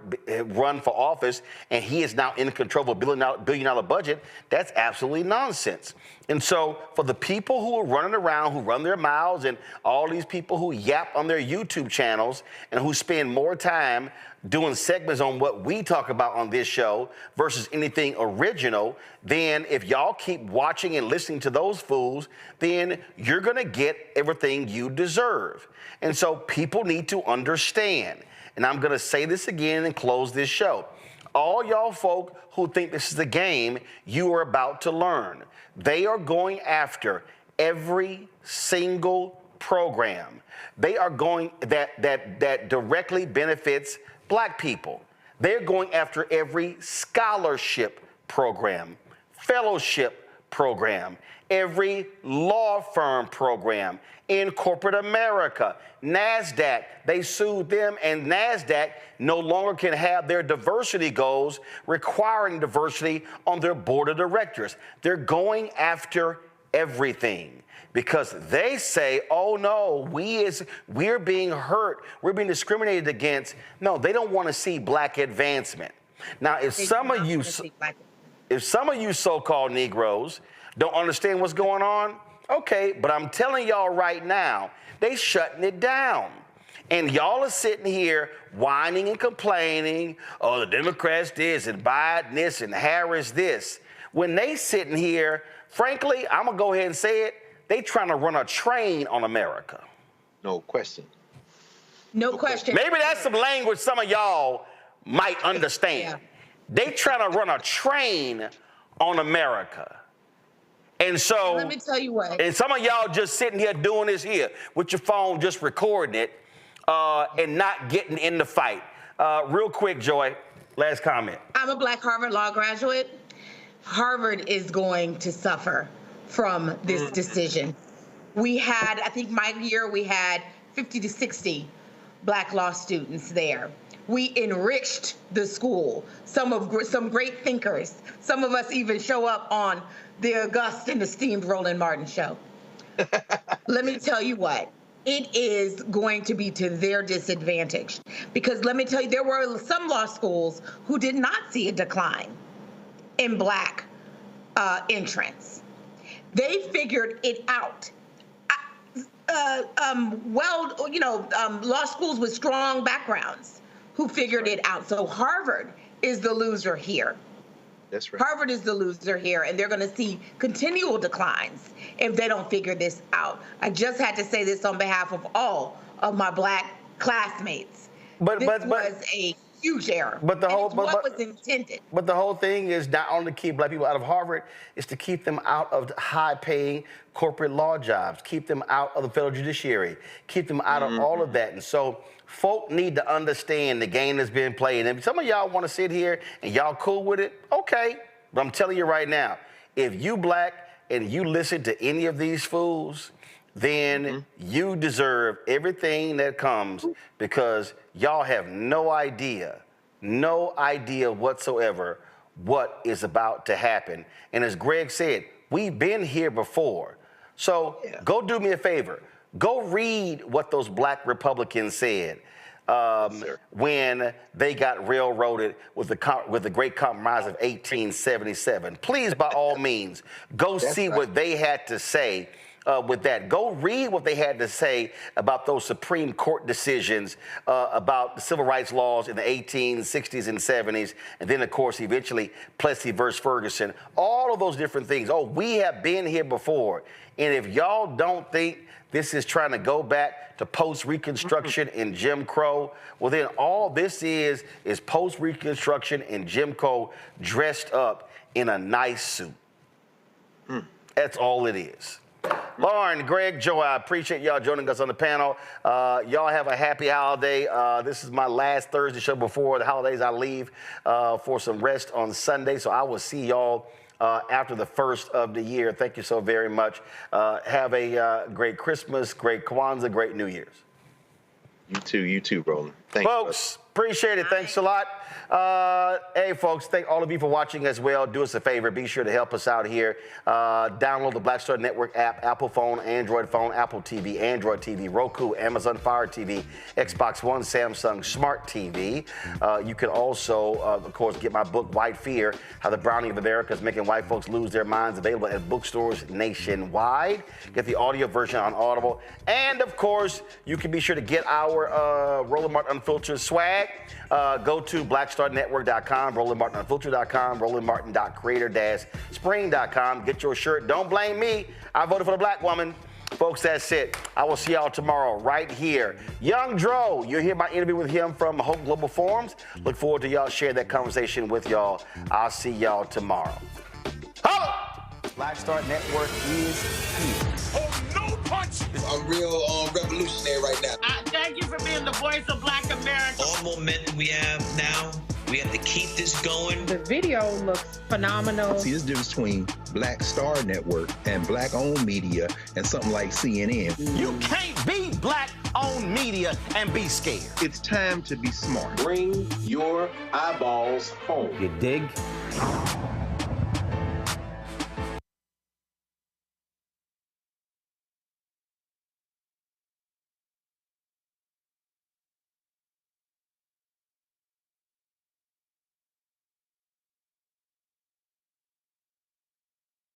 run for office, and he is now in control of a billion-dollar budget, that's absolutely nonsense. And so for the people who are running around, who run their mouths, and all these people who yap on their YouTube channels and who spend more time doing segments on what we talk about on this show versus anything original, then if y'all keep watching and listening to those fools, then you're going to get everything you deserve. And so people need to understand, and I'm going to say this again and close this show. All y'all folk who think this is a game, you are about to learn. They are going after every single program. They are going that directly benefits black people. They're going after every scholarship program, fellowship program, every law firm program in corporate America. NASDAQ, they sued them, and NASDAQ no longer can have their diversity goals requiring diversity on their board of directors. They're going after everything, because they say, oh no, we're being hurt, we're being discriminated against. No, they don't want to see black advancement. Now, if some of you so-called Negroes don't understand what's going on, okay, but I'm telling y'all right now, they shutting it down. And y'all are sitting here whining and complaining, oh, the Democrats this and Biden this and Harris this. When they sitting here, frankly, I'm gonna go ahead and say it, they trying to run a train on America. No question. No question. Maybe that's some language some of y'all might understand. They trying to run a train on America. And so, let me tell you what. And some of y'all just sitting here doing this here with your phone, just recording it and not getting in the fight. Real quick, Joy, last comment. I'm a black Harvard Law graduate. Harvard is going to suffer from this decision. We had, I think my year, we had 50 to 60 black law students there. We enriched the school. Some great thinkers. Some of us even show up on the august and esteemed Roland Martin show. Let me tell you what, it is going to be to their disadvantage. Because let me tell you, there were some law schools who did not see a decline in black entrants. They figured it out. Law schools with strong backgrounds who figured it out. So Harvard is the loser here. That's right. Harvard is the loser here, and they're going to see continual declines if they don't figure this out. I just had to say this on behalf of all of my black classmates. This was a huge error. But the whole, what was intended. But the whole thing is not only to keep black people out of Harvard, it's to keep them out of high-paying corporate law jobs, keep them out of the federal judiciary, keep them out of all of that. And so folk need to understand the game that's being played. And some of y'all want to sit here and y'all cool with it, okay. But I'm telling you right now, if you black and you listen to any of these fools, then you deserve everything that comes, because y'all have no idea whatsoever what is about to happen. And as Greg said, we've been here before. So go do me a favor. Go read what those black Republicans said when they got railroaded with the Great Compromise of 1877. Please, by all means, go see what they had to say with that. Go read what they had to say about those Supreme Court decisions about the civil rights laws in the 1860s and 70s, and then, of course, eventually Plessy versus Ferguson. All of those different things. Oh, we have been here before. And if y'all don't think this is trying to go back to post-Reconstruction and Jim Crow, well, then all this is post-Reconstruction and Jim Crow dressed up in a nice suit. That's all it is. Lauren, Greg, Joe, I appreciate y'all joining us on the panel. Y'all have a happy holiday. This is my last Thursday show before the holidays. I leave for some rest on Sunday, so I will see y'all after the first of the year. Thank you so very much. Have a great Christmas, great Kwanzaa, great New Year's. You too, Roland. Thanks, folks. Appreciate it. Thanks a lot. Hey, folks, thank all of you for watching as well. Do us a favor. Be sure to help us out here. Download the Black Star Network app, Apple phone, Android phone, Apple TV, Android TV, Roku, Amazon Fire TV, Xbox One, Samsung Smart TV. You can also, of course, get my book, White Fear, How the Browning of America is Making White Folks Lose Their Minds, available at bookstores nationwide. Get the audio version on Audible. And, of course, you can be sure to get our Roland Martin Unfiltered swag. Go to blackstarnetwork.com, RolandMartinUnfiltered.com, RolandMartin.creator-spring.com. Get your shirt. Don't blame me. I voted for the black woman. Folks, that's it. I will see y'all tomorrow right here. Young Dro, you'll hear my interview with him from Hope Global Forums. Look forward to y'all sharing that conversation with y'all. I'll see y'all tomorrow. Holla! Black Star Network is here. Oh, no punch! I'm real revolutionary right now. Thank you for being the voice of Black America. All momentum we have now, we have to keep this going. The video looks phenomenal. See, there's a difference between Black Star Network and black-owned media and something like CNN. You can't be black-owned media and be scared. It's time to be smart. Bring your eyeballs home. You dig?